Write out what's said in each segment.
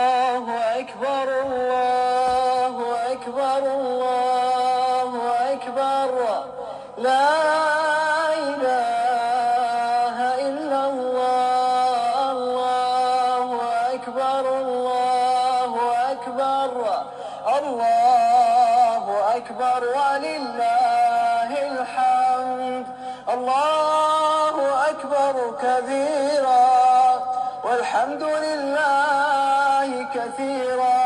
الله أكبر الله أكبر الله أكبر لا إله إلا الله الله أكبر الله أكبر الله أكبر ولله الحمد الله أكبر كبيرا والحمد لله كثيرا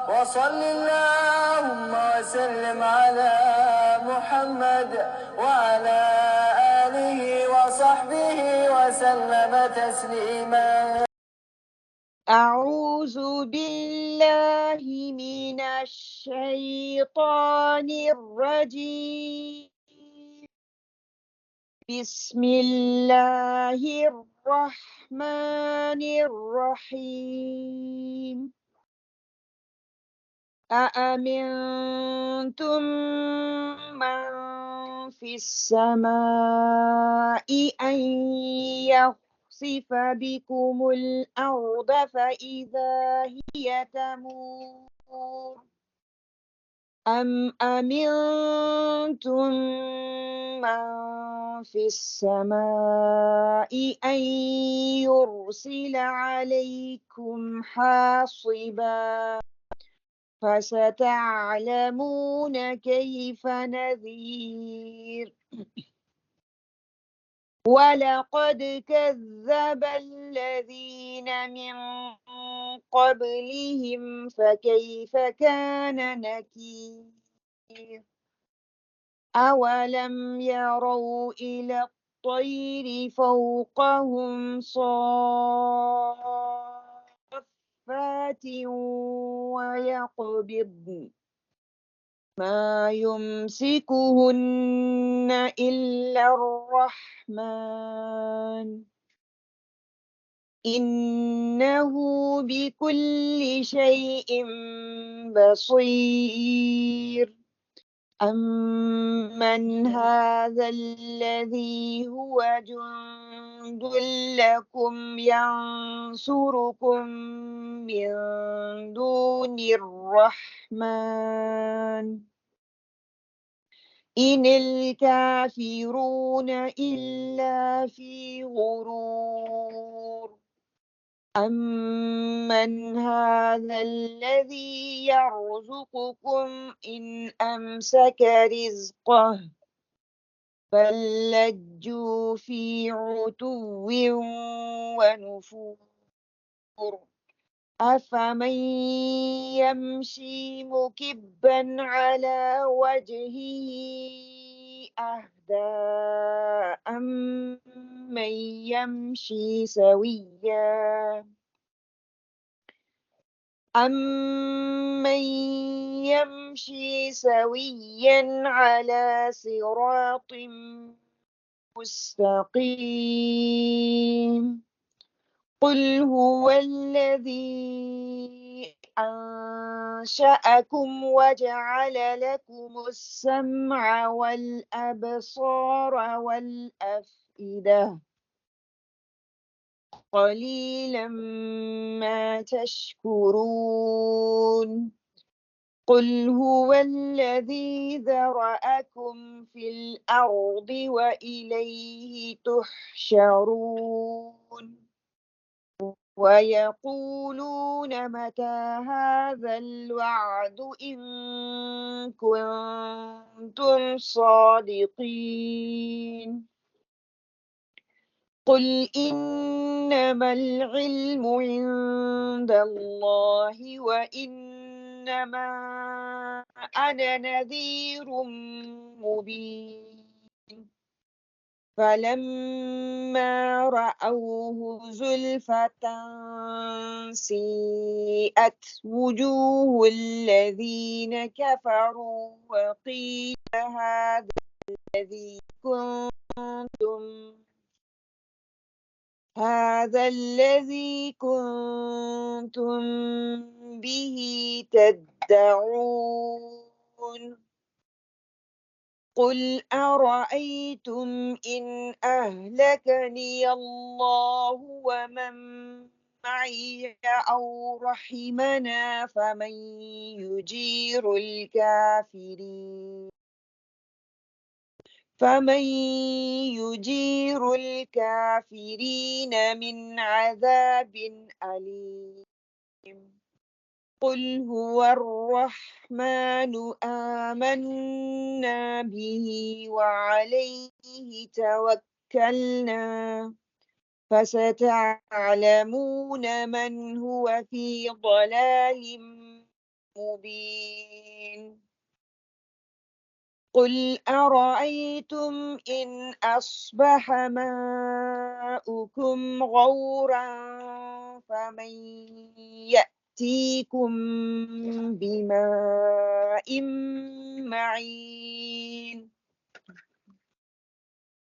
وصل اللهم وسلم على محمد وعلى آله وصحبه وسلم تسليما. أعوذ بالله من الشيطان الرجيم. بسم الله الرحمن الرحيم. أأمنتم من في السماء أن يخسف بكم الأرض فإذا هي تمور أم أمنتم من في السماء أن يرسل عليكم حاصبا فستعلمون كيف نذير. ولقد كذب الذين من قبلهم فكيف كان نكير. أولم يروا إلى الطير فوقهم صافات ويقبضن ما يمسكهن إلا الرحمن إنه بكل شيء بصير. أمن هذا الذي هو جند لكم ينصركم من دون الرحمن إن الكافرون إلا في غرور. أمن هذا الذي يرزقكم إن أمسك رزقه بل لجوا في عتو ونفور. أفمن يمشي مكبا على وجهه أهدى أمن يمشي سويا على صراط مستقيم. قل هو الذي أنشأكم وجعل لكم السمع والأبصار والأفئدة قليلا ما تشكرون. قل هو الذي ذرأكم في الأرض وإليه تحشرون. ويقولون متى هذا الوعد إن كنتم صادقين. قل إنما العلم عند الله وإنما أنا نذير مبين. فلما رأوه زلفة سيئت وجوه الذين كفروا وقيل هذا الذي كنتم به تدعون. قل أرأيتم إن أهلكني الله ومن معي أو رحمنا فمن يجير الكافرين من عذاب أليم. قل هو الرحمن آمنا به وعليه توكلنا فستعلمون من هو في ضلال مبين. قل أرأيتم إن أصبح ماؤكم غورا فمن يأتيكم بماء معين.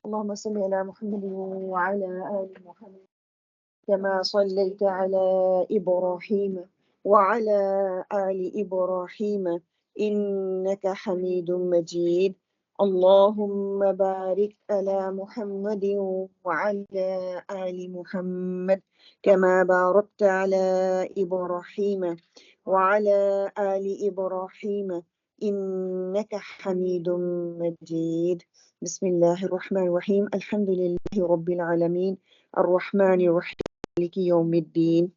اللهم صل على محمد وعلى آل محمد كما صليت على إبراهيم وعلى آل إبراهيم إنك حميد مجيد. اللهم بارك على محمد وعلى آل محمد كما باركت على إبراهيم وعلى آل إبراهيم إنك حميد مجيد. بسم الله الرحمن الرحيم. الحمد لله رب العالمين الرحمن الرحيم مالك يوم الدين.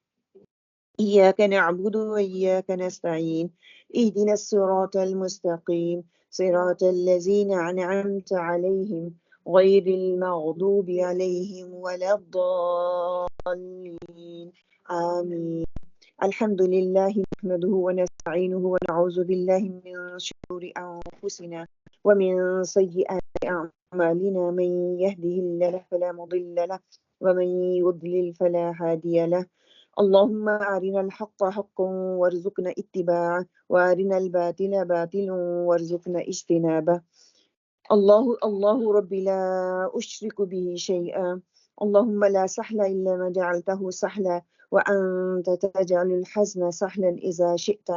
إياك نعبد وإياك نستعين. اهدنا الصراط المستقيم صراط الذين أنعمت عليهم غير المغضوب عليهم ولا الضالين آمين. الحمد لله نحمده ونستعينه ونعوذ بالله من شرور أنفسنا ومن سيئات أعمالنا. من يهده الله فلا مضل له ومن يضلل فلا هادي له. اللهم أرنا الحق حقا وارزقنا اتباعه وأرنا الباطل باطلا وارزقنا اجتنابه. الله ربي لا أشرك به شيئا. اللهم لا سهل إلا ما جعلته سهلا وأنت تجعل الحزن سهلا إذا شئت.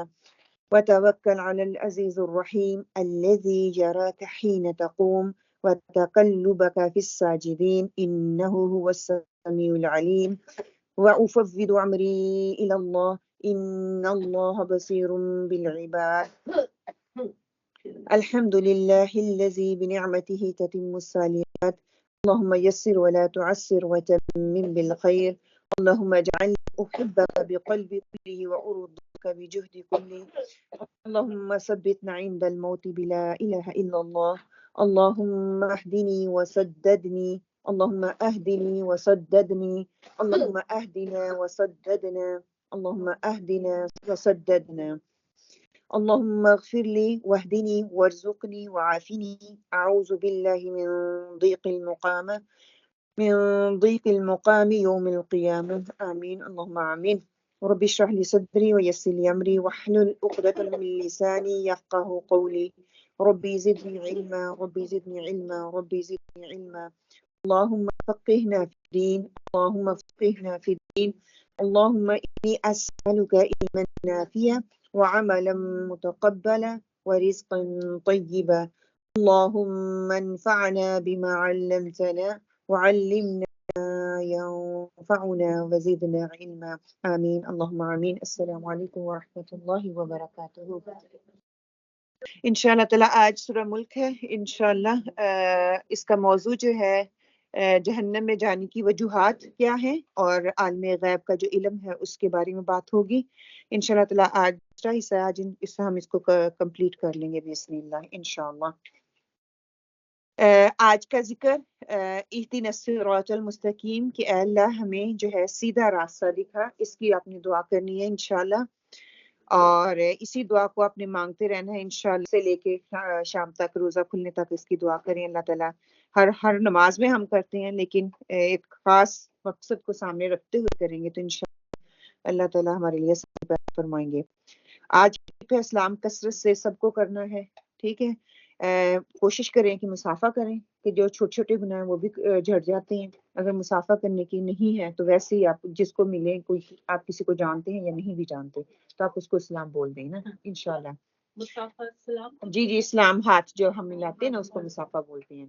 وتوكل على العزيز الرحيم الذي يراك حين تقوم وتقلبك في الساجدين إنه هو السميع العليم. وأفوض أمري إلى الله إن الله بصير بالعباد. الحمد لله الذي بنعمته تتم الصالحات. اللهم يسر ولا تعسر وتمم بالخير. اللهم اجعلني أحبك بقلبي كله وأرضك بجهد كله. اللهم ثبتنا عند الموت بلا إله إلا الله. اللهم اهدني وسددني. اللهم اهدني وسددني. اللهم اهدنا وسددنا. اللهم اهدنا وسددنا. اللهم اغفر لي واهدني وارزقني وعافني. أعوذ بالله من ضيق المقام يوم القيامة. آمين اللهم آمين. رب اشرح لي صدري ويسر لي أمري واحلل عقدة من لساني يفقه قولي. ربي زدني علما ربي زدني علما ربي زدني علما. اللهم فقهنا في الدين. اللهم فقهنا في الدين. اللهم إني أسألك علما نافعا وعملا متقبلا ورزقا طيبا. اللهم انفعنا بما علمتنا وعلمنا ينفعنا وزدنا علما. آمين اللهم آمين. السلام علیکم ورحمۃ اللہ وبرکاتہ. انشاءاللہ تعالیٰ آج سورہ ملک ہے. انشاءاللہ اس کا موضوع جو ہے جہنم میں جانے کی وجوہات کیا ہیں اور عالم غیب کا جو علم ہے اس کے بارے میں بات ہوگی. انشاءاللہ تعالیٰ آج دوسرا حصہ آج ہم اس کو کمپلیٹ کر لیں گے بسم اللہ انشاءاللہ. آج کا ذکر اہدنا الصراط المستقیم کہ اے اللہ ہمیں جو ہے سیدھا راستہ دکھا. اس کی آپ نے دعا کرنی ہے انشاءاللہ اور اسی دعا کو آپ نے مانگتے رہنا ہے انشاءاللہ سے لے کے شام تک روزہ کھلنے تک اس کی دعا کریں. اللہ تعالیٰ ہر نماز میں ہم کرتے ہیں لیکن ایک خاص مقصد کو سامنے رکھتے ہوئے کریں گے تو انشاءاللہ اللہ تعالیٰ ہمارے لیے سب فرمائیں گے. آج کا اسلام کثرت سے سب کو کرنا ہے. ٹھیک ہے کوشش کریں کہ مسافہ کریں کہ جو چھوٹے چھوٹے گناہ ہیں وہ بھی جھڑ جاتے ہیں. اگر مسافہ کرنے کی نہیں ہے تو ویسے ہی آپ جس کو ملے کوئی آپ کسی کو جانتے ہیں یا نہیں بھی جانتے تو آپ اس کو اسلام بول دیں نا انشاءاللہ. مسافہ اسلام جی اسلام ہاتھ جو ہم ملاتے ہیں نا اس کو مسافہ بولتے ہیں.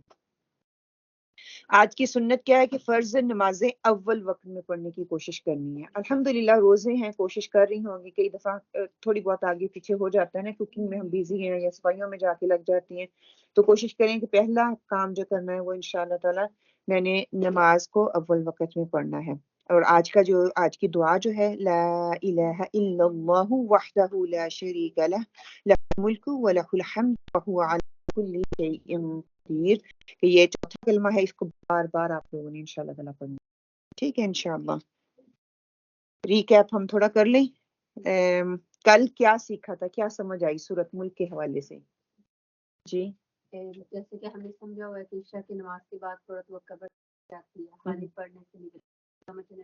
آج کی سنت کیا ہے کہ فرض نمازیں اول وقت میں پڑھنے کی کوشش کرنی ہے. الحمدللہ روزے ہیں، کوشش کر رہی ہوں گی. کئی دفعہ تھوڑی بہت آگے پیچھے ہو جاتا ہے نا، کوکنگ میں ہم بیزی ہیں یا صفائیوں میں جا کے لگ جاتی ہیں، تو کوشش کریں کہ پہلا کام جو کرنا ہے وہ انشاءاللہ تعالی میں نے نماز کو اول وقت میں پڑھنا ہے. اور آج کی دعا جو ہے لا الہ الا اللہ وحدہ لا شریک لہ لہ الملک ولہ الحمد وہو علی کل شیء قدیر، کہ یہ چوتھا کلمہ ہے، اس کو بار بار آپ لوگوں نے انشاءاللہ تعالیٰ پڑھنا. ٹھیک ہے انشاءاللہ. ریکیپ ہم تھوڑا کر لیں. کل کیا سیکھا تھا، کیا سمجھ آئی سورۃ ملک کے حوالے سے؟ جی جیسے کہ ہم نے سمجھا ہوا ہے کہ عشاء کی نماز کے بعد فوراً وہ قبر جاتی ہے، خالی پڑھنے سے نہیں سمجھنے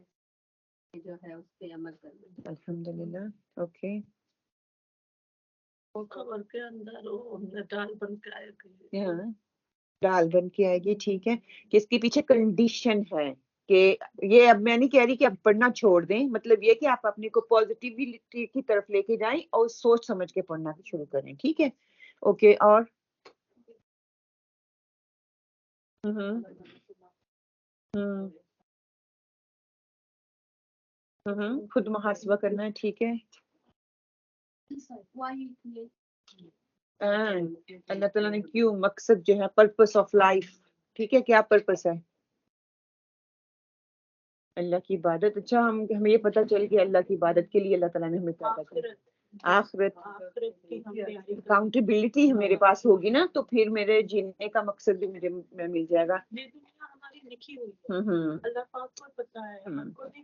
جو ہے اس پہ عمل کرنا. الحمدللہ. اوکے. وہ قبر کے اندر وہ ڈال بن کے آئے گی. ہاں ڈال بن کے آئے گی. ٹھیک ہے کہ اس کے پیچھے کنڈیشن ہے کہ یہ اب میں نہیں کہہ رہی کہ آپ پڑھنا چھوڑ دیں، مطلب یہ کہ آپ اپنے کو پازیٹیوٹی کی طرف لے کے جائیں اور سوچ سمجھ کے پڑھنا شروع کریں. ٹھیک ہے. اوکے. اور خود محاسبہ کرنا ہے. ٹھیک ہے. اللہ تعالیٰ نے کیوں، مقصد جو ہے پرپس آف لائف. ٹھیک ہے. کیا پرپس ہے؟ اللہ کی عبادت. اچھا ہمیں یہ پتہ چل کہ اللہ کی عبادت کے لیے اللہ تعالیٰ نے ہمیں پیدا کیا. آخرت اکاؤنٹیبلٹی میرے پاس ہوگی نا، تو پھر میرے جینے کا مقصد بھی مجھے مل جائے گا. ہماری لکھی ہوئی ہے، اللہ پاک کو پتہ ہے، ہم کو نہیں،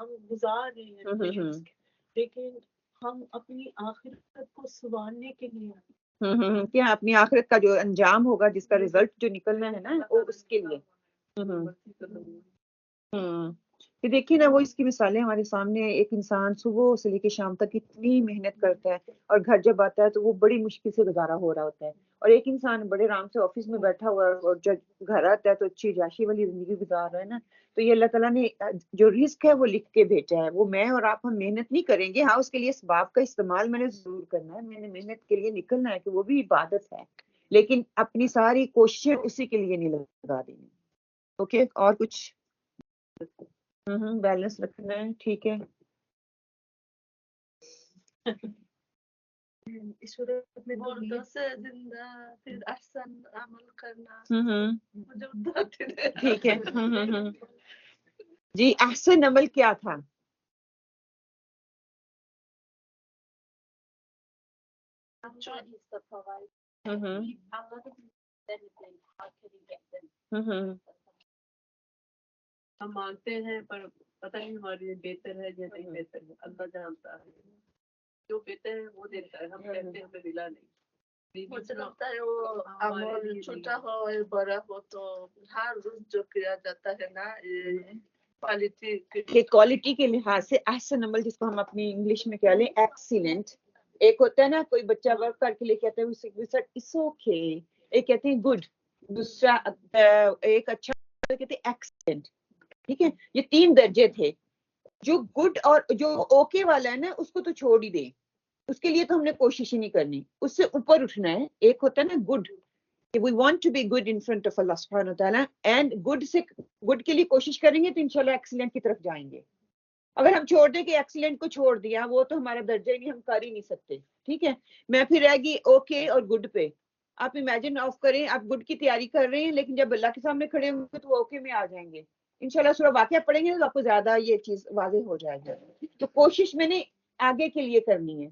ہم گزار رہے ہیں، لیکن ہم اپنی آخرت کو سنوارنے کے لیے کیا اپنی آخرت کا جو انجام ہوگا، جس کا رزلٹ جو نکلنا ہے نا، وہ اس کے لیے. یہ دیکھیے نا، وہ اس کی مثالیں ہمارے سامنے. ایک انسان صبح سے لے کے شام تک اتنی محنت کرتا ہے اور گھر جب آتا ہے تو وہ بڑی مشکل سے گزارا ہو رہا ہوتا ہے، اور ایک انسان بڑے آرام سے آفس میں بیٹھا ہوا ہے اور جب گھر آتا ہے تو اچھی جاشی والی زندگی گزار رہا ہے نا. تو یہ اللہ تعالیٰ نے جو رزق ہے وہ لکھ کے بھیجا ہے. وہ میں اور آپ ہم محنت نہیں کریں گے، ہاں اس کے لیے اسباب کا استعمال میں نے ضرور کرنا ہے، میں نے محنت کے لیے نکلنا ہے کہ وہ بھی عبادت ہے، لیکن اپنی ساری کوششیں اسی کے لیے نہیں لگا دینی. اوکے. اور کچھ بیلنس رکھنا ہے. ٹھیک ہے. اس صورت میں مردوں سے زندہ پھر احسن عمل کرنا. ٹھیک ہے. جی احسن عمل کیا تھا؟ ہم مانگتے ہیں پر پتہ نہیں ہمارے لیے بہتر ہے یا نہیں بہتر ہے، اللہ جانتا ہے. جو بہتر ہے وہ دیتا ہے، ہم کہتے ہیں ہمیں ملا نہیں. مجھے لگتا ہے وہ عمل چھوٹا ہو یا بڑا ہو تو ہر روز جو کیا جاتا ہے نا، کوالٹی کے لحاظ سے احسن عمل، جس کو ہم اپنی انگلش میں کہہ لیں ایکسیلنٹ. ایک ہوتا ہے نا کوئی بچہ ورک کر کے لے کے آتا ہے اٹس اوکے، ایک کہتے ہیں گڈ، دوسرا ایک اچھا کہتے ہیں ایکسیلنٹ. ٹھیک ہے. یہ 3 درجے تھے. جو گڈ اور جو اوکے والا ہے نا اس کو تو چھوڑ ہی دیں، اس کے لیے تو ہم نے کوشش ہی نہیں کرنی، اس سے اوپر اٹھنا ہے. ایک ہوتا ہے نا good, we want to be good in front of Allah subhanahu wa ta'ala, and good کے لیے کوشش کریں گے تو انشاءاللہ ایکسیلنٹ کی طرف جائیں گے. اگر ہم چھوڑ دیں کہ ایکسیلنٹ کو چھوڑ دیا، وہ تو ہمارا درجہ ہی نہیں، ہم کر ہی نہیں سکتے. ٹھیک ہے. میں پھر رہ گی اوکے اور گڈ پہ. آپ امیجن آف کریں، آپ گڈ کی تیاری کر رہے ہیں لیکن جب اللہ کے سامنے کھڑے ہوں گے تو وہ اوکے میں آ جائیں گے. انشاءاللہ سورہ واقعہ پڑھیں گے تو آپ کو زیادہ یہ چیز واضح ہو جائے گا. تو کوشش میں نے آگے کے لیے کرنی ہے.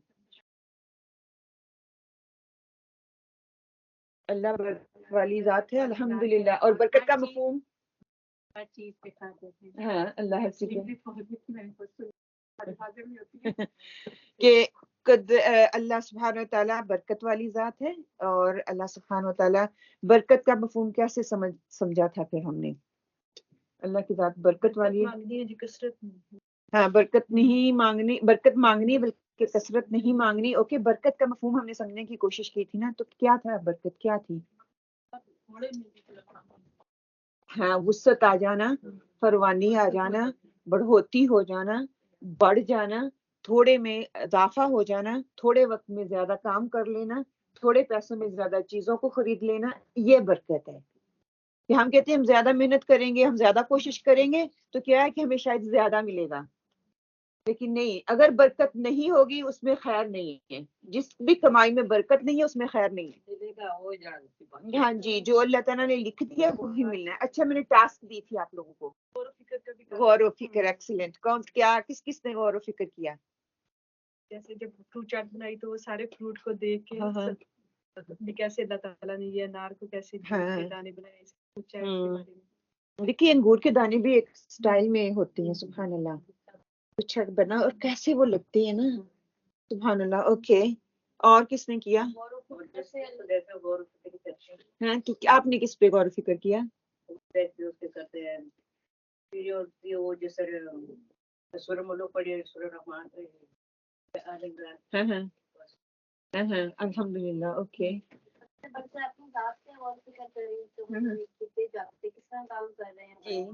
اللہ برکت والی ذات ہے الحمدللہ. اور برکت کا مفہوم ہر چیز پہ کھا دیتے ہیں. ہاں اللہ ہر چیز کہ اللہ سبحانہ وتعالیٰ برکت والی ذات ہے، اور اللہ سبحانہ وتعالیٰ برکت کا مفہوم کیسے سمجھا تھا پھر ہم نے؟ اللہ کی ذات برکت والی ہے. ہاں برکت نہیں مانگنی، برکت مانگنی بلکہ کثرت نہیں مانگنی. اوکے. برکت کا مفہوم ہم نے سمجھنے کی کوشش کی تھی نا، تو کیا تھا برکت؟ کیا تھی؟ ہاں وسعت آ جانا، فروانی آ جانا، بڑھوتی ہو جانا، بڑھ جانا، تھوڑے میں اضافہ ہو جانا، تھوڑے وقت میں زیادہ کام کر لینا، تھوڑے پیسوں میں زیادہ چیزوں کو خرید لینا، یہ برکت ہے. کہ ہم کہتے ہیں ہم زیادہ محنت کریں گے، ہم زیادہ کوشش کریں گے تو کیا ہے کہ ہمیں شاید زیادہ ملے گا، لیکن نہیں، اگر برکت نہیں ہوگی اس میں خیر نہیں ہے، جس بھی کمائی میں برکت نہیں ہے اس میں خیر نہیں ہے۔ ہاں جی، جو اللہ تعالیٰ نے لکھ دیا وہی ملنا ہے۔ اچھا، میں نے ٹاسک دی تھی آپ لوگوں کو، غور و فکر، ایکسیلنٹ۔ کون کیا کس کس نے غور و فکر کیا؟ جیسے جب فروٹ چاٹ بنائی تو وہ سارے فروٹ کو دیکھ کے ہاں ہاں کہ کیسے اللہ تعالیٰ نے یہ انار کو کیسے ہاں۔ کے دانے بنائے، سوچا ہے اس کے بارے میں۔ دیکھیے انگور کے دانے بھی ایک سٹائل میں ہوتے ہیں، سبحان اللہ، چھت بنا اور کیسے وہ لگتے ہیں نا، سبحان اللہ۔ اوکے، اور کس نے کیا؟ ہاں، آپ نے کس پہ غور و فکر کیا؟ ہاں ہاں ہاں ہاں، الحمد للہ۔ اوکے، بچے اپنی ذات سے غور و فکر کریں تو کتنے جاتے کس طرح کام کر رہے ہیں،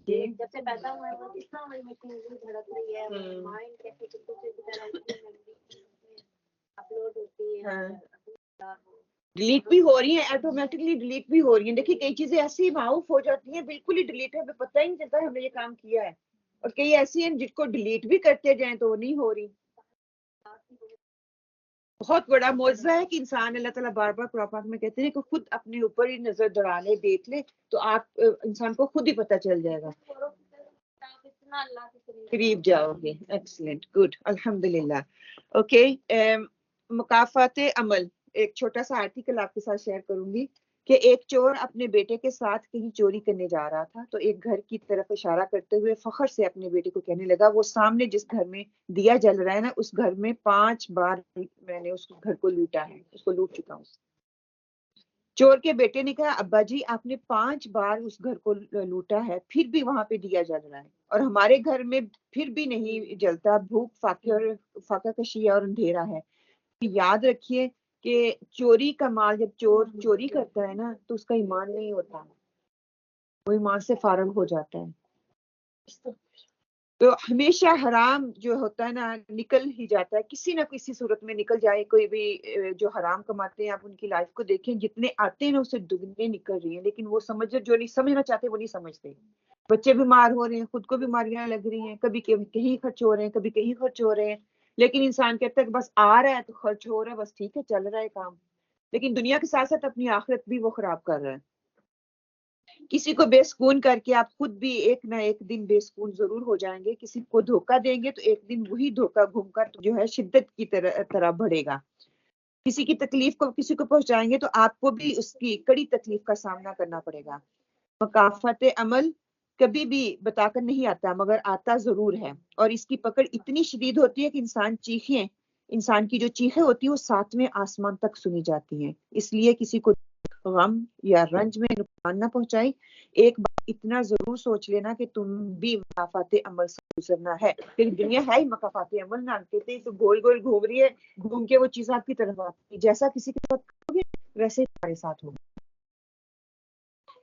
جی جب سے پیدا ہوئے ہیں وہ کس طرح ہماری مشینری دھڑک رہی ہے، مائنڈ کیسے کسی کی طرح اپلوڈ ہوتی ہے، ڈیلیٹ بھی ہو رہی ہیں، آٹومیٹکلی ڈیلیٹ بھی ہو رہی ہیں۔ دیکھیے کئی چیزیں ایسی معروف ہو جاتی ہیں بالکل ہی ڈیلیٹ ہے، ہمیں پتہ ہی نہیں چلتا ہم نے یہ کام کیا ہے، اور کئی ایسی ہیں جس کو ڈیلیٹ بھی کرتے جائیں تو وہ نہیں ہو رہی۔ بہت بڑا معجزہ ہے کہ انسان، اللہ تعالیٰ بار بار قرآن پاک میں کہتے ہیں کہ خود اپنے اوپر ہی نظر دوڑا لے، دیکھ لے تو آپ انسان کو خود ہی پتہ چل جائے گا، قریب جاؤ گے۔ ایکسلنٹ، گڈ، الحمد للہ۔ اوکے، مکافات عمل، ایک چھوٹا سا آرٹیکل آپ کے ساتھ شیئر کروں گی کہ ایک چور اپنے بیٹے کے ساتھ کہیں چوری کرنے جا رہا تھا تو ایک گھر کی طرف اشارہ کرتے ہوئے فخر سے اپنے بیٹے کو کہنے لگا، وہ سامنے جس گھر میں دیا جل رہا ہے نا، اس گھر میں 5 بار میں نے اس گھر کو لوٹا ہے، اس کو لوٹ چکا ہوں۔ چور کے بیٹے نے کہا، ابا جی آپ نے 5 بار اس گھر کو لوٹا ہے، پھر بھی وہاں پہ دیا جل رہا ہے، اور ہمارے گھر میں پھر بھی نہیں جلتا، بھوک فاقہ کشی اور اندھیرا ہے۔ یاد رکھیے کہ چوری کا مال جب چور چوری کرتا ہے نا تو اس کا ایمان نہیں ہوتا، وہ ایمان سے فارغ ہو جاتا ہے۔ تو ہمیشہ حرام جو ہوتا ہے نا نکل ہی جاتا ہے، کسی نہ کسی صورت میں نکل جائے۔ کوئی بھی جو حرام کماتے ہیں آپ ان کی لائف کو دیکھیں، جتنے آتے ہیں نا اسے دگنے نکل رہی ہیں، لیکن وہ جو نہیں سمجھنا چاہتے وہ نہیں سمجھتے۔ بچے بیمار ہو رہے ہیں، خود کو بیماریاں لگ رہی ہیں، کبھی کہیں خرچ ہو رہے ہیں، کبھی کہیں خرچ ہو رہے ہیں، لیکن انسان کہتا ہے کہ بس آ رہا ہے تو خرچ ہو رہا ہے، بس ٹھیک ہے چل رہا ہے کام، لیکن دنیا کے ساتھ ساتھ اپنی آخرت بھی وہ خراب کر رہا ہے۔ کسی کو بے سکون کر کے آپ خود بھی ایک نہ ایک دن بے سکون ضرور ہو جائیں گے۔ کسی کو دھوکہ دیں گے تو ایک دن وہی دھوکہ گھوم کر جو ہے شدت کی طرح بڑھے گا۔ کسی کی تکلیف کو کسی کو پہنچائیں گے تو آپ کو بھی اس کی کڑی تکلیف کا سامنا کرنا پڑے گا۔ مکافات عمل کبھی بھی بتا کر نہیں آتا مگر آتا ضرور ہے، اور اس کی پکڑ اتنی شدید ہوتی ہے کہ انسان کی جو چیخیں ہوتی ہیں وہ 7ویں آسمان تک سنی جاتی ہیں۔ اس لیے کسی کو غم یا رنج میں نقصان نہ پہنچائی۔ ایک بات اتنا ضرور سوچ لینا کہ تم بھی مکافات عمل سے گزرنا ہے، لیکن دنیا ہے ہی مکافات عمل نہ، کہتے ہیں تو گول گول گھوم رہی ہے، گھوم کے وہ چیز آپ کی طرف آتی ہے، جیسا کسی کے ساتھ کرو گے ویسے ہی تمہارے ساتھ ہوگا۔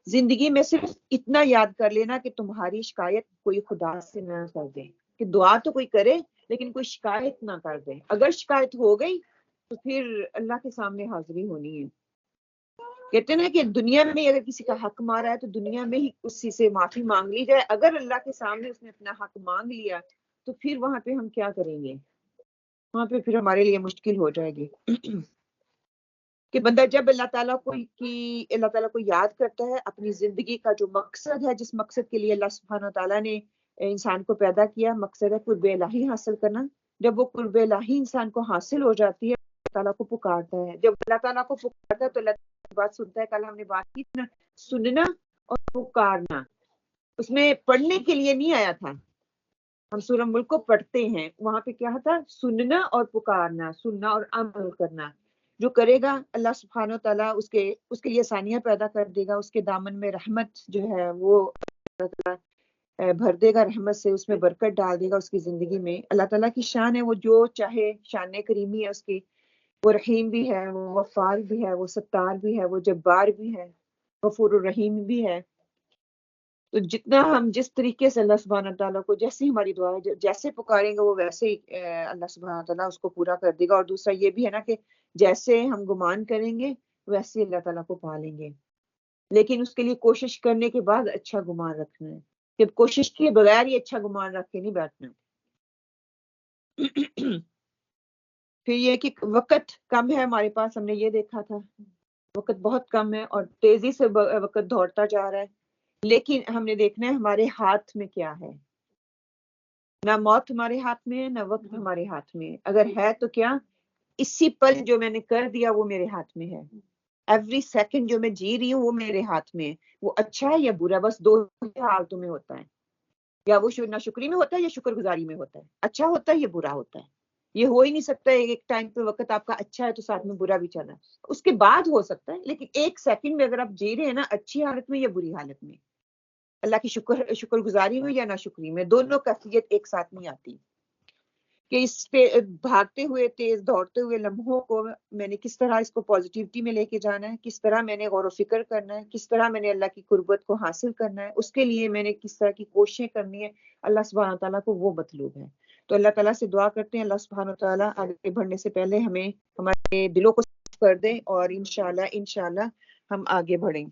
زندگی میں صرف اتنا یاد کر لینا کہ تمہاری شکایت کوئی خدا سے نہ کر دے، کہ دعا تو کوئی کرے لیکن کوئی شکایت نہ کر دے۔ اگر شکایت ہو گئی تو پھر اللہ کے سامنے حاضری ہونی ہے۔ کہتے ہیں نا کہ دنیا میں اگر کسی کا حق مارا ہے تو دنیا میں ہی اسی سے معافی مانگ لی جائے، اگر اللہ کے سامنے اس نے اپنا حق مانگ لیا تو پھر وہاں پہ ہم کیا کریں گے، وہاں پہ پھر ہمارے لیے مشکل ہو جائے گی۔ کہ بندہ جب اللہ تعالیٰ کو یاد کرتا ہے، اپنی زندگی کا جو مقصد ہے، جس مقصد کے لیے اللہ سبحانہ تعالیٰ نے انسان کو پیدا کیا، مقصد ہے قرب الہی حاصل کرنا، جب وہ قرب الہی انسان کو حاصل ہو جاتی ہے اللہ تعالیٰ کو پکارتا ہے۔ جب اللہ تعالیٰ کو پکارتا ہے تو اللہ تعالیٰ کی بات سنتا ہے۔ کل ہم نے بات کی نا، سننا اور پکارنا، اس میں پڑھنے کے لیے نہیں آیا تھا، ہم سورہ ملک کو پڑھتے ہیں، وہاں پہ کیا تھا، سننا اور پکارنا، سننا اور عمل کرنا۔ جو کرے گا اللہ سبحانہ تعالیٰ اس کے لیے آسانیاں پیدا کر دے گا، اس کے دامن میں رحمت جو ہے وہ اللہ تعالیٰ بھر دے گا، رحمت سے اس میں برکت ڈال دے گا اس کی زندگی میں۔ اللہ تعالیٰ کی شان ہے، وہ جو چاہے، شان کریمی ہے اس کی، وہ رحیم بھی ہے، وہ غفار بھی ہے، وہ ستار بھی ہے، وہ جبار بھی ہے، غفور الرحیم بھی ہے۔ تو جتنا ہم جس طریقے سے اللہ سبحانہ تعالیٰ کو، جیسے ہماری دعا ہے، جیسے پکاریں گے وہ ویسے ہی اللہ سبحانہ تعالیٰ اس کو پورا کر دے گا۔ اور دوسرا یہ بھی ہے نا کہ جیسے ہم گمان کریں گے ویسے اللہ تعالیٰ کو پا لیں گے۔ لیکن اس کے لیے کوشش کرنے کے بعد اچھا گمان رکھنا ہے. جب کوشش کیے بغیر ہی اچھا گمان رکھ کے نہیں بیٹھنا. پھر یہ کہ وقت کم ہے ہمارے پاس، ہم نے یہ دیکھا تھا وقت بہت کم ہے اور تیزی سے وقت دوڑتا جا رہا ہے. لیکن ہم نے دیکھنا ہے ہمارے ہاتھ میں کیا ہے. نہ موت ہمارے ہاتھ میں ہے، نہ وقت ہمارے ہاتھ میں ہے. اگر ہے تو کیا، اسی پل جو میں نے کر دیا وہ میرے ہاتھ میں ہے. ایوری سیکنڈ جو میں جی رہی ہوں وہ میرے ہاتھ میں ہے. وہ اچھا ہے یا برا، بس دو حالتوں میں ہوتا ہے. یا وہ ناشکری میں ہوتا ہے یا شکر گزاری میں ہوتا ہے. اچھا ہوتا ہے یا برا ہوتا ہے. یہ ہو ہی نہیں سکتا ایک ٹائم پہ وقت آپ کا اچھا ہے تو ساتھ میں برا بھی چل رہا ہے. اس کے بعد ہو سکتا ہے، لیکن ایک سیکنڈ میں اگر آپ جی رہے ہیں نا اچھی حالت میں یا بری حالت میں، اللہ کی شکر گزاری میں یا ناشکری میں، دونوں کیفیت ایک ساتھ نہیں آتی. کہ اس پہ بھاگتے ہوئے تیز دوڑتے ہوئے لمحوں کو میں نے کس طرح اس کو پازیٹیوٹی میں لے کے جانا ہے، کس طرح میں نے غور و فکر کرنا ہے، کس طرح میں نے اللہ کی قربت کو حاصل کرنا ہے، اس کے لیے میں نے کس طرح کی کوششیں کرنی ہے. اللہ سبحانہ تعالیٰ کو وہ مطلوب ہے. تو اللہ تعالیٰ سے دعا کرتے ہیں اللہ سبحانہ تعالیٰ آگے بڑھنے سے پہلے ہمیں ہمارے دلوں کو صاف کر دیں اور انشاءاللہ ہم آگے بڑھیں.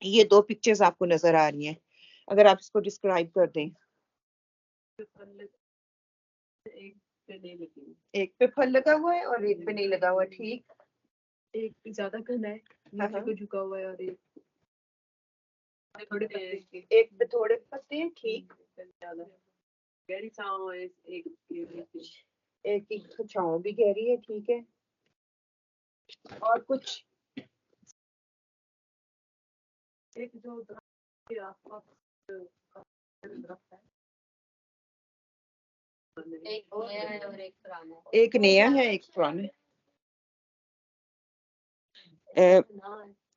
یہ دو پکچرز آپ کو نظر آ رہی ہیں، اگر آپ اس کو ڈسکرائب کر دیں. ایک پہ پھل لگا ہوا ہے اور ایک پہ نہیں لگا ہوا. ٹھیک، ایک پہ زیادہ گھنا ہے، نیچے کو جھکا ہوا ہے، اور ایک پہ تھوڑے پتے ہیں. ٹھیک، گہری چھاؤں ہے، ایک کی چھاؤں بھی گہری ہے. ٹھیک ہے، اور کچھ ایک جو درخت کے آس پاس درخت ہے، ایک نیا ہے اور ایک پرانا ہے. ایک نیا ہے ایک پرانا ہے.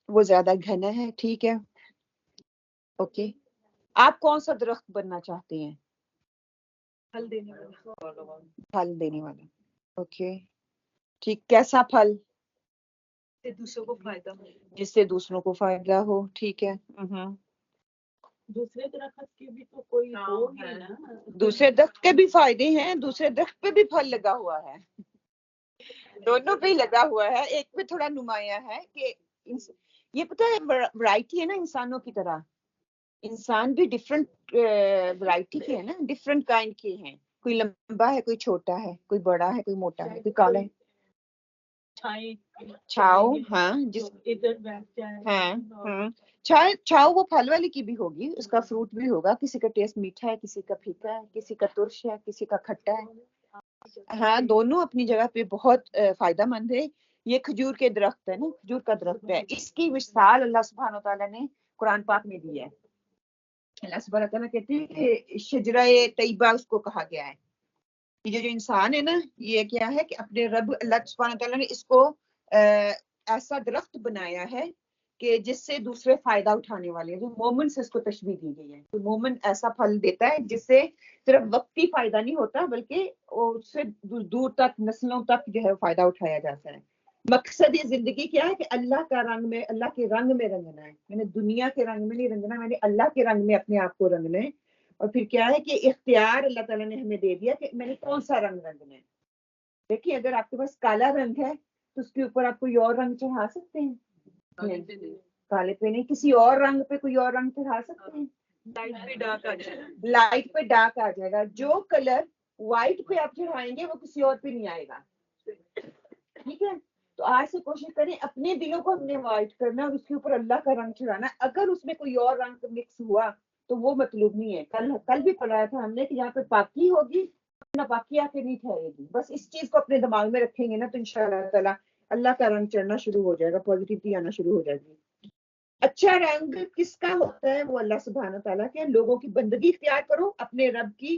وہ زیادہ گھنا ہے. ٹھیک ہے، اوکے. آپ کون سا درخت بننا چاہتے ہیں؟ پھل دینے والا. پھل دینے والا. اوکے، ٹھیک. کیسا پھل؟ دوسروں کو فائدہ ہو، جس سے دوسروں کو فائدہ ہو. ٹھیک ہے. دوسرے درخت کے بھی تو کوئی ہوگی نا، دوسرے درخت کے بھی فائدے ہیں، دوسرے درخت پہ بھی پھل لگا ہوا ہے. دونوں پہ ہی لگا ہوا ہے. ایک پہ تھوڑا نمایاں ہے کہ یہ پتہ ہے ورائٹی ہے نا انسانوں کی طرح. انسان بھی ڈفرنٹ ورائٹی کے ہیں نا، ڈفرنٹ کائنڈ کے ہیں. کوئی لمبا ہے، کوئی چھوٹا ہے، کوئی بڑا ہے، کوئی موٹا ہے، کوئی کالا ہے. چھاؤ، ہاں، جس ادھر بیٹھ جائے. ہاں چھاؤ وہ پھل والی کی بھی ہوگی، اس کا فروٹ بھی ہوگا. کسی کا ٹیسٹ میٹھا ہے، کسی کا پھیکا ہے، کسی کا ترش ہے، کسی کا کھٹا ہے. ہاں، دونوں اپنی جگہ پہ بہت فائدہ مند ہے. یہ کھجور کے درخت ہے نا، کھجور کا درخت ہے. اس کی مثال اللہ سبحانہ تعالیٰ نے قرآن پاک میں دی ہے. اللہ سبحانہ تعالیٰ کہتے ہیں کہ شجرہ طیبہ اس کو کہا گیا ہے. یہ جو انسان ہے نا، یہ کیا ہے کہ اپنے رب اللہ سبحانہ تعالیٰ نے اس کو ایسا درخت بنایا ہے کہ جس سے دوسرے فائدہ اٹھانے والے ہیں. مومن سے اس کو تشبیہ دی گئی ہے. تو مومن ایسا پھل دیتا ہے جس سے صرف وقتی فائدہ نہیں ہوتا، بلکہ اس سے دور تک نسلوں تک جو ہے فائدہ اٹھایا جاتا ہے. مقصد یہ زندگی کیا ہے کہ اللہ کا رنگ میں، اللہ کے رنگ میں رنگنا ہے. میں نے دنیا کے رنگ میں نہیں رنگنا، میں نے اللہ کے رنگ میں اپنے آپ کو رنگنا ہے. اور پھر کیا ہے کہ اختیار اللہ تعالیٰ نے ہمیں دے دیا کہ میں نے کون سا رنگ رنگنا ہے. دیکھیے اگر آپ کے پاس کالا رنگ ہے تو اس کے اوپر آپ کوئی اور رنگ چڑھا سکتے ہیں؟ کالے پہ نہیں، کسی اور رنگ پہ کوئی اور رنگ چڑھا سکتے ہیں. لائٹ پہ ڈارک آ جائے گا. لائٹ پہ ڈارک آ جائے گا. جو کلر وائٹ پہ آپ چڑھائیں گے وہ کسی اور پہ نہیں آئے گا. ٹھیک ہے، تو آج سے کوشش کریں اپنے دلوں کو ہم نے وائٹ کرنا اور اس کے اوپر اللہ کا رنگ چڑھانا. اگر اس میں کوئی اور رنگ مکس ہوا تو وہ مطلوب نہیں ہے. کل بھی پڑھایا تھا ہم نے کہ یہاں پہ پاکی ہوگی، ناپاکی آ کے نہیں ٹھہرے گی. بس اس چیز کو اپنے دماغ میں رکھیں گے نا تو انشاءاللہ تعالیٰ اللہ کا رنگ چڑھنا شروع ہو جائے گا، پازیٹیوٹی آنا شروع ہو جائے گی. اچھا رنگ کس کا ہوتا ہے؟ وہ اللہ سبحانہ تعالیٰ کے. لوگوں کی بندگی اختیار کرو اپنے رب کی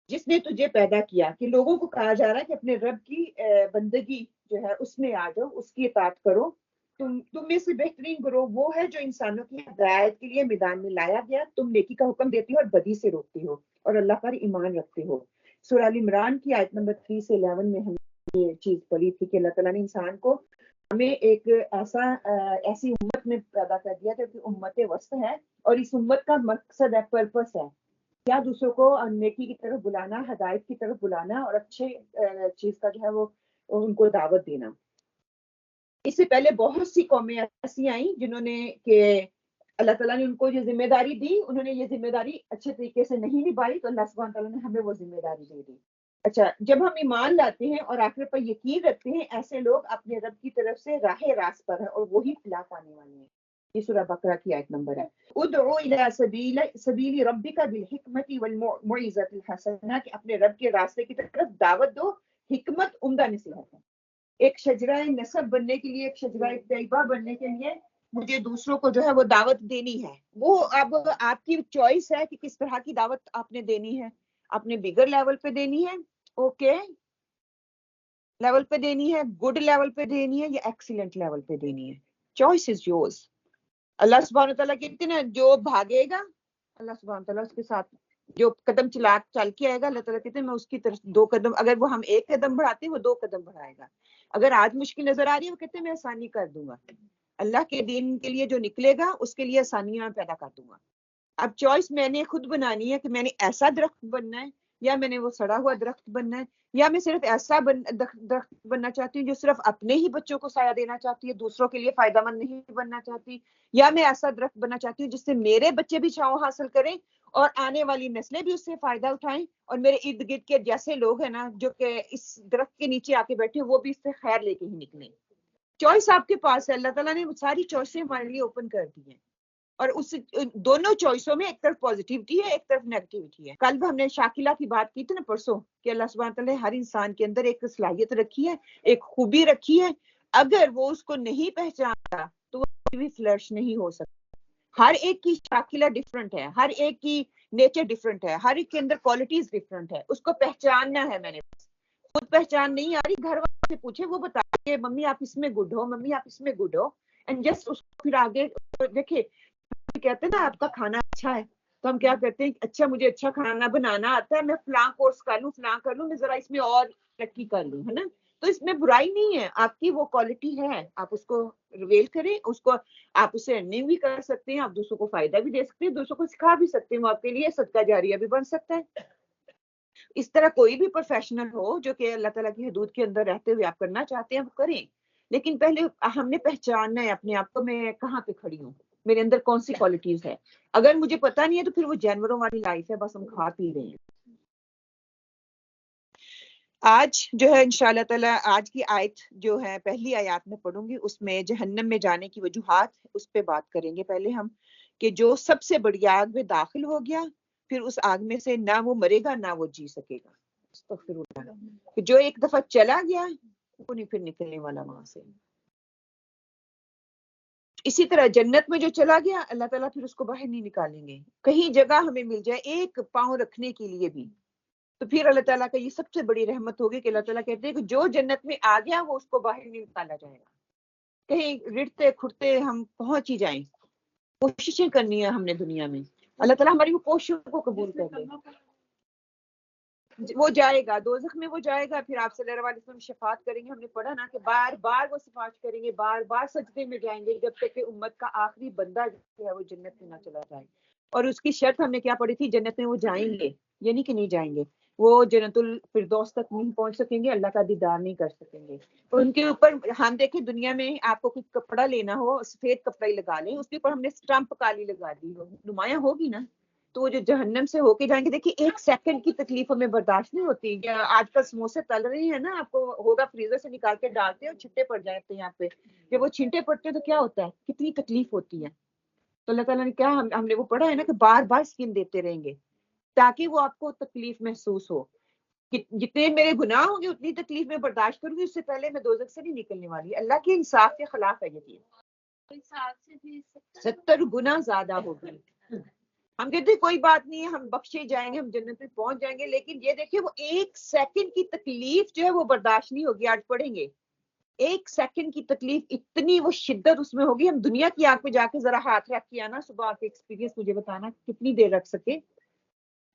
جس نے تجھے پیدا کیا. کہ لوگوں کو کہا جا رہا ہے کہ اپنے رب کی بندگی جو ہے اس میں آ جاؤ، اس کی اطاعت کرو. تم میں سے بہترین گروہ وہ ہے جو انسانوں کی ہدایت کے لیے میدان میں لایا گیا. تم نیکی کا حکم دیتی ہو اور بدی سے روکتی ہو اور اللہ پر ایمان رکھتے ہو. سورہ ال عمران کی آیت نمبر 3 سے 11 میں ہم نے یہ چیز پڑھی تھی کہ اللہ تعالیٰ نے انسان کو ہمیں ایک ایسی امت میں پیدا کر دیا تھا کہ امت وسط ہے. اور اس امت کا مقصد ہے، پرپس ہے کیا؟ دوسروں کو نیکی کی طرف بلانا، ہدایت کی طرف بلانا اور اچھے چیز کا جو ہے وہ ان کو دعوت دینا. اس سے پہلے بہت سی قومیں ایسی آئیں جنہوں نے کہ اللہ تعالیٰ نے ان کو یہ ذمہ داری دی، انہوں نے یہ ذمہ داری اچھے طریقے سے نہیں نبھائی، تو اللہ سبحانہ تعالیٰ نے ہمیں وہ ذمہ داری دے دی. اچھا، جب ہم ایمان لاتے ہیں اور آخرت پر یقین رکھتے ہیں، ایسے لوگ اپنے رب کی طرف سے راہ راست پر ہیں اور وہی فلاح پانے والے ہیں. یہ سورہ بقرہ کی آیت نمبر ہے. ادعو الی سبیل ربک بالحکمت والموعظۃ الحسنہ، کہ اپنے رب کے راستے کی طرف دعوت دو، حکمت عمدہ نصیحت ہے. ایک شجرہ نسب بننے کے لیے، ایک شجرہ طیبہ بننے کے لیے مجھے دوسروں کو جو ہے وہ دعوت دینی ہے. وہ اب آپ کی چوائس ہے کہ کس طرح کی دعوت آپ نے دینی ہے. آپ نے بگر لیول پہ دینی ہے، اوکے لیول پہ دینی ہے، گڈ لیول پہ دینی ہے، یا ایکسیلنٹ لیول پہ دینی ہے. Choice is yours. اللہ سبحانہ تعالیٰ کہتے ہیں نا، جو بھاگے گا اللہ سبحانہ تعالیٰ اس کے ساتھ، جو قدم چل کے آئے گا اللہ تعالیٰ کہتے ہیں میں اس کی طرف 2 قدم، اگر وہ ہم 1 قدم بڑھاتے ہیں وہ 2 قدم بڑھائے گا. اگر آج مشکل نظر آ رہی ہے وہ کہتے ہیں میں آسانی کر دوں گا. اللہ کے دین کے لیے جو نکلے گا اس کے لیے آسانیاں پیدا کر دوں گا. اب چوائس میں نے خود بنانی ہے کہ میں نے ایسا درخت بننا ہے یا میں نے وہ سڑا ہوا درخت بننا ہے، یا میں صرف ایسا درخت بننا چاہتی ہوں جو صرف اپنے ہی بچوں کو سایہ دینا چاہتی ہے، دوسروں کے لیے فائدہ مند نہیں بننا چاہتی، یا میں ایسا درخت بننا چاہتی ہوں جس سے میرے بچے بھی چھاؤں حاصل کریں اور آنے والی نسلیں بھی اس سے فائدہ اٹھائیں، اور میرے ارد گرد کے جیسے لوگ ہیں نا جو کہ اس درخت کے نیچے آ کے بیٹھے وہ بھی اس سے خیر لے کے ہی نکلیں. چوائس آپ کے پاس ہے. اللہ تعالیٰ نے ساری چوائسیں ہمارے لیے اوپن کر دی ہیں، اور اس دونوں چوائسوں میں ایک طرف پازیٹیوٹی ہے، ایک طرف نیگیٹیوٹی ہے. کل ہم نے شاکلہ کی بات کی تھی نا پرسوں، کہ اللہ سبحانہ تعالیٰ نے ہر انسان کے اندر ایک صلاحیت رکھی ہے، ایک خوبی رکھی ہے. اگر وہ اس کو نہیں پہچانتا تو وہ کبھی بھی فلرش نہیں ہو سکتا. ہر ایک کی شاکلہ ڈفرنٹ ہے، ہر ایک کی نیچر ڈفرنٹ ہے، ہر ایک کے اندر کوالٹیز ڈفرنٹ ہے. اس کو پہچاننا ہے. میں نے خود پہچان نہیں آ رہی، گھر والوں سے پوچھے، وہ بتا کہ ممی آپ اس میں گڈ ہو، ممی آپ اس میں گڈ ہو، اینڈ جسٹ اس کو پھر آگے دیکھے. کہتے ہیں نا آپ کا کھانا اچھا ہے تو ہم کیا کرتے ہیں، اچھا مجھے اچھا کھانا بنانا آتا ہے، میں فلاں کورس کر لوں، فلاں کر لوں، میں ذرا اس میں اور ترقی کر لوں، ہے نا. تو اس میں برائی نہیں ہے، آپ کی وہ کوالٹی ہے، آپ اس کو ریویل کریں، اس کو آپ اسے ارننگ بھی کر سکتے ہیں، آپ دوسروں کو فائدہ بھی دے سکتے ہیں، دوسروں کو سکھا بھی سکتے ہیں، وہ آپ کے لیے صدقہ جاریہ بھی بن سکتا ہے. اس طرح کوئی بھی پروفیشنل ہو جو کہ اللہ تعالیٰ کی حدود کے اندر رہتے ہوئے آپ کرنا چاہتے ہیں وہ کریں، لیکن پہلے ہم نے پہچاننا ہے اپنے آپ کو، میں کہاں پہ کھڑی ہوں، میرے اندر کون سی کوالٹیز ہے. اگر مجھے پتا نہیں ہے تو پھر وہ جانوروں والی لائف ہے، بس ہم کھا پی رہے ہیں. آج جو ہے انشاءاللہ تعالیٰ آج کی آیت جو ہے پہلی آیات میں پڑھوں گی، اس میں جہنم میں جانے کی وجوہات اس پہ بات کریں گے پہلے ہم، کہ جو سب سے بڑی آگ میں داخل ہو گیا پھر اس آگ میں سے نہ وہ مرے گا نہ وہ جی سکے گا. استغفر اللہ. کہ جو ایک دفعہ چلا گیا وہ نہیں پھر نکلنے والا وہاں سے. اسی طرح جنت میں جو چلا گیا اللہ تعالیٰ پھر اس کو باہر نہیں نکالیں گے. کہیں جگہ ہمیں مل جائے ایک پاؤں رکھنے کے لیے بھی تو پھر اللہ تعالیٰ کا یہ سب سے بڑی رحمت ہوگی کہ اللہ تعالیٰ کہتے ہیں کہ جو جنت میں آ گیا وہ اس کو باہر نہیں نکالا جائے گا. کہیں رڑتے کھڑتے ہم پہنچ ہی جائیں، کوششیں کرنی ہے ہم نے دنیا میں، اللہ تعالیٰ ہماری وہ کوششوں کو قبول کر لے. وہ جائے گا دوزخ میں، وہ جائے گا، پھر آپ صلی اللہ علیہ وسلم شفاعت کریں گے. ہم نے پڑھا نا کہ بار بار وہ شفاعت کریں گے، بار بار سجدے میں جائیں گے جب تک کہ امت کا آخری بندہ جو ہے وہ جنت میں نہ چلا جائے. اور اس کی شرط ہم نے کیا پڑھی تھی، جنت میں وہ جائیں گے، یعنی کہ نہیں جائیں گے، وہ جنت الفردوس تک نہیں پہنچ سکیں گے، اللہ کا دیدار نہیں کر سکیں گے. ان کے اوپر ہم دیکھیں دنیا میں آپ کو کوئی کپڑا لینا ہو، سفید کپڑا ہی لگا لیں، اس کے اوپر ہم نے اسٹمپ کالی لگا دی ہو، نمایاں ہوگی نا. تو وہ جو جہنم سے ہو کے جائیں گے، دیکھیے 1 سیکنڈ کی تکلیف ہمیں برداشت نہیں ہوتی. آج کل سموسے تل رہے ہیں نا، آپ کو ہوگا فریزر سے نکال کے ڈالتے ہیں اور چھٹے پڑ جاتے ہیں یہاں پہ. جب وہ چھینٹے پڑتے ہیں تو کیا ہوتا ہے، کتنی تکلیف ہوتی ہے. تو اللہ تعالیٰ نے کیا ہم نے وہ پڑھا ہے نا کہ بار بار اسکن دیتے رہیں گے تاکہ وہ آپ کو تکلیف محسوس ہو. جتنے میرے گناہ ہوں گے اتنی تکلیف میں برداشت کروں گی، اس سے پہلے میں دوزخ سے نہیں نکلنے والی. اللہ کے انصاف کے خلاف ہے یہ چیز. 70 گنا زیادہ ہوگی. ہم کہتے ہیں کوئی بات نہیں ہے، ہم بخشے جائیں گے، ہم جنت میں پہنچ جائیں گے، لیکن یہ دیکھیں وہ 1 سیکنڈ کی تکلیف جو ہے وہ برداشت نہیں ہوگی. آج پڑھیں گے 1 سیکنڈ کی تکلیف، اتنی وہ شدت اس میں ہوگی. ہم دنیا کی آگ پہ جا کے ذرا ہاتھ رکھ کے آنا، صبح کے ایکسپیرینس مجھے بتانا کتنی دیر رکھ سکے.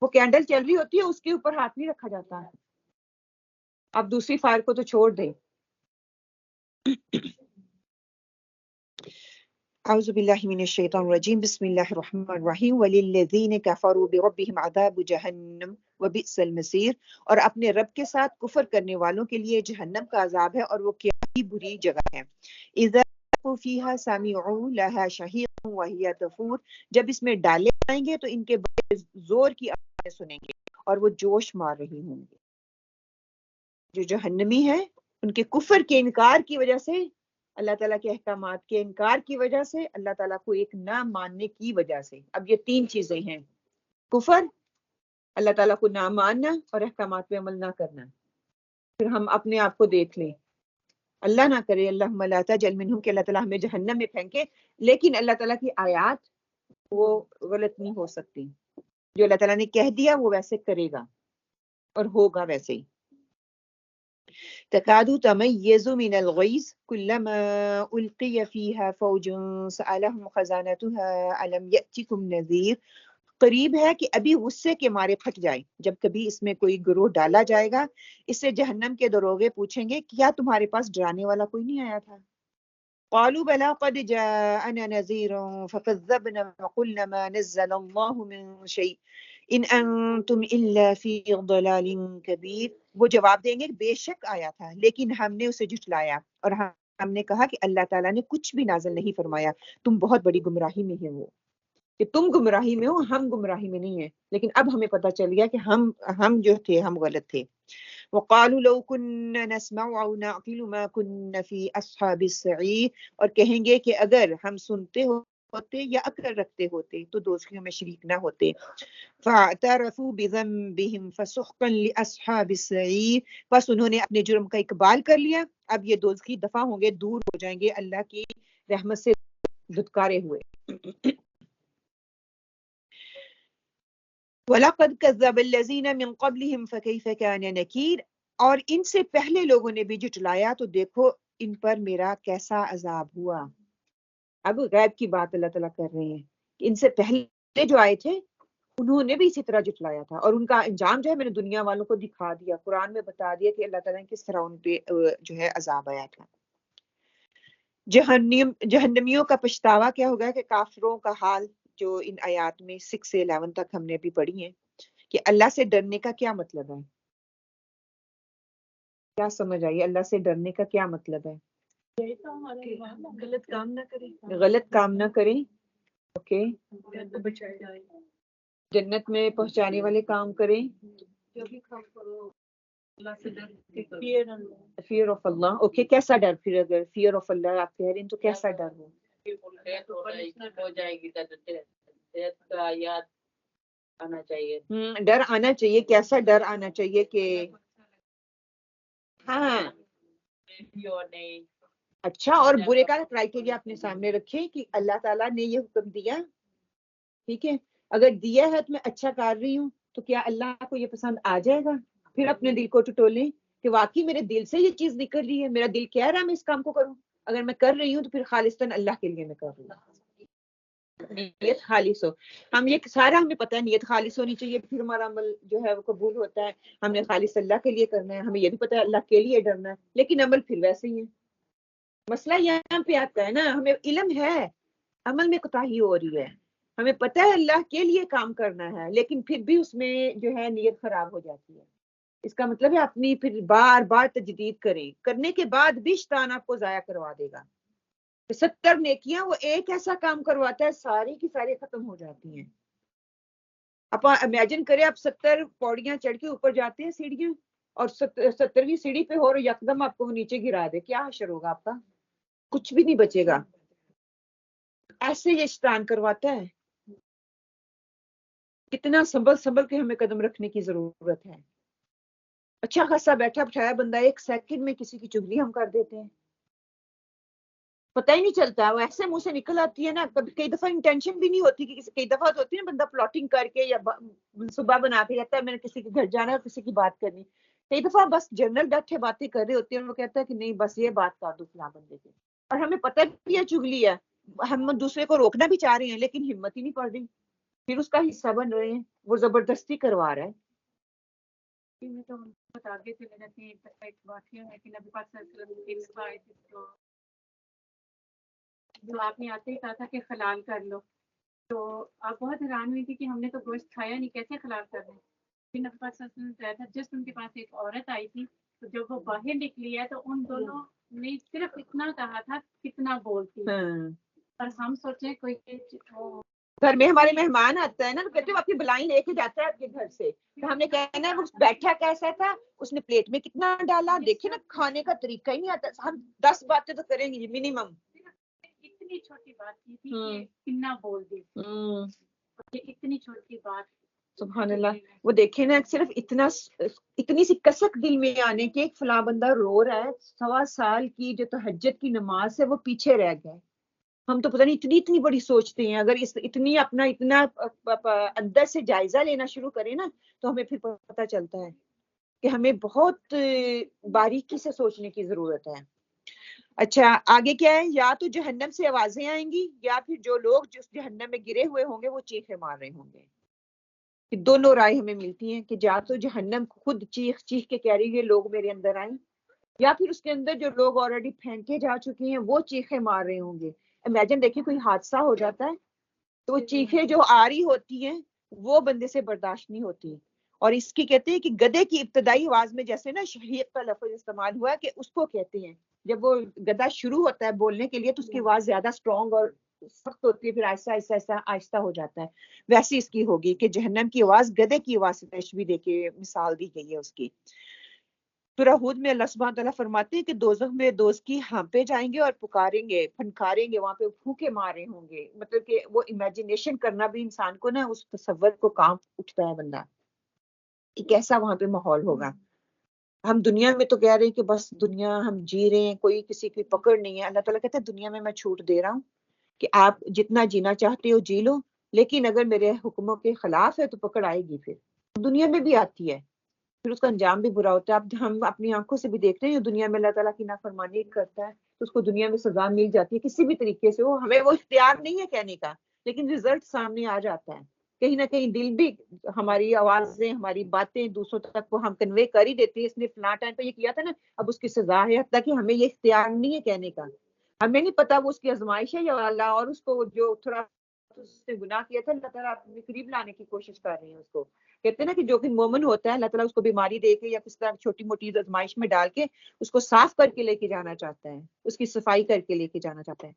وہ کینڈل چل رہی ہوتی ہے، اس کے اوپر ہاتھ نہیں رکھا جاتا. اب دوسری فائر کو تو چھوڑ دیں. اعوذ باللہ من الشیطان الرجیم بسم اللہ الرحمن الرحیم وللذین کفروا بربہم عذاب جہنم وبئس المصیر، اور اپنے رب کے ساتھ کفر کرنے والوں کے لیے جہنم کا عذاب ہے اور وہ کیا ہی بری جگہ ہے۔ اذا فیہا سمعوا لہا شہیقا وہی تفور، جب اس میں ڈالے جائیں گے تو ان کے بڑے زور کی آوازیں سنیں گے اور وہ جوش مار رہی ہوں گے۔ جو جہنمی ہیں ان کے کفر کے انکار کی وجہ سے، اللہ تعالیٰ کے احکامات کے انکار کی وجہ سے، اللہ تعالیٰ کو ایک نہ ماننے کی وجہ سے، اب یہ تین چیزیں ہیں، کفر، اللہ تعالیٰ کو نہ ماننا اور احکامات پہ عمل نہ کرنا۔ پھر ہم اپنے آپ کو دیکھ لیں، اللہ نہ کرے، اللہم لا تجعل منہم، کہ اللہ تعالیٰ ہمیں جہنم میں پھینکے، لیکن اللہ تعالیٰ کی آیات وہ غلط نہیں ہو سکتی، جو اللہ تعالیٰ نے کہہ دیا وہ ویسے کرے گا اور ہوگا ویسے ہی۔ تكاد تميز من الغيظ كلما ألقي فيها فوج سألهم خزانتها ألم يأتكم نذير، قریب ہے کہ ابھی غصے کے مارے پھٹ جائیں جب کبھی اس میں کوئی گروہ ڈالا جائے گا، اس سے جہنم کے دروغے پوچھیں گے کیا تمہارے پاس ڈرانے والا کوئی نہیں آیا تھا؟ قالوا بلى قد جاءنا نذير فكذبنا وقلنا ما نزل الله من شيء ان انتم الا في ضلال كبير، وہ جواب دیں گے بے شک آیا تھا لیکن ہم نے اسے جھٹلایا اور ہم نے کہا کہ اللہ تعالیٰ نے کچھ بھی نازل نہیں فرمایا، تم بہت بڑی گمراہی میں ہیں، وہ کہ تم گمراہی میں ہو، ہم گمراہی میں نہیں ہیں، لیکن اب ہمیں پتہ چل گیا کہ ہم جو تھے ہم غلط تھے۔ وقالوا لو كنا نسمع او نعقل ما كنا في اصحاب السعير، اور کہیں گے کہ اگر ہم سنتے ہوتے یا عقل رکھتے ہوتے تو دوزخیوں میں شریک نہ ہوتے۔ فاعترفوا بذنبهم فسحقا لاصحاب السعير، بس انہوں نے اپنے جرم کا اقبال کر لیا، اب یہ دوزخی دفع ہوں گے، دور ہو جائیں گے اللہ کی رحمت سے دھتکارے ہوئے۔ وَلَقَدْ كَذَّبَ الَّذِينَ مِن قَبْلِهِمْ فَكَيْفَ كَانَ نَكِيرِ، اور ان سے پہلے لوگوں نے بھی جھٹلایا تو دیکھو ان پر میرا کیسا عذاب ہوا۔ اب غیب کی بات اللہ تعالیٰ کر رہے ہیں کہ ان سے پہلے جو آئے تھے انہوں نے بھی اسی طرح جھٹلایا تھا، اور ان کا انجام جو ہے میں نے دنیا والوں کو دکھا دیا، قرآن میں بتا دیا کہ اللہ تعالیٰ نے کس طرح ان پہ جو ہے عذاب آیا تھا۔ جہنمیوں کا پچھتاوا کیا ہوگا کہ کافروں کا حال جو ان آیات میں 6 سے 11 تک ہم نے بھی پڑھی ہیں، کہ اللہ سے ڈرنے کا کیا مطلب ہے، کیا سمجھ آئی؟ اللہ سے ڈرنے کا کیا مطلب ہے؟ غلط کام نہ کریں، غلط کام نہ کریں، اوکے، بچائے جائے، جنت میں پہنچانے والے کام کریں، جو بھی کام کرو اللہ سے ڈر کے کرو۔ فیئر آف اللہ، اوکے، کیسا ڈر؟ پھر اگر فیئر آف اللہ آپ کہہ رہے ہیں تو کیسا ڈر ہو؟ ہو جائے گی کا یاد آنا چاہیے، ڈر آنا چاہیے، کیسا ڈر آنا چاہیے کہ ہاں نہیں اچھا اور برے کا کرائٹیریا اپنے سامنے رکھیں کہ اللہ تعالیٰ نے یہ حکم دیا، ٹھیک ہے، اگر دیا ہے تو میں اچھا کر رہی ہوں تو کیا اللہ کو یہ پسند آ جائے گا؟ پھر اپنے دل کو ٹٹولیں کہ واقعی میرے دل سے یہ چیز نکل رہی ہے، میرا دل کہہ رہا ہے میں اس کام کو کروں، اگر میں کر رہی ہوں تو پھر خالصتاً اللہ کے لیے میں کر رہی ہوں، نیت خالص ہو۔ ہم یہ سارا ہمیں پتہ ہے نیت خالص ہونی چاہیے، پھر ہمارا عمل جو ہے وہ قبول ہوتا ہے، ہم نے خالص اللہ کے لیے کرنا ہے، ہمیں یہ بھی پتہ ہے اللہ کے لیے ڈرنا ہے، لیکن عمل پھر ویسے ہی ہے۔ مسئلہ یہاں پہ آتا ہے نا، ہمیں علم ہے عمل میں کوتاہی ہو رہی ہے، ہمیں پتہ ہے اللہ کے لیے کام کرنا ہے، لیکن پھر بھی اس میں جو ہے نیت خراب ہو جاتی ہے۔ اس کا مطلب ہے اپنی پھر بار بار تجدید کریں، کرنے کے بعد بھی شیطان آپ کو ضائع کروا دے گا۔ 70 نیکیاں وہ ایک ایسا کام کرواتا ہے ساری کی ساری ختم ہو جاتی ہیں۔ آپ امیجن کریں آپ 70 پوڑیاں چڑھ کے اوپر جاتے ہیں سیڑھیاں، اور 70ویں سیڑھی پہ ہو اور یکدم آپ کو وہ نیچے گرا دے، کیا حشر ہوگا آپ کا؟ کچھ بھی نہیں بچے گا۔ ایسے یہ شیطان کرواتا ہے، کتنا سنبھل کے ہمیں قدم رکھنے کی ضرورت ہے۔ اچھا خاصا بیٹھا بٹھایا بندہ 1 سیکنڈ میں کسی کی چغلی ہم کر دیتے ہیں، پتہ ہی نہیں چلتا، وہ ایسے منہ سے نکل آتی ہے نا، کئی دفعہ انٹینشن بھی نہیں ہوتی کہ کئی دفعہ تو ہوتی ہے نا بندہ پلاٹنگ کر کے یا صبح بنا کے کہتا ہے میں نے کسی کے گھر جانا ہے اور کسی کی بات کرنی، کئی دفعہ بس جنرل بیٹھے باتیں کر رہے ہوتے ہیں اور وہ کہتا ہے کہ نہیں بس یہ بات کر دو فلاں بندے کی، اور ہمیں پتہ بھی ہے چغلی ہے، ہم دوسرے کو روکنا بھی چاہ رہے ہیں لیکن ہمت ہی نہیں پڑ رہی، پھر اس کا حصہ بن رہے ہیں، وہ زبردستی کروا رہا ہے۔ تو بہت آگے چلے جاتی ہیں، ایک واقعہ ہے کہ نبی پاک صلی اللہ علیہ وسلم جو آپ نے آتے ہی کہا تھا کہ حلال کر لو، تو آپ بہت حیران ہوئی تھی کہ ہم نے تو گوشت کھایا نہیں، کیسے حلال کر رہے ہیں؟ پھر نبی پاک صلی اللہ علیہ وسلم نے بتایا تھا جس ان کے پاس ایک عورت آئی تھی، تو جب وہ باہر نکلی ہے تو ان دونوں نے صرف اتنا کہا تھا کتنا بولتی ہے، اور ہم سوچیں کوئی گھر میں ہمارے مہمان آتا ہے نا، تو کہتے ہیں وہ اپنی بلائیں لے کے جاتا ہے آپ کے گھر سے، تو ہم نے کہنا ہے وہ بیٹھا کیسا تھا، اس نے پلیٹ میں کتنا ڈالا، دیکھیں نا کھانے کا طریقہ ہی نہیں آتا، ہم 10 باتیں تو کریں گے منیمم. اتنی چھوٹی بات کی تھی کہ کتنا بول دی، اتنی چھوٹی بات. سبحان اللہ. وہ دیکھیں نا صرف اتنی سی کسک دل میں آنے کے ایک فلاں بندہ رو رہا ہے، 1.25 سال کی جو تہجد کی نماز ہے وہ پیچھے رہ گئے. ہم تو پتہ نہیں اتنی بڑی سوچتے ہیں، اگر اتنا اندر سے جائزہ لینا شروع کریں نا تو ہمیں پھر پتہ چلتا ہے کہ ہمیں بہت باریکی سے سوچنے کی ضرورت ہے. اچھا آگے کیا ہے؟ یا تو جہنم سے آوازیں آئیں گی، یا پھر جو لوگ جس جہنم میں گرے ہوئے ہوں گے وہ چیخیں مار رہے ہوں گے. کہ دونوں رائے ہمیں ملتی ہیں کہ یا تو جہنم خود چیخ کے کہہ رہی ہے لوگ میرے اندر آئیں، یا پھر اس کے اندر جو لوگ آلریڈی پھینکے جا چکے ہیں وہ چیخیں مار رہے ہوں گے. امیجن دیکھیں کوئی حادثہ ہو جاتا ہے تو وہ چیخیں جو آ رہی ہوتی ہیں وہ بندے سے برداشت نہیں ہوتی. اور اس کی کہتے ہیں کہ گدے کی ابتدائی آواز میں جیسے نا شہیق کا لفظ استعمال ہوا کہ اس کو کہتے ہیں جب وہ گدا شروع ہوتا ہے بولنے کے لیے تو اس کی آواز زیادہ سٹرونگ اور سخت ہوتی ہے، پھر آہستہ ہو جاتا ہے. ویسی اس کی ہوگی کہ جہنم کی آواز گدے کی آواز سے تشبیہ دے کے مثال دی گئی ہے اس کی. سورہ ہود میں اللہ سبحانہ تعالیٰ فرماتے ہیں کہ دوزخ میں دوزخی ہانپے جائیں گے اور پکاریں گے، پھنکاریں گے، وہاں پہ پھونکے مارے ہوں گے. مطلب کہ وہ امیجنیشن کرنا بھی انسان کو نا اس تصور کو کام اٹھتا ہے بندہ کہ کیسا وہاں پہ ماحول ہوگا. ہم دنیا میں تو کہہ رہے ہیں کہ بس دنیا ہم جی رہے ہیں، کوئی کسی کی پکڑ نہیں ہے. اللہ تعالیٰ کہتا ہے دنیا میں چھوٹ دے رہا ہوں کہ آپ جتنا جینا چاہتے ہو جی لو، لیکن اگر میرے حکموں کے خلاف ہے تو پکڑ آئے گی. پھر دنیا میں بھی آتی ہے، پھر اس کا انجام بھی برا ہوتا ہے. اب ہم اپنی آنکھوں سے بھی دیکھتے ہیں دنیا میں اللہ تعالیٰ کی نافرمانی کرتا ہے تو اس کو دنیا میں سزا مل جاتی ہے کسی بھی طریقے سے. وہ ہمیں وہ اختیار نہیں ہے کہنے کا، لیکن رزلٹ سامنے آ جاتا ہے. کہیں نہ کہیں دل بھی ہماری آوازیں ہماری باتیں دوسروں تک کو ہم کنوے کر ہی دیتے ہیں، اس نے فلاں ٹائم پہ یہ کیا تھا نا اب اس کی سزا ہے. حتیٰ کہ ہمیں یہ اختیار نہیں ہے کہنے کا، ہمیں نہیں پتا وہ اس کی آزمائش ہے یا اللہ اور اس کو جو تھوڑا اس نے گناہ کیا تھا اللہ تعالیٰ اپنے قریب لانے کی کوشش کر رہے ہیں. اس کو کہتے ہیں نا کہ جو کہ مومن ہوتا ہے اللہ تعالیٰ اس کو بیماری دے کے یا کس طرح چھوٹی موٹی آزمائش میں ڈال کے اس کو صاف کر کے لے کے جانا چاہتا ہے، اس کی صفائی کر کے لے کے جانا چاہتا ہے.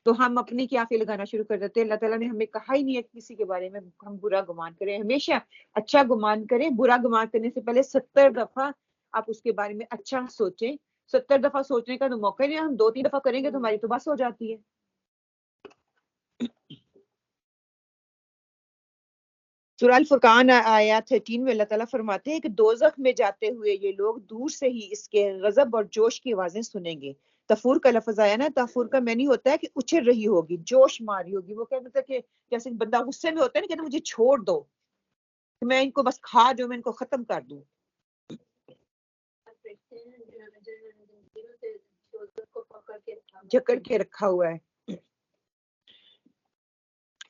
تو ہم اپنی قیافے لگانا شروع کر دیتے ہیں. اللہ تعالیٰ نے ہمیں کہا ہی نہیں ہے کسی کے بارے میں ہم برا گمان کریں، ہمیشہ اچھا گمان کریں. برا گمان کرنے سے پہلے 70 دفعہ آپ اس کے بارے میں اچھا سوچیں. 70 دفعہ سوچنے کا تو موقع نہیں، ہم 2-3 دفعہ کریں گے تو ہماری تو بس ہو جاتی ہے. سورہ الفرقان آیات 13 میں اللہ تعالیٰ فرماتے ہیں کہ دوزخ میں جاتے ہوئے یہ لوگ دور سے ہی اس کے غضب اور جوش کی آوازیں سنیں گے. تفور کا لفظ آیا نا، تفور کا معنی ہوتا ہے کہ اچھل رہی ہوگی، جوش ماری ہوگی. وہ کیا مطلب کہ جیسے بندہ غصے میں ہوتا ہے نا، کہتا مجھے چھوڑ دو، میں ان کو بس کھا جو میں ان کو ختم کر دوں. جکڑ کے رکھا ہوا ہے.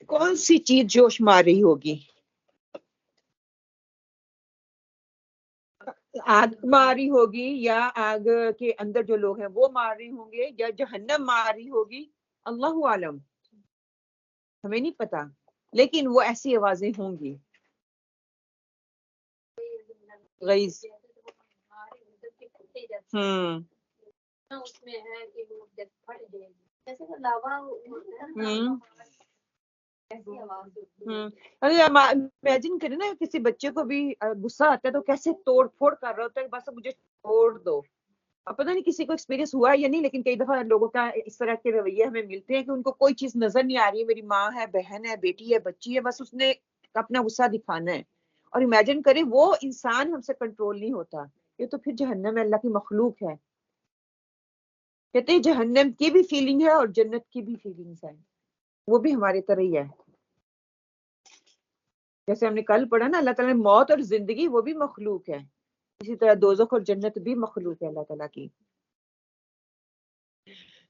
کون سی چیز جوش مار رہی ہوگی؟ آگ مار رہی ہوگی، یا آگ کے اندر جو لوگ ہیں وہ مار رہے ہوں گے، یا جہنم مار رہی ہوگی، اللہ عالم، ہمیں نہیں پتا، لیکن وہ ایسی آوازیں ہوں گی. غیظ امیجن کریں نا کسی بچے کو بھی غصہ آتا ہے تو کیسے توڑ پھوڑ کر رہا ہوتا ہے، بس مجھے چھوڑ دو. اب پتہ نہیں کسی کو ایکسپیرینس ہوا ہے یا نہیں، لیکن کئی دفعہ لوگوں کا اس طرح کے رویے ہمیں ملتے ہیں کہ ان کو کوئی چیز نظر نہیں آ رہی ہے، میری ماں ہے، بہن ہے، بیٹی ہے، بچی ہے، بس اس نے اپنا غصہ دکھانا ہے. اور امیجن کریں وہ انسان ہم سے کنٹرول نہیں ہوتا، یہ تو پھر جہنم میں اللہ کی مخلوق ہے. کہتے ہیں جہنم کی بھی فیلنگ ہے اور جنت کی بھی فیلنگز ہیں، وہ بھی ہماری طرح ہی ہے. جیسے ہم نے کل پڑھا نا اللہ تعالیٰ نے موت اور زندگی وہ بھی مخلوق ہے، اسی طرح دوزخ اور جنت بھی مخلوق ہے اللہ تعالیٰ کی.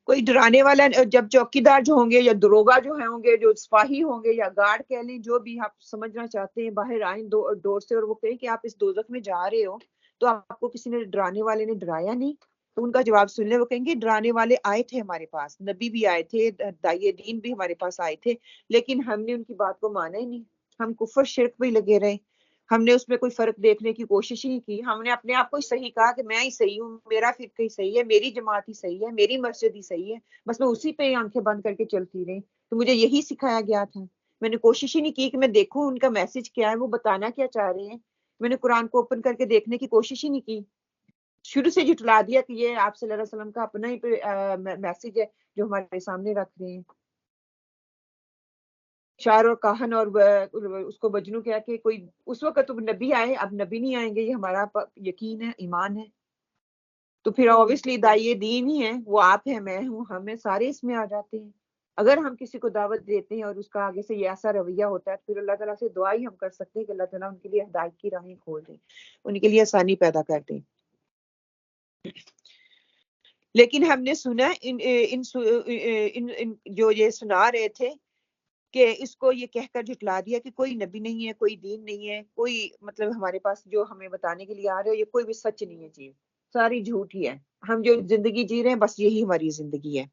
کوئی ڈرانے والا جب چوکیدار جو ہوں گے یا دروگا جو ہوں گے، جو سپاہی ہوں گے یا گارڈ کہہ لیں، جو بھی آپ سمجھنا چاہتے ہیں، باہر آئیں ڈور سے اور وہ کہیں کہ آپ اس دوزخ میں جا رہے ہو، تو آپ کو کسی نے ڈرانے والے نے ڈرایا نہیں تو ان کا جواب سن لیں. وہ کہیں گے ڈرانے والے آئے تھے ہمارے پاس، نبی بھی آئے تھے، داعی دین بھی ہمارے پاس آئے تھے، لیکن ہم نے ان کی بات کو مانا ہی نہیں. ہم کفر شرک پہ ہی لگے رہے، ہم نے اس میں کوئی فرق دیکھنے کی کوشش ہی نہیں کی. ہم نے اپنے آپ کو ہی صحیح کہا کہ میں ہی صحیح ہوں، میرا فرقہ ہی صحیح ہے، میری جماعت ہی صحیح ہے، میری مسجد ہی صحیح ہے، بس میں اسی پہ آنکھیں بند کر کے چلتی رہی. تو مجھے یہی سکھایا گیا تھا. میں نے کوشش ہی نہیں کی کہ میں دیکھوں ان کا میسج کیا ہے، وہ بتانا کیا چاہ رہے ہیں. میں نے قرآن کو اوپن کر کے دیکھنے کی کوشش ہی نہیں کی. شروع سے جھٹلا دیا کہ یہ آپ صلی اللہ علیہ وسلم کا اپنا ہی میسج ہے جو ہمارے سامنے رکھ رہے ہیں. شاعر اور کاہن اور اس کو مجنوں کہہ کے کوئی اس وقت تو نبی آئے، اب نبی نہیں آئیں گے، یہ ہمارا یقین ہے، ایمان ہے. تو پھر اوبیسلی داعی دین ہی ہے، وہ آپ ہیں، میں ہوں، ہمیں سارے اس میں آ جاتے ہیں. اگر ہم کسی کو دعوت دیتے ہیں اور اس کا آگے سے یہ ایسا رویہ ہوتا ہے تو پھر اللہ تعالیٰ سے دعا ہی ہم کر سکتے ہیں کہ اللہ تعالیٰ ان کے لیے ہدایت کی راہیں کھول دیں، ان کے لیے آسانی پیدا کر دیں. لیکن ہم نے سنا ان جو یہ سنا رہے تھے کہ اس کو یہ کہہ کر جھٹلا دیا کہ کوئی نبی نہیں ہے، کوئی دین نہیں ہے، کوئی مطلب ہمارے پاس جو ہمیں بتانے کے لیے آ رہے ہو یہ کوئی بھی سچ نہیں ہے چیز، ساری جھوٹ ہی ہے. ہم جو زندگی جی رہے ہیں بس یہی ہماری زندگی ہے.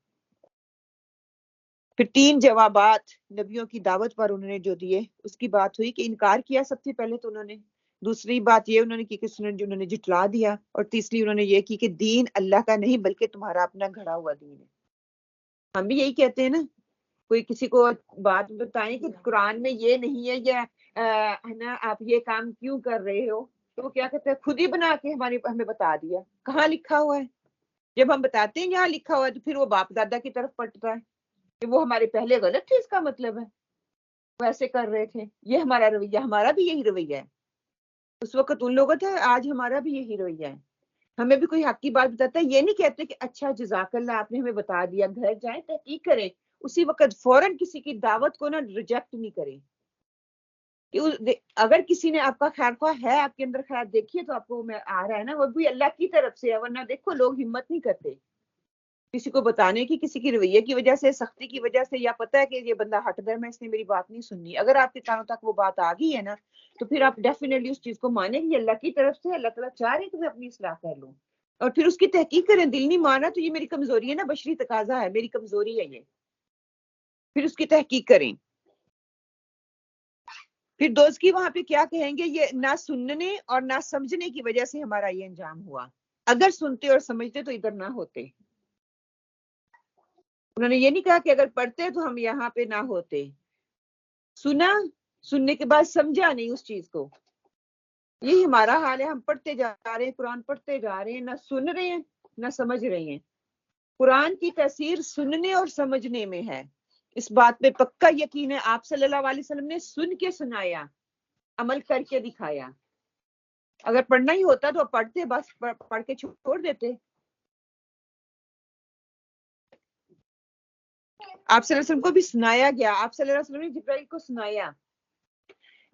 پھر 3 جوابات نبیوں کی دعوت پر انہوں نے جو دیے، اس کی بات ہوئی کہ انکار کیا سب سے پہلے تو انہوں نے، دوسری بات یہ انہوں نے کی کہ انہوں نے جھٹلا دیا، اور تیسری انہوں نے یہ کی کہ دین اللہ کا نہیں بلکہ تمہارا اپنا گھڑا ہوا دین ہے. ہم بھی یہی کہتے ہیں نا، کوئی کسی کو بات بتائیں کہ قرآن میں یہ نہیں ہے یا ہے نا آپ یہ کام کیوں کر رہے ہو، تو وہ کیا کہتے ہیں خود ہی بنا کے ہمیں بتا دیا کہاں لکھا ہوا ہے. جب ہم بتاتے ہیں یہاں لکھا ہوا ہے تو پھر وہ باپ دادا کی طرف پلٹتا ہے کہ وہ ہمارے پہلے غلط تھے، اس کا مطلب ہے وہ ایسے کر رہے تھے. یہ ہمارا رویہ، ہمارا بھی یہی رویہ ہے. اس وقت ان لوگوں تھا، آج ہمارا بھی یہی رویہ ہے. ہمیں بھی کوئی حق کی بات بتاتا ہے، یہ نہیں کہتے کہ اچھا جزاک اللہ آپ نے ہمیں بتا دیا، گھر جائیں تحقیق کریں، اسی وقت فوراً کسی کی دعوت کو نا ریجیکٹ نہیں کریں. اگر کسی نے آپ کا خیر خواہ ہے، آپ کے اندر خیر دیکھیے تو آپ کو میں آ رہا ہے نا، وہ بھی اللہ کی طرف سے ہے، ورنہ دیکھو لوگ ہمت نہیں کرتے کسی کو بتانے کی، کسی کی رویے کی وجہ سے، سختی کی وجہ سے، یا پتہ ہے کہ یہ بندہ ہٹ درم ہے، اس نے میری بات نہیں سننی. اگر آپ کے کانوں تک وہ بات آ گئی ہے نا تو پھر آپ ڈیفینیٹلی اس چیز کو مانیں کہ اللہ کی طرف سے، اللہ تعالیٰ چاہ رہے کہ میں اپنی اصلاح کر لوں، اور پھر اس کی تحقیق کریں. دل نہیں مانا تو یہ میری کمزوری ہے نا، بشری تقاضا ہے، میری کمزوری ہے یہ، پھر اس کی تحقیق کریں. پھر دوست کی وہاں پہ کیا کہیں گے، یہ نہ سننے اور نہ سمجھنے کی وجہ سے ہمارا یہ انجام ہوا. اگر سنتے اور سمجھتے تو ادھر نہ ہوتے. انہوں نے یہ نہیں کہا کہ اگر پڑھتے تو ہم یہاں پہ نہ ہوتے. سنا، سننے کے بعد سمجھا نہیں اس چیز کو. یہی ہمارا حال ہے، ہم پڑھتے جا رہے ہیں، قرآن پڑھتے جا رہے ہیں، نہ سن رہے ہیں نہ سمجھ رہے ہیں. قرآن کی تاثیر سننے اور سمجھنے میں ہے، اس بات پہ پکا یقین ہے. آپ صلی اللہ علیہ وسلم نے سن کے سنایا، عمل کر کے دکھایا. اگر پڑھنا ہی ہوتا تو پڑھتے، بس پڑھ کے چھوڑ دیتے. آپ صلی اللہ علیہ وسلم کو بھی سنایا گیا، آپ صلی اللہ علیہ وسلم نے جبرائیل کو سنایا.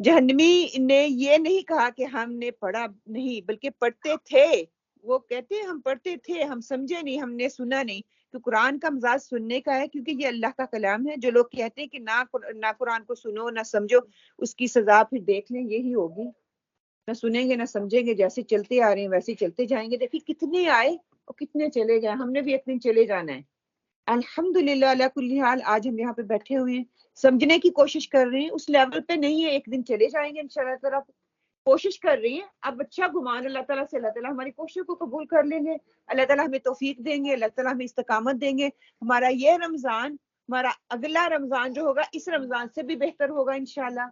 جہنمی نے یہ نہیں کہا کہ ہم نے پڑھا نہیں، بلکہ پڑھتے تھے. وہ کہتے ہیں ہم پڑھتے تھے، ہم سمجھے نہیں، ہم نے سنا نہیں. تو قرآن کا مزاج سننے کا ہے، کیونکہ یہ اللہ کا کلام ہے. جو لوگ کہتے ہیں کہ نہ قرآن کو سنو نہ سمجھو، اس کی سزا پھر دیکھ لیں یہی ہوگی. نہ سنیں گے نہ سمجھیں گے، جیسے چلتے آ رہے ہیں ویسے چلتے جائیں گے. دیکھیں کتنے آئے اور کتنے چلے گئے، ہم نے بھی ایک دن چلے جانا ہے. الحمدللہ علی کل حال آج ہم یہاں پہ بیٹھے ہوئے ہیں، سمجھنے کی کوشش کر رہے ہیں. اس لیول پہ نہیں ہے، ایک دن چلے جائیں گے انشاءاللہ تعالیٰ. کوشش کر رہی ہیں. اب اچھا گمان اللہ تعالیٰ سے، اللہ تعالیٰ ہماری کوششوں کو قبول کر لیں گے، اللہ تعالیٰ ہمیں توفیق دیں گے، اللہ تعالیٰ ہمیں استقامت دیں گے. ہمارا یہ رمضان، ہمارا اگلا رمضان جو ہوگا اس رمضان سے بھی بہتر ہوگا انشاءاللہ.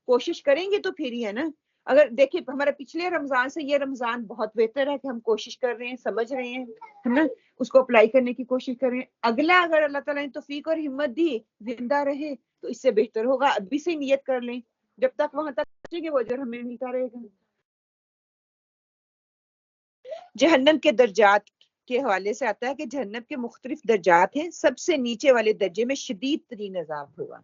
کوشش کریں گے تو پھر ہی ہے نا. اگر دیکھیں ہمارا پچھلے رمضان سے یہ رمضان بہت بہتر ہے کہ ہم کوشش کر رہے ہیں، سمجھ رہے ہیں، ہے نا، اس کو اپلائی کرنے کی کوشش کر رہے ہیں. اگلا اگر اللہ تعالیٰ نے توفیق اور ہمت دی، زندہ رہے تو اس سے بہتر ہوگا. ابھی سے نیت کر لیں، جب تک وہاں تک پہنچیں گے وہ اجر ہمیں ملتا رہے گا. جہنم کے درجات کے حوالے سے آتا ہے کہ جہنم کے مختلف درجات ہیں. سب سے نیچے والے درجے میں شدید ترین عذاب ہوگا.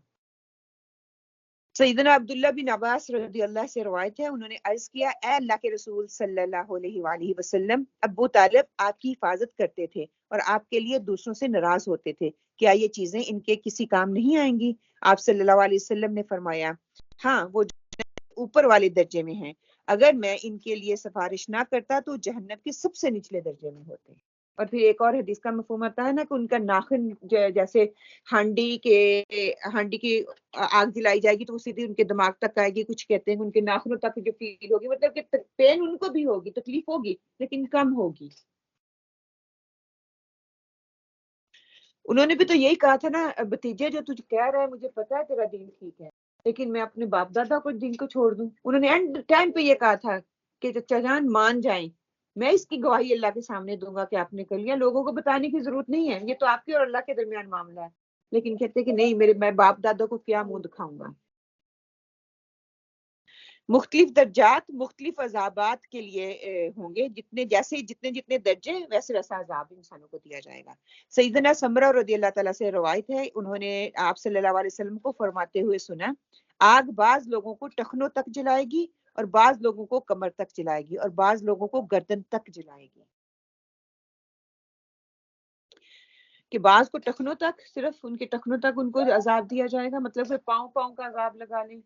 سیدنا عبداللہ بن عباس رضی اللہ سے روایت ہے، انہوں نے عرض کیا، اے اللہ کے رسول صلی اللہ علیہ وآلہ وسلم، ابو طالب آپ کی حفاظت کرتے تھے اور آپ کے لیے دوسروں سے ناراض ہوتے تھے، کیا یہ چیزیں ان کے کسی کام نہیں آئیں گی؟ آپ صلی اللہ علیہ وسلم نے فرمایا، ہاں وہ اوپر والے درجے میں ہیں، اگر میں ان کے لیے سفارش نہ کرتا تو جہنم کے سب سے نچلے درجے میں ہوتے. اور پھر ایک اور حدیث کا مفہوم آتا ہے نا کہ ان کا ناخن جیسے ہانڈی کی آگ جلائی جائے گی تو وہ سیدھی ان کے دماغ تک آئے گی. کچھ کہتے ہیں ان کے ناخنوں تک جو فیل ہوگی، مطلب کہ پین ان کو بھی ہوگی، تکلیف ہوگی لیکن کم ہوگی. انہوں نے بھی تو یہی کہا تھا نا، بھتیجے جو تجھ کہہ رہا ہے مجھے پتا ہے تیرا دین ٹھیک ہے لیکن میں اپنے باپ دادا کو دین کو چھوڑ دوں. انہوں نے اینڈ ٹائم پہ یہ کہا تھا کہ چچا جان مان جائیں، میں اس کی گواہی اللہ کے سامنے دوں گا کہ آپ نے کر لیا، لوگوں کو بتانے کی ضرورت نہیں ہے، یہ تو آپ کے اور اللہ کے درمیان معاملہ ہے. لیکن کہتے کہ نہیں، میں باپ دادا کو کیا منہ دکھاؤں گا. مختلف درجات مختلف عذابات کے لیے ہوں گے، جتنے درجے ویسے ویسا عذاب انسانوں کو دیا جائے گا. سیدنا سمرہ رضی اللہ تعالیٰ سے روایت ہے، انہوں نے آپ صلی اللہ علیہ وسلم کو فرماتے ہوئے سنا، آگ بعض لوگوں کو ٹخنوں تک جلائے گی اور بعض لوگوں کو کمر تک جلائے گی اور بعض لوگوں کو گردن تک جلائے گی. کہ بعض کو ٹخنوں تک، صرف ان کے ٹخنوں تک ان کو عذاب دیا جائے گا، مطلب کہ پاؤں کا عذاب لگا لیں.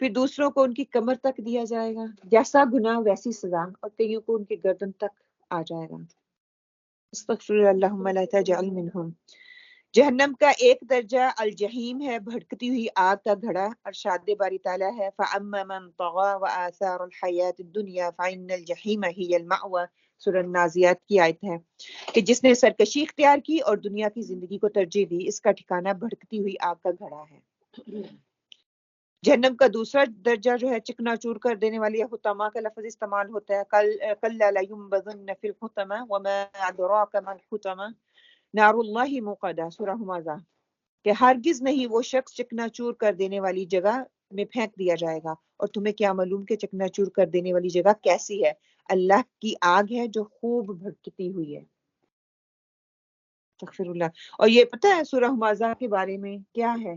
پھر دوسروں کو ان کی کمر تک دیا جائے گا، جیسا گناہ ویسی سزا، اور کئیوں کو ان کی گردن تک آ جائے گا. استغفر اللہ اللہم لا تجعل منہم. جہنم کا ایک درجہ الجحیم ہے، بھڑکتی ہوئی آگ کا گھڑا. ارشاد باری تعالیٰ ہے فَأَمَّا مَنْ طَغَى وَآثَارَ الْحَيَاةِ الدُّنْيَا فَإِنَّ الْجَحِيمَ هِيَ الْمَأْوَى. سورہ نازیات کی آیت ہے کہ جس نے سرکشی اختیار کی اور دنیا کی زندگی کو ترجیح دی، اس کا ٹھکانہ بھڑکتی ہوئی آگ کا گھڑا ہے. جہنم کا دوسرا درجہ جو ہے چکنا چور کر دینے والی حطمہ کا لفظ استعمال ہوتا ہے. کَلَّا لَيُنبَذُنَّ فِي الْحُطَمَةِ وَمَا أَدْرَاكَ مَا الْحُطَمَةُ نَارُ اللَّهِ مُوقَدَةٌ. سورہ ہمازہ. کہ ہرگز نہیں وہ شخص چکنا چور کر دینے والی جگہ میں پھینک دیا جائے گا، اور تمہیں کیا معلوم کہ چکنا چور کر دینے والی جگہ کیسی ہے؟ اللہ کی آگ ہے جو خوب بھڑکتی ہوئی ہے. استغفر اللہ. اور یہ پتہ ہے سورہ ہمازہ کے بارے میں کیا ہے؟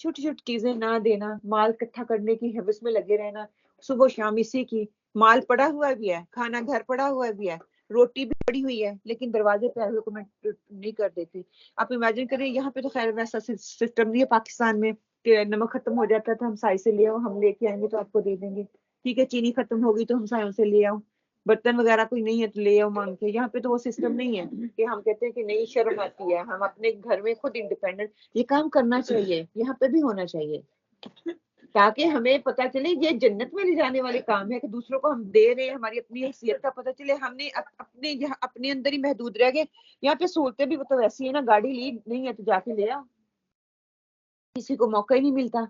چھوٹی چھوٹی چیزیں نہ دینا، مال اکٹھا کرنے کی حوث میں لگے رہنا، صبح شام اسی کی. مال پڑا ہوا بھی ہے، کھانا گھر پڑا ہوا بھی ہے، روٹی بھی پڑی ہوئی ہے، لیکن دروازے پہ آئے ہوئے کو میں نہیں کر دیتی. آپ امیجن کریں، یہاں پہ تو خیر ویسا سسٹم نہیں ہے پاکستان میں کہ نمک ختم ہو جاتا ہے تو ہم سائی سے لے آؤ، ہم لے کے آئیں گے تو آپ کو دے دیں گے. ٹھیک ہے، چینی ختم ہوگی تو ہم سایوں سے لے آؤ، برتن وغیرہ کوئی نہیں ہے تو لے آؤ مانگ کے. یہاں پہ تو وہ سسٹم نہیں ہے کہ ہم کہتے ہیں کہ نہیں، شرم آتی ہے، ہم اپنے گھر میں خود انڈیپینڈنٹ. یہ کام کرنا چاہیے، یہاں پہ بھی ہونا چاہیے تاکہ ہمیں پتہ چلے یہ جنت میں لے جانے والے کام ہے کہ دوسروں کو ہم دے رہے ہیں، ہماری اپنی حیثیت کا پتہ چلے. ہم نے اپنے اندر ہی محدود رہ گئے. یہاں پہ سہولتیں بھی تو ویسی ہے نا، گاڑی لی نہیں ہے تو جا کے لے آؤ. کسی کو موقع ہی نہیں ملتا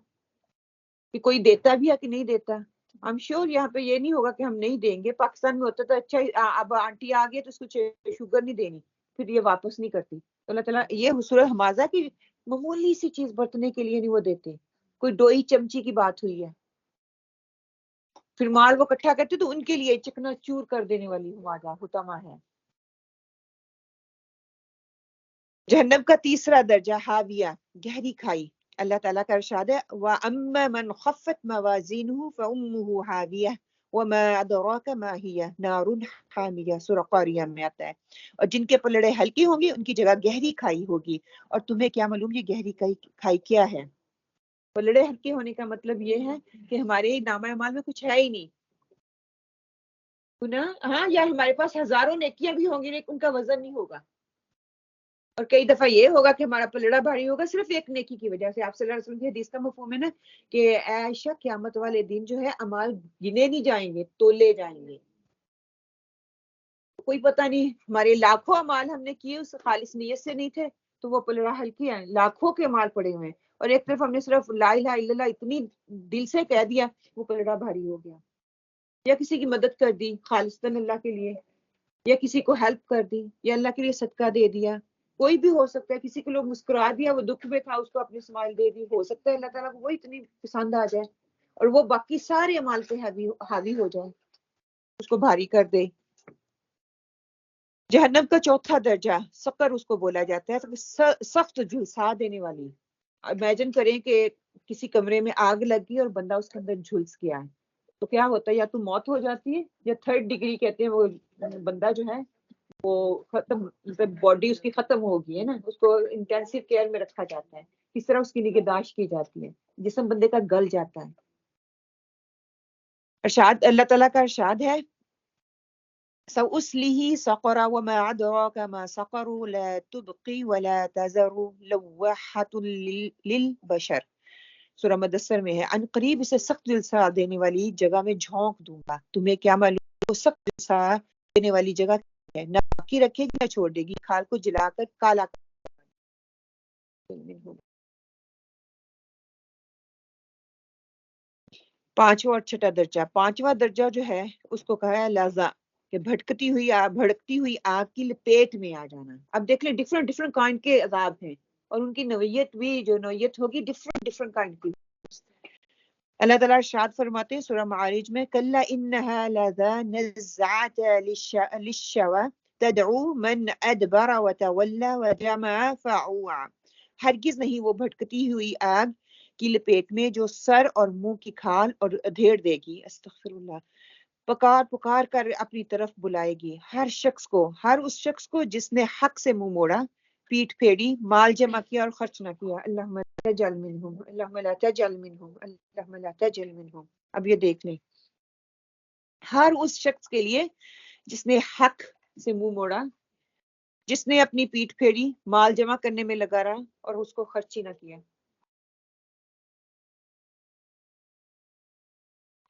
کہ کوئی دیتا بھی ہے کہ نہیں دیتا. ہم شیور یہاں پہ یہ نہیں ہوگا کہ ہم نہیں دیں گے. پاکستان میں ہوتا تو اچھا، اب آنٹی آ گئی تو اس کو شوگر نہیں دینی، پھر یہ واپس نہیں کرتی. اللہ تعالیٰ یہ سورہ ہمازہ کی معمولی سی چیز برتنے کے لیے نہیں وہ دیتے. کوئی ڈوئی چمچی کی بات ہوئی ہے، پھر مال وہ اکٹھا کرتے تو ان کے لیے چکنا چور کر دینے والی ہمازہ حطمہ ہے. جہنم کا تیسرا درجہ حاویہ، گہری کھائی. اللہ تعالیٰ کا ارشاد ہے وَأَمَّا مَنْ خَفَّتْ مَوَازِينُهُ فَأُمُّهُ حَاوِيَةٌ وَمَا أَدْرَاكَ مَا هِيَ نَارٌ حَامِيَةٌ. سورہ قاریہ میں آتا ہے. اور جن کے پلڑے ہلکی ہوں گی ان کی جگہ گہری کھائی ہوگی. اور تمہیں کیا معلوم یہ گہری کھائی کیا ہے؟ پلڑے ہلکے ہونے کا مطلب یہ ہے کہ ہمارے نامہ اعمال میں کچھ ہے ہی نہیں گناہ. ہاں، یا ہمارے پاس ہزاروں نیکیاں بھی ہوں گی لیکن ان کا وزن نہیں ہوگا. اور کئی دفعہ یہ ہوگا کہ ہمارا پلڑا بھاری ہوگا صرف ایک نیکی کی وجہ سے. آپ صلی اللہ علیہ وسلم کی حدیث کا مفہوم ہے نا کہ اے عائشہ، قیامت والے دن جو ہے اعمال گنے نہیں جائیں گے، تولے جائیں گے. کوئی پتہ نہیں، ہمارے لاکھوں اعمال ہم نے کیے اس خالص نیت سے نہیں تھے تو وہ پلڑا ہلکی ہے. لاکھوں کے اعمال پڑے ہوئے ہیں اور ایک طرف ہم نے صرف لا الہ الا اللہ اتنی دل سے کہہ دیا، وہ پلڑا بھاری ہو گیا. یا کسی کی مدد کر دی خالصتاً اللہ کے لیے، یا کسی کو ہیلپ کر دی، یا اللہ کے لیے صدقہ دے دیا. کوئی بھی ہو سکتا ہے. کسی کو لوگ مسکرا دیا، وہ دکھ میں تھا، اس کو اپنی اسمائل دے دی. ہو سکتا ہے اللہ تعالیٰ کو وہ اتنی پسند آ جائے اور وہ باقی سارے اعمال پہ حاوی ہو جائے، اس کو بھاری کر دے. جہنم کا چوتھا درجہ سقر اس کو بولا جاتا ہے، سخت جھلسا دینے والی. امیجن کریں کہ کسی کمرے میں آگ لگ گئی اور بندہ اس کے اندر جھلس گیا ہے تو کیا ہوتا ہے؟ یا تو موت ہو جاتی ہے یا 3rd ڈگری کہتے ہیں، وہ بندہ جو ہے وہ ختم، مطلب باڈی اس کی ختم ہوگی ہے نا، اس کو انٹینسو کیئر میں رکھا جاتا ہے. کس طرح اس کی نگہداشت کی جاتی ہے، جسم بندے کا گل جاتا ہے. ارشاد اللہ تعالیٰ کا ارشاد ہے سأصليه سقر وما أدراك ما سقر لا تبقي ولا تذر لواحة للبشر. سورہ مدثر میں ہے، ان قریب اسے سخت جلسہ دینے والی جگہ میں جھونک دوں گا. تمہیں کیا معلوم وہ سخت جلسہ دینے والی جگہ ہے؟ نہ باقی رکھے گی نہ چھوڑ دے گی، کھال کو جلا کر کالا کر. پانچواں اور چھٹا درجہ. پانچواں درجہ جو ہے اس کو کہا ہے لازا، کہ بھٹکتی ہوئی آگ کی لپیٹ میں آ جانا. اب دیکھ لیں ڈفرنٹ کائنڈ کے عذاب ہیں، اور ان کی نوعیت بھی جو نوعیت ہوگی ڈفرنٹ کائنڈ کی. اللہ تعالیٰ ارشاد فرماتے ہیں سورہ معارج میں، کلا انہا لذا نزعت للشوى تدعو من ادبر وتولى وجمع فعوعا. ہرگز نہیں وہ بھٹکتی ہوئی آگ کی لپیٹ میں جو سر اور منہ کی کھال اور ادھیڑ دے گی. استغفر اللہ. پکار کر اپنی طرف بلائے گی ہر اس شخص کو جس نے حق سے منہ موڑا، پیٹ پھیڑی، مال جمع کیا اور خرچ نہ کیا. اللہم لا تجعل منہم، اللہم لا تجعل منہم، اللہم لا تجعل منہم. اب یہ دیکھ لیں، ہر اس شخص کے لیے جس نے حق سے منہ موڑا، جس نے اپنی پیٹ پھیڑی، مال جمع کرنے میں لگا رہا اور اس کو خرچ ہی نہ کیا.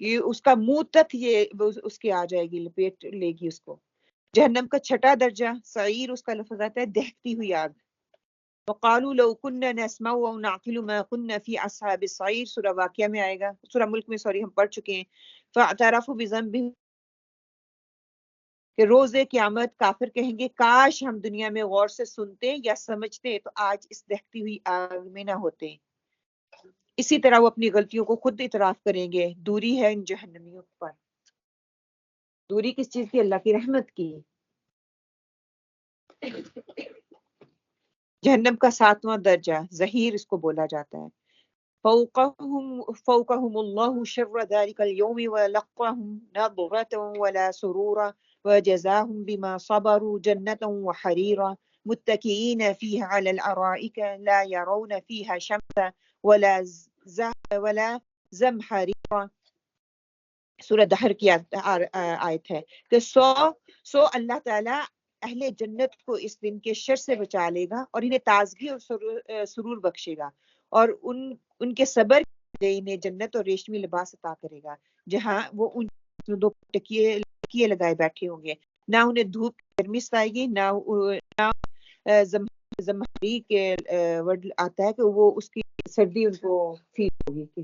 یہ اس کا منہ تک یہ اس کے آ جائے گی، لپیٹ لے گی اس کو. جہنم کا چھٹا درجہ سعیر، اس کا لفظ آتا ہے دہتی ہوئی آگ. وقالوا لو كنا نسمع او نعقل ما كنا في اصحاب السعير. سورہ واقعہ میں آئے گا، سورہ ملک میں ہم پڑھ چکے ہیں. فاعترفوا بذنبهم، کہ روز قیامت کافر کہیں گے کاش ہم دنیا میں غور سے سنتے یا سمجھتے تو آج اس دہتی ہوئی آگ میں نہ ہوتے. اسی طرح وہ اپنی غلطیوں کو خود اعتراف کریں گے. دوری ہے ان جہنمیوں پر. دوری کس چیز کی؟ اللہ کی رحمت کی. جہنم کا ساتواں درجہ زہیر اس کو بولا جاتا ہے. فوقهم الله شر ذلك اليوم ولقاهم نضرة ولا سرورا وجزاهم بما صبروا جنة وحريرا متكئين فيها على الأرائك لا يرون فيها شمسا ولا زمهريرا. سورہ دہر کی آیت ہے کہ سو اللہ تعالیٰ اہل جنت کو اس دن کے شر سے بچا لے گا اور انہیں تازگی اور سرور بخشے گا، اور ان کے صبر کے انہیں جنت اور ریشمی لباس عطا کرے گا، جہاں وہ ان دو تکیے لگائے بیٹھے ہوں گے. نہ انہیں دھوپ کی گرمی ستائے گی، نہ زمہری کے ورڈ آتا ہے کہ وہ اس کی سردی ان کو فیل ہوگی.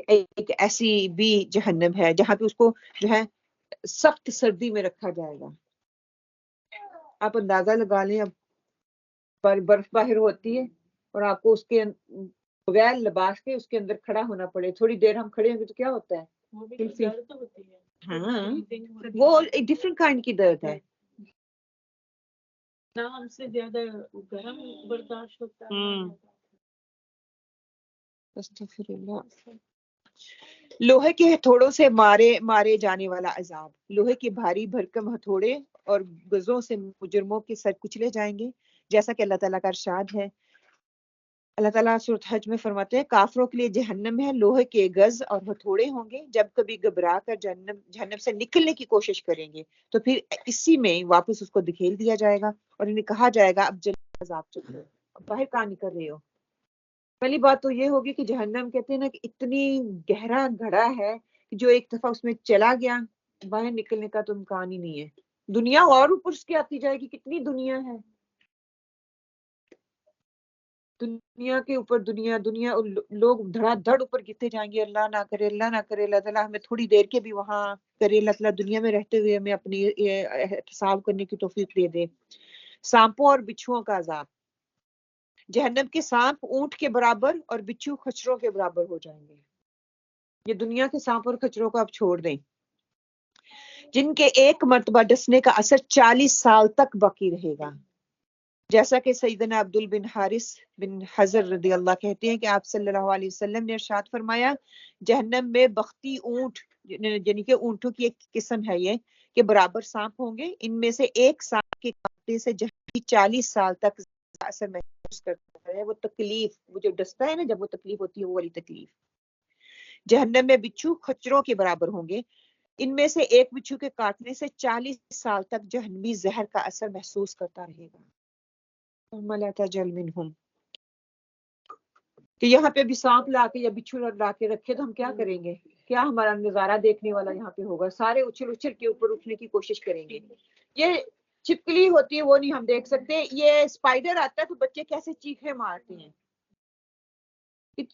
ایک ایسی بھی جہنم ہے جہاں پہ اس کو جو ہے سخت سردی میں رکھا جائے گا. آپ اندازہ لگا لیں، اب برف باہر ہوتی ہے اور آپ کو اس کے بغیر لباس کے اس کے اندر کھڑا ہونا پڑے. تھوڑی دیر ہم کھڑے ہوں گے تو کیا ہوتا ہے؟ ہاں، وہ ایک ڈفرنٹ کائنڈ کی درد ہے. نہ ہم سے زیادہ گرم برداشت ہوتا ہے. استغفر اللہ. لوہے کے ہتھوڑوں سے مارے جانے والا عذاب. لوہے کے بھاری بھرکم ہتھوڑے اور گزوں سے مجرموں کے سر کچلے جائیں گے، جیسا کہ اللہ تعالیٰ کا ارشاد ہے. اللہ تعالیٰ سورۃ حج میں فرماتے ہیں کافروں کے لیے جہنم ہے، لوہے کے گز اور ہتھوڑے ہوں گے. جب کبھی گھبرا کر جہنم سے نکلنے کی کوشش کریں گے تو پھر اسی میں واپس اس کو دھکیل دیا جائے گا اور انہیں کہا جائے گا اب جلد عذاب چلو، باہر کہاں نکل رہے ہو. پہلی بات تو یہ ہوگی کہ جہنم کہتے ہیں نا کہ اتنی گہرا گھڑا ہے کہ جو ایک دفعہ اس میں چلا گیا باہر نکلنے کا تو امکان ہی نہیں ہے. دنیا اور اوپر اس کے آتی جائے گی. کتنی دنیا ہے، دنیا کے اوپر دنیا لوگ دھڑا دھڑ اوپر گرتے جائیں گے. اللہ نہ کرے اللہ تعالیٰ ہمیں تھوڑی دیر کے بھی وہاں کرے. اللہ تعالیٰ دنیا میں رہتے ہوئے ہمیں اپنی احتساب کرنے کی توفیق دے دے. سانپوں اور بچھوؤں کا عذاب. جہنم کے سانپ اونٹ کے برابر اور بچھو خچروں کے برابر ہو جائیں گے. یہ دنیا کے سانپ اور خچروں کو آپ چھوڑ دیں، جن کے ایک مرتبہ ڈسنے کا اثر 40 سال تک باقی رہے گا. جیسا کہ سیدنا عبدال بن حارث بن حضر رضی اللہ کہتے ہیں کہ آپ صلی اللہ علیہ وسلم نے ارشاد فرمایا جہنم میں بختی اونٹ، یعنی کہ اونٹوں کی ایک قسم ہے یہ، کہ برابر سانپ ہوں گے. ان میں سے ایک سانپ کے کاٹنے سے جہنمی 40 سال تک اثر محسوس کرتا ہے. وہ تکلیف، وہ جو ڈستا ہے نا جب وہ تکلیف ہوتی ہے وہ والی تکلیف. جہنم میں بچھو خچروں کے برابر ہوں گے. ان میں سے ایک بچھو کے کاٹنے سے 40 سال تک جہنمی زہر کا اثر محسوس کرتا رہے گا۔ مَلَا تَجَلْ مِنْهُمْ، کہ یہاں پہ بھی سانپ لا کے یا بچھو لا کے رکھے تو ہم کیا کریں گے؟ کیا ہمارا نظارہ دیکھنے والا یہاں پہ ہوگا؟ سارے اچھل اچھل کے اوپر اٹھنے کی کوشش کریں گے۔ یہ چھپکلی ہوتی ہے وہ نہیں ہم دیکھ سکتے، یہ اسپائڈر آتا ہے تو بچے کیسے چیخے مارتے ہیں،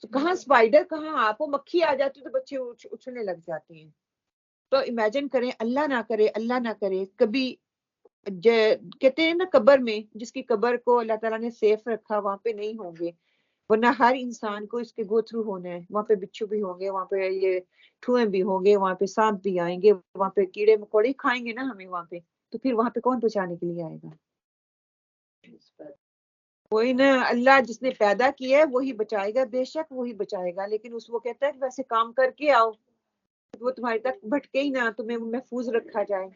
کہاں اسپائڈر کہاں آپ، وہ مکھی آ جاتی تو بچے اچھلنے لگ جاتے ہیں۔ تو امیجن کریں، اللہ نہ کرے کبھی کہتے ہیں نا قبر میں جس کی قبر کو اللہ تعالیٰ نے سیف رکھا وہاں پہ نہیں ہوں گے، ورنہ ہر انسان کو اس کے گو تھرو ہونا ہے۔ وہاں پہ بچھو بھی ہوں گے، وہاں پہ یہ ٹھوئے بھی ہوں گے، وہاں پہ سانپ بھی آئیں گے، وہاں پہ کیڑے مکوڑے کھائیں گے نا ہمیں وہاں پہ، تو پھر وہاں پہ کون بچانے کے لیے آئے گا؟ وہی نا، اللہ جس نے پیدا کیا ہے وہی بچائے گا، بے شک وہی بچائے گا، لیکن اس وہ کہتا ہے کہ ویسے کام کر کے آؤ، وہ تمہارے تک بھٹکے ہی نہ، تمہیں محفوظ رکھا جائے۔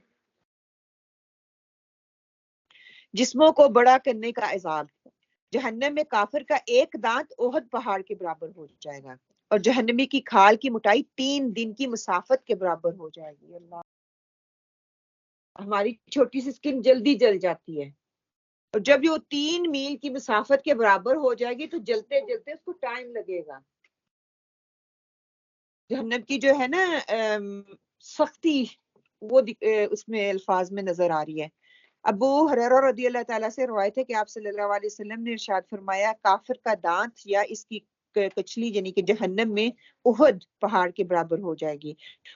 جسموں کو بڑا کرنے کا عذاب، جہنم میں کافر کا ایک دانت احد پہاڑ کے برابر ہو جائے گا، اور جہنمی کی کھال کی موٹائی 3 دن کی مسافت کے برابر ہو جائے گی۔ اللہ، ہماری چھوٹی سی سکن جلدی جل جاتی ہے، اور جب یہ 3 میل کی مسافت کے برابر ہو جائے گی تو جلتے جلتے اس کو ٹائم لگے گا۔ جہنم کی جو ہے نا سختی، وہ اس میں الفاظ میں نظر آ رہی ہے۔ ابو ہریرہ رضی اللہ تعالیٰ سے روایت ہے کہ آپ صلی اللہ علیہ وسلم نے ارشاد فرمایا، کافر کا دانت یا اس کی کچلی یعنی کہ جہنم میں احد پہاڑ کے برابر ہو جائے گی،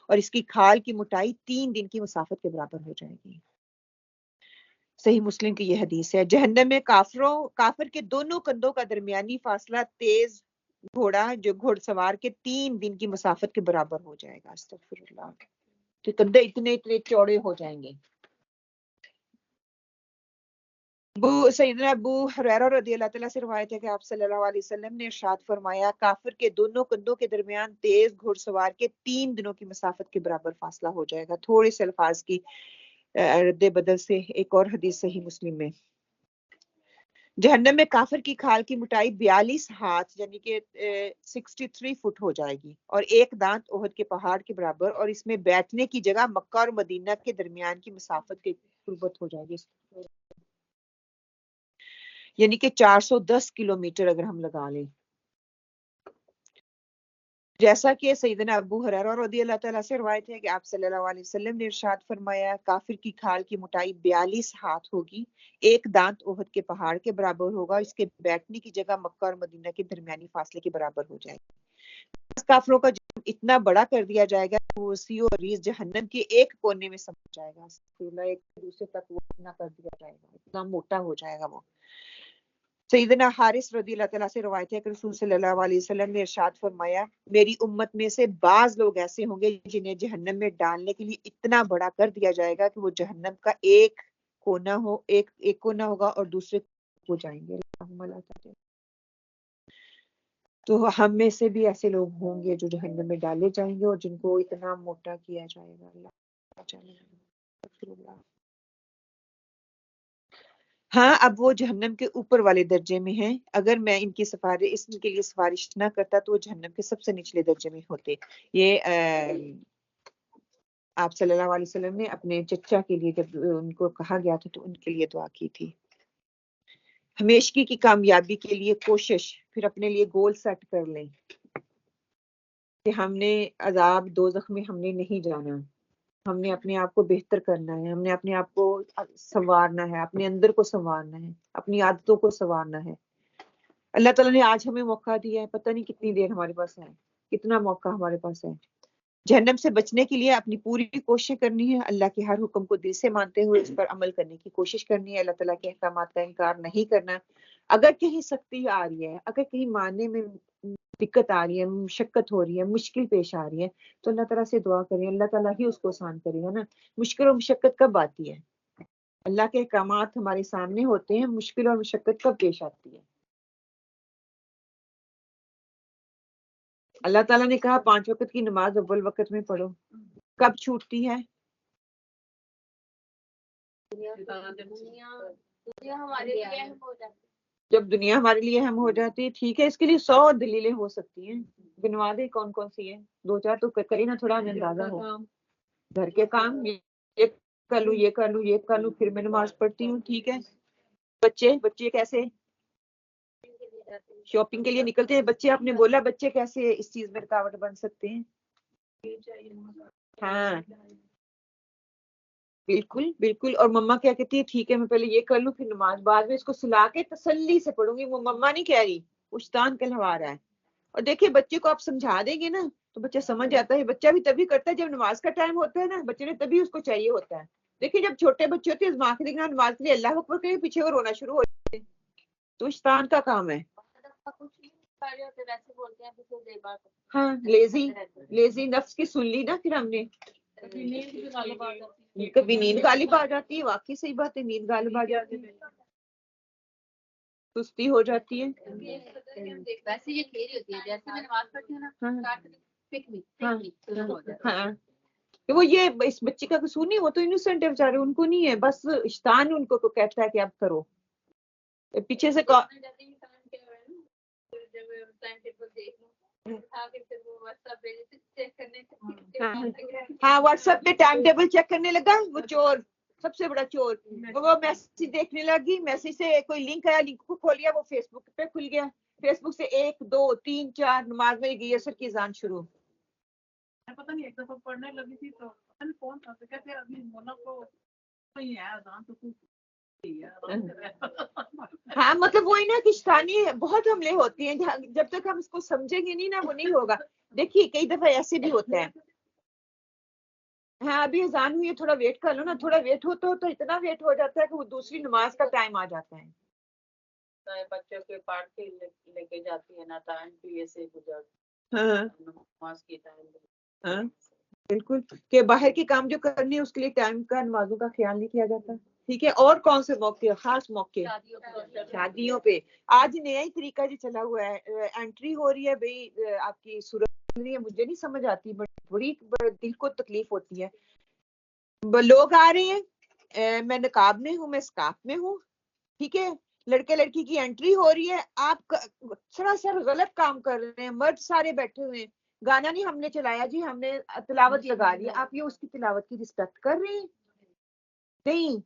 اور اس کی کھال کی موٹائی 3 دن کی مسافت کے برابر ہو جائے گی۔ صحیح مسلم کی یہ حدیث ہے۔ جہنم میں کافر کے دونوں کندھوں کا درمیانی فاصلہ تیز گھوڑا جو گھوڑ سوار کے 3 دن کی مسافت کے برابر ہو جائے گا۔ استغفر اللہ، کہ کندھے اتنے چوڑے ہو جائیں گے۔ سیدنا ابو ہریرہ رضی اللہ تعالیٰ سے روایت ہے کہ آپ صلی اللہ علیہ وسلم نے ارشاد فرمایا، کافر کے دونوں کندھوں کے درمیان تیز گھوڑ سوار کے 3 دنوں کی مسافت کے برابر فاصلہ ہو جائے گا۔ تھوڑے سے الفاظ کی رد بدل سے ایک اور حدیث صحیح مسلم میں، جہنم میں کافر کی کھال کی موٹائی 42 ہاتھ یعنی کہ 63 فٹ ہو جائے گی، اور ایک دانت احد کے پہاڑ کے برابر، اور اس میں بیٹھنے کی جگہ مکہ اور مدینہ کے درمیان کی مسافت کے قربت ہو جائے گی، یعنی کہ 410 کلومیٹر اگر ہم لگا لیں۔ جیسا کہ سیدنا ابو ہریرہ رضی اللہ تعالیٰ سے روایت ہے کہ آپ صلی اللہ علیہ وسلم نے ارشاد فرمایا، کافر کی کھال کی موٹائی 42 ہاتھ ہوگی، ایک دانت احد کے پہاڑ کے برابر ہوگا، اس کے بیٹھنے کی جگہ مکہ اور مدینہ کے درمیانی فاصلے کے برابر ہو جائے گی۔ کافروں کا جسم اتنا بڑا کر دیا جائے گا کہ وہ وسیع و عریض جہنم کے ایک کونے میں سمجھ جائے گا، ایک دوسرے تک وہ اتنا کر دیا جائے گا، اتنا موٹا ہو جائے گا وہ۔ سیدنا حارث رضی اللہ تعالیٰ سے روایت ہے کہ رسول صلی اللہ علیہ وسلم نے ارشاد فرمایا، میری امت میں سے بعض لوگ ایسے ہوں گے جنہیں جہنم میں ڈالنے کے لیے اتنا بڑا کر دیا جائے گا کہ وہ جہنم کا ایک کونا ہوگا اور دوسرے کو جائیں گے۔ اللہم لا تجعل۔ تو ہم میں سے بھی ایسے لوگ ہوں گے جو جہنم میں ڈالے جائیں گے اور جن کو اتنا موٹا کیا جائے گا۔ اللہ، ہاں اب وہ جہنم کے اوپر والے درجے میں ہیں، اگر میں ان کے لیے سفارش نہ کرتا تو وہ جہنم کے سب سے نچلے درجے میں ہوتے۔ یہ آپ صلی اللہ علیہ وسلم نے اپنے چچا کے لیے جب ان کو کہا گیا تھا تو ان کے لیے دعا کی تھی۔ ہمیشگی کی کامیابی کے لیے کوشش، پھر اپنے لیے گول سیٹ کر لیں کہ ہم نے عذاب دوزخ میں ہم نے نہیں جانا، ہم نے اپنے آپ کو بہتر کرنا ہے، ہم نے اپنے آپ کو سنوارنا ہے، اپنے اندر کو سنوارنا ہے، اپنی عادتوں کو سنوارنا ہے۔ اللہ تعالیٰ نے آج ہمیں موقع دیا ہے، پتہ نہیں کتنی دیر ہمارے پاس ہے، کتنا موقع ہمارے پاس ہے۔ جہنم سے بچنے کے لیے اپنی پوری کوشش کرنی ہے، اللہ کے ہر حکم کو دل سے مانتے ہوئے اس پر عمل کرنے کی کوشش کرنی ہے، اللہ تعالیٰ کے احکامات کا انکار نہیں کرنا۔ اگر کہیں سختی آ رہی ہے، اگر کہیں ماننے میں دقت آ رہی ہے، مشقت ہو رہی ہے، مشکل پیش آ رہی ہے، تو اللہ تعالیٰ سے دعا کریں، اللہ تعالیٰ ہی اس کو آسان کرے گا نا۔ مشکل اور مشقت کب آتی ہے؟ اللہ کے احکامات ہمارے سامنے ہوتے ہیں، مشکل اور مشقت کب پیش آتی ہے؟ اللہ تعالیٰ نے کہا 5 وقت کی نماز اول وقت میں پڑھو، کب چھوٹتی ہے؟ جب دنیا ہمارے لیے اہم ہو جاتی ہے۔ ٹھیک ہے، اس کے لیے 100 دلیلیں ہو سکتی ہیں، گنوا دیں کون کون سی ہیں، 2-4 تو کریں نا، تھوڑا اندازہ ہو۔ گھر کے کام یہ کر لوں، یہ کر لوں، یہ کر لوں، پھر میں نماز پڑھتی ہوں. ٹھیک ہے. بچے کیسے شاپنگ کے لیے نکلتے ہیں بچے؟ آپ نے بولا بچے کیسے اس چیز میں رکاوٹ بن سکتے ہیں؟ ہاں بالکل بالکل. اور مما کیا کہتی ہے ٹھیک ہے میں پہلے یہ کر لوں پھر نماز بعد میں اس کو سلا کے تسلی سے پڑھوں گی. وہ مما نہیں کہہ رہی، اشتان کہلوا رہا ہے. اور دیکھیے بچے کو آپ سمجھا دیں گے نا تو بچہ سمجھ جاتا ہے. بچہ بھی تبھی کرتا ہے جب نماز کا ٹائم ہوتا ہے نا، بچے نے تبھی اس کو چاہیے ہوتا ہے. دیکھیے جب چھوٹے بچے ہوتے ہیں دماغ کے دیکھنا نماز کے لیے اللہ اکبر کے پیچھے وہ رونا شروع ہو جاتے ہیں. تو اشتان کا کام ہے. ہاں لیزی نفس کی سن لی نا پھر ہم نے. کبھی نیند غالب آ جاتی ہے، واقعی صحیح بات ہے، نیند غالب آ جاتی ہے، سستی ہو جاتی ہے. ویسے یہ کھیل ہوتی ہے جیسے میں نماز پڑھتی ہوں نا، ہاں وہ یہ اس بچے کا قصور نہیں، وہ تو انوسینٹ ہے بیچارے، ان کو نہیں ہے، بس شیطان ان کو کہتا ہے کہ اب کرو. پیچھے سے ہاں واٹس ایپ پہ ٹائم ٹیبل چیک کرنے لگا وہ چور، سب سے بڑا چور. وہ میسج دیکھنے لگی، میسج سے کوئی لنک آیا، لنک کو کھولیا، وہ فیس بک پہ کھل گیا. فیس بک سے 1 2 3 4 نماز میں گئی اثر کی اذان شروع. پتہ نہیں ایک دفعہ پڑھنے لگی تھی تو پتہ نہیں کون تھا، تو کہتے ابھی مولا کو نہیں ہے اذان تو ہاں مطلب وہی نا کہ شیطانی بہت حملے ہوتی ہیں، جب تک ہم اس کو سمجھیں گے نہیں نا وہ نہیں ہوگا. دیکھیے کئی دفعہ ایسے بھی ہوتا ہے. ہاں ابھی اذان ہوئی ہے تھوڑا ویٹ کر لو نا، تھوڑا ویٹ ہو تو اتنا ویٹ ہو جاتا ہے کہ وہ دوسری نماز کا ٹائم آ جاتا ہے. بچوں کے پاڑھ کے لے کے جاتی ہے نا ٹائم بھی ایسے گزر. ہاں نماز کی ٹائم. ہاں بالکل کہ باہر کے کام جو کرنے ہیں اس کے لیے ٹائم کا نمازوں کا خیال نہیں کیا جاتا. ٹھیک ہے. اور کون سے موقع، خاص موقع؟ شادیوں پہ آج نیا ہی طریقہ جو چلا ہوا ہے، انٹری ہو رہی ہے بھائی آپ کی صورت رہی ہے، مجھے نہیں سمجھ آتی، بڑی دل کو تکلیف ہوتی ہے. لوگ آ رہے ہیں، میں نقاب میں ہوں، میں اسکارف میں ہوں، ٹھیک ہے، لڑکے لڑکی کی انٹری ہو رہی ہے، آپ سراسر غلط کام کر رہے ہیں. مرد سارے بیٹھے ہوئے ہیں، گانا نہیں ہم نے چلایا جی، ہم نے تلاوت لگا لی. آپ یہ اس کی تلاوت کی رسپیکٹ کر رہے ہیں؟ نہیں.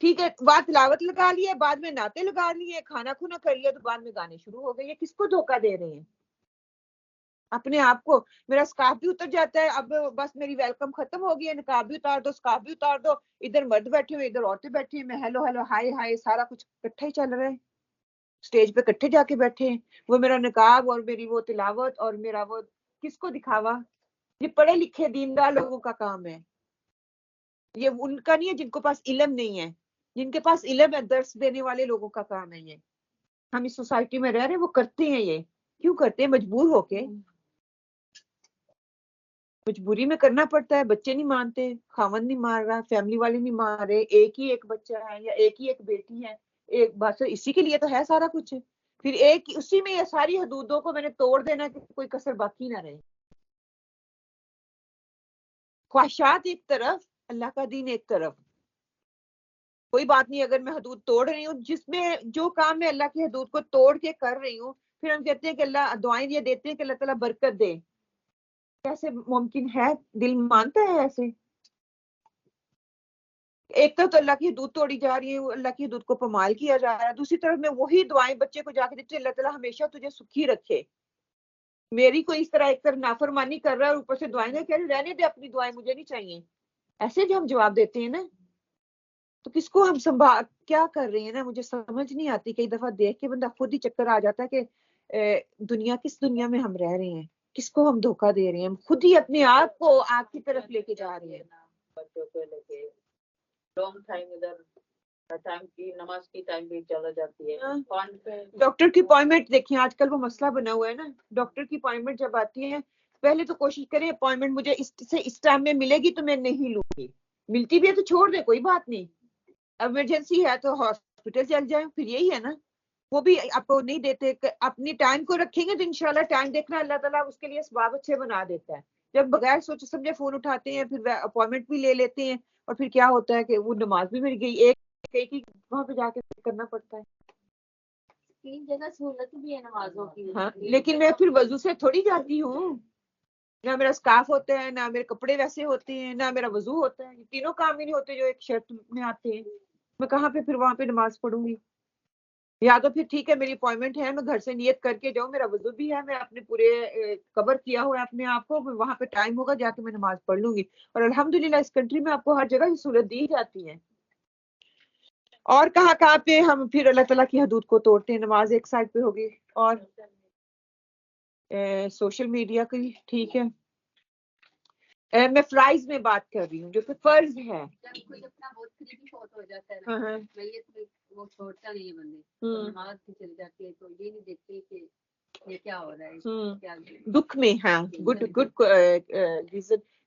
ٹھیک ہے بعد تلاوت لگا لی ہے، بعد میں نعتیں لگا لی ہے، کھانا کھونا کر لیا تو بعد میں گانے شروع ہو گئے. یہ کس کو دھوکہ دے رہے ہیں؟ اپنے آپ کو. میرا اسکارف بھی اتر جاتا ہے، اب بس میری ویلکم ختم ہو گئی ہے، نقاب بھی اتار دو، اسکارف بھی اتار دو، ادھر مرد بیٹھے ہوئے ادھر عورتیں بیٹھی ہیں، میں ہیلو ہیلو ہائے ہائے، سارا کچھ اکٹھا ہی چل رہا ہے. اسٹیج پہ اکٹھے جا کے بیٹھے ہیں، وہ میرا نقاب اور میری وہ تلاوت اور میرا وہ کس کو دکھاوا؟ یہ پڑھے لکھے دیندار لوگوں کا کام ہے، یہ ان کا نہیں ہے جن کو پاس علم نہیں ہے. جن کے پاس علم ہے درس دینے والے لوگوں کا کام ہے یہ. ہم اس سوسائٹی میں رہ رہے ہیں، وہ کرتے ہیں. یہ کیوں کرتے ہیں؟ مجبور ہو کے، مجبوری میں کرنا پڑتا ہے. بچے نہیں مانتے، خاوند نہیں مان رہا، فیملی والے نہیں مان رہے، ایک ہی ایک بچہ ہے یا ایک ہی ایک بیٹی ہے، ایک بس اسی کے لیے تو ہے سارا کچھ. پھر ایک اسی میں یہ ساری حدودوں کو میں نے توڑ دینا کہ کوئی کسر باقی نہ رہے. خواہشات ایک طرف، اللہ کا دین ایک طرف. کوئی بات نہیں اگر میں حدود توڑ رہی ہوں، جس میں جو کام میں اللہ کی حدود کو توڑ کے کر رہی ہوں، پھر ہم کہتے ہیں کہ اللہ دعائیں یہ دیتے ہیں کہ اللہ تعالیٰ برکت دے. کیسے ممکن ہے؟ دل مانتا ہے ایسے؟ ایک طرف تو اللہ کی حدود توڑی جا رہی ہے، اللہ کی حدود کو پامال کیا جا رہا ہے، دوسری طرف میں وہی دعائیں بچے کو جا کے دیتے اللہ تعالیٰ ہمیشہ تجھے سکھی رکھے. میری کوئی اس طرح ایک طرف نافرمانی کر رہا ہے اور اوپر سے دعائیں کہہ رہے رہنے دے اپنی دعائیں، مجھے نہیں چاہیے. ایسے جو ہم جواب دیتے ہیں نا، تو کس کو ہم کیا کر رہے ہیں نا، مجھے سمجھ نہیں آتی. کئی دفعہ دیکھ کے بندہ خود ہی چکر آ جاتا ہے کہ دنیا کس دنیا میں ہم رہ رہے ہیں، کس کو ہم دھوکہ دے رہے ہیں، ہم خود ہی اپنے آپ کو آگ کی طرف لے کے جا رہے ہیں. بچوں کو لے کے لانگ ٹائم ادھر ٹائم کی نماز کی ٹائم بھی چلا جاتی ہے. ڈاکٹر کی اپوائنٹمنٹ دیکھیں، آج کل وہ مسئلہ بنا ہوا ہے نا، ڈاکٹر کی اپوائنٹمنٹ جب آتی ہے پہلے تو کوشش کریں اپوائنٹمنٹ مجھے اس ٹائم میں ملے گی تو میں نہیں لوں گی، ملتی بھی ہے تو چھوڑ دے کوئی بات نہیں، ایمرجنسی ہے تو ہاسپٹل چل جائیں. پھر یہی ہے نا، وہ بھی آپ کو نہیں دیتے. اپنی ٹائم کو رکھیں گے تو انشاءاللہ ٹائم دیکھنا اللہ تعالیٰ اس کے لیے اسباب اچھے بنا دیتا ہے. جب بغیر سوچے سمجھے فون اٹھاتے ہیں، پھر اپوائنٹمنٹ بھی لے لیتے ہیں، اور پھر کیا ہوتا ہے کہ وہ نماز بھی مل گئی، ایک ہی وہاں پہ جا کے کرنا پڑتا ہے. 3 جگہ سہولت بھی ہے نمازوں کی. ہاں لیکن میں پھر وضو سے تھوڑی جاتی ہوں، نہ میرا اسکارف ہوتا ہے، نہ میرے کپڑے ویسے ہوتے ہیں، نہ میرا وضو ہوتا ہے. یہ تینوں کام ہی نہیں ہوتے جو ایک شرط میں آتے ہیں. میں کہاں پہ پھر وہاں پہ نماز پڑھوں گی؟ یا تو پھر ٹھیک ہے میری اپوائنٹمنٹ ہے، میں گھر سے نیت کر کے جاؤں، میرا وضو بھی ہے، میں اپنے پورے کور کیا ہوا ہے اپنے آپ کو، وہاں پہ ٹائم ہوگا جا کے میں نماز پڑھ لوں گی. اور الحمدللہ اس کنٹری میں آپ کو ہر جگہ یہ سہولت دی جاتی ہے. اور کہاں کہاں پہ ہم پھر اللہ تعالیٰ کی حدود کو توڑتے ہیں. نماز ایک سائڈ پہ ہوگی، اور سوشل میڈیا کی ٹھیک ہے. میں فرائض میں بات کر رہی ہوں جو کہ فرض ہے. جب کوئی اپنا بہت قریبی فوت ہو جاتا ہے ہاں نا، ہاں میت میں وہ چھوڑتا نہیں ہے بندے، ہوں. نماز بھی چلی جاتی ہے تو یہ نہیں دیکھتے کہ یہ کیا ہو رہا ہے، ہوں. کیا دکھ میں، ہاں گڈ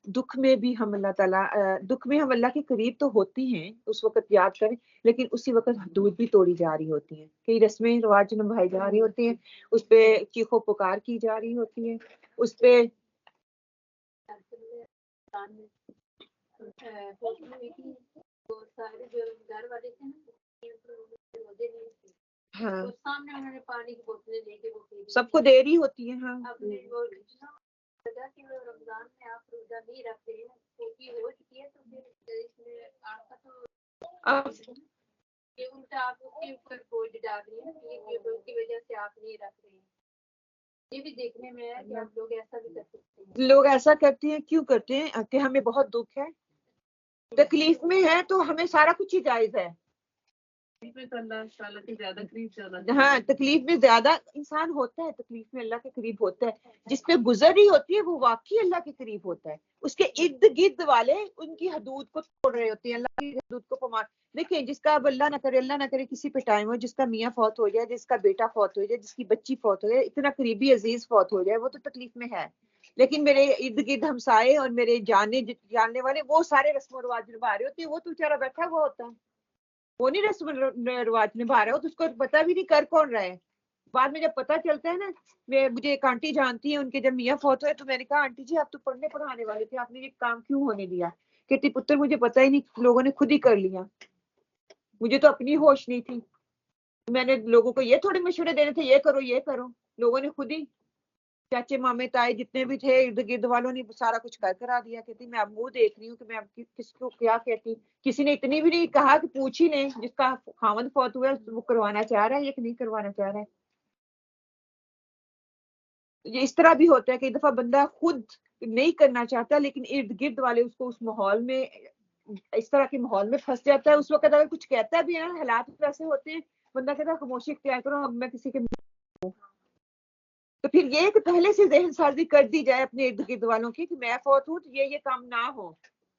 دکھ میں بھی ہم اللہ تعالیٰ دکھ میں ہم اللہ کے قریب تو ہوتی ہیں اس وقت یاد کریں، لیکن اسی وقت حدود بھی توڑی جا رہی ہوتی ہیں. کئی رسمیں رواج نبھائی جا رہی ہوتی ہیں، اس پہ چیخو پکار کی جا رہی ہوتی ہے، اس پہ سارے جو گھر والے تھے نا ہاں تو سامنے انہوں نے پانی کی بوتلیں لے کے وہ پی لی. سب کو دیر ہی ہوتی ہے. ہاں اب وہ وجہ کہ وہ رمضان میں آپ روزہ نہیں رکھتے ہیں کیونکہ ہو چکی ہے، تو پھر اس میں آپ کا تو اب یہ الٹا آپ کے اوپر بوجھ ڈال رہی ہے کہ کی وجہ سے آپ نہیں رکھ رہے ہیں. یہ بھی دیکھنے میں ہے کہ آپ لوگ ایسا بھی کر سکتے ہیں. لوگ ایسا کرتے ہیں، کیوں کرتے ہیں؟ کہ ہمیں بہت دکھ ہے، تکلیف میں ہے، تو ہمیں سارا کچھ ہی جائز ہے. تو اللہ تعالیٰ کے زیادہ قریب جانا. ہاں تکلیف میں زیادہ انسان ہوتا ہے، تکلیف میں اللہ کے قریب ہوتا ہے. جس پہ گزر رہی ہوتی ہے وہ واقعی اللہ کے قریب ہوتا ہے. اس کے ارد گرد والے ان کی حدود کو توڑ رہے ہوتے ہیں، اللہ کی حدود کو پمان. دیکھیں جس کا اب اللہ نہ کرے کسی پہ ٹائم ہو، جس کا میاں فوت ہو جائے، جس کا بیٹا فوت ہو جائے، جس کی بچی فوت ہو جائے، اتنا قریبی عزیز فوت ہو جائے، وہ تو تکلیف میں ہے. لیکن میرے ارد گرد ہمسائے اور میرے جاننے والے وہ سارے رسم و رواج نبھا رہے ہوتے ہیں، وہ تو بیچارہ بیٹھا ہوا ہوتا ہے، وہ نہیں رسم و رواج نبھا رہا ہو تو اس کو پتہ بھی نہیں کر کون رہا ہے. بعد میں جب پتہ چلتا ہے نا، مجھے ایک آنٹی جانتی ہیں، ان کے جب میاں فوت ہوئے تو میں نے کہا آنٹی جی آپ تو پڑھنے پڑھانے والے تھے، آپ نے یہ کام کیوں ہونے دیا؟ کہتی پتر مجھے پتہ ہی نہیں، لوگوں نے خود ہی کر لیا، مجھے تو اپنی ہوش نہیں تھی، میں نے لوگوں کو یہ تھوڑے مشورے دینے تھے یہ کرو، لوگوں نے خود ہی، چاچے مامے تائے جتنے بھی تھے ارد گرد والوں نے سارا کچھ کر کرا دیا. کہتی میں اب منہ دیکھ رہی ہوں کہ میں اب کس کو کیا کہتی. کسی نے اتنی بھی نہیں کہا کہ پوچھ ہی لیں، جس کا خاوند فوت ہوا ہے وہ کروانا چاہ رہا ہے یا کہ نہیں کروانا چاہ رہا ہے. یہ اس طرح بھی ہوتا ہے کہ ایک دفعہ بندہ خود نہیں کرنا چاہتا لیکن ارد گرد والے اس کو اس ماحول میں، اس طرح کے ماحول میں پھنس جاتا ہے. اس وقت اگر کچھ کہتا بھی ہے نا، حالات ویسے ہوتے ہیں، بندہ کہتا ہے خاموشی اختیار کرو، اب میں کسی کے. تو پھر یہ کہ پہلے سے ذہن سازی کر دی جائے اپنے ارد گرد والوں کی کہ میں فوت ہوں تو یہ کام نہ ہو.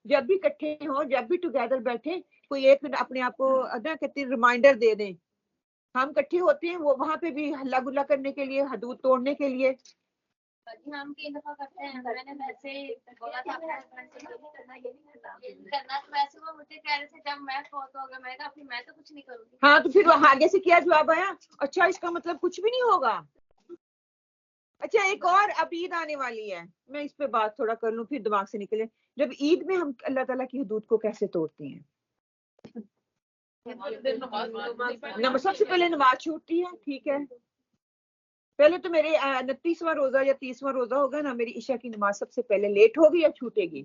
جب بھی اکٹھے ہوں، جب بھی ٹوگیدر بیٹھے، کوئی ایک اپنے آپ کو ادا کہتے ریمائنڈر دے دیں. ہم اکٹھے ہوتے ہیں وہ وہاں پہ بھی ہلا گلا کرنے کے لیے، حدود توڑنے کے لیے. ہم تین دفعہ کرتے ہیں. میں نے ویسے بولا تھا کرنا تو ویسے وہ مجھے کہہ رہے تھے جب میں فوت ہو گیا، میں کہا پھر میں تو کچھ نہیں کروں گی. ہاں تو پھر آگے سے کیا جواب آیا؟ اچھا اس کا مطلب کچھ بھی نہیں ہوگا. اچھا ایک اور اب عید آنے والی ہے، میں اس پہ بات تھوڑا کر لوں پھر دماغ سے نکلے. جب عید میں ہم اللہ تعالیٰ کی حدود کو کیسے توڑتے ہیں؟ سب سے پہلے نماز چھوٹتی ہے، ٹھیک ہے. پہلے تو میرے 29واں روزہ یا 30واں روزہ ہوگا نا، میری عشاء کی نماز سب سے پہلے لیٹ ہوگی یا چھوٹے گی؟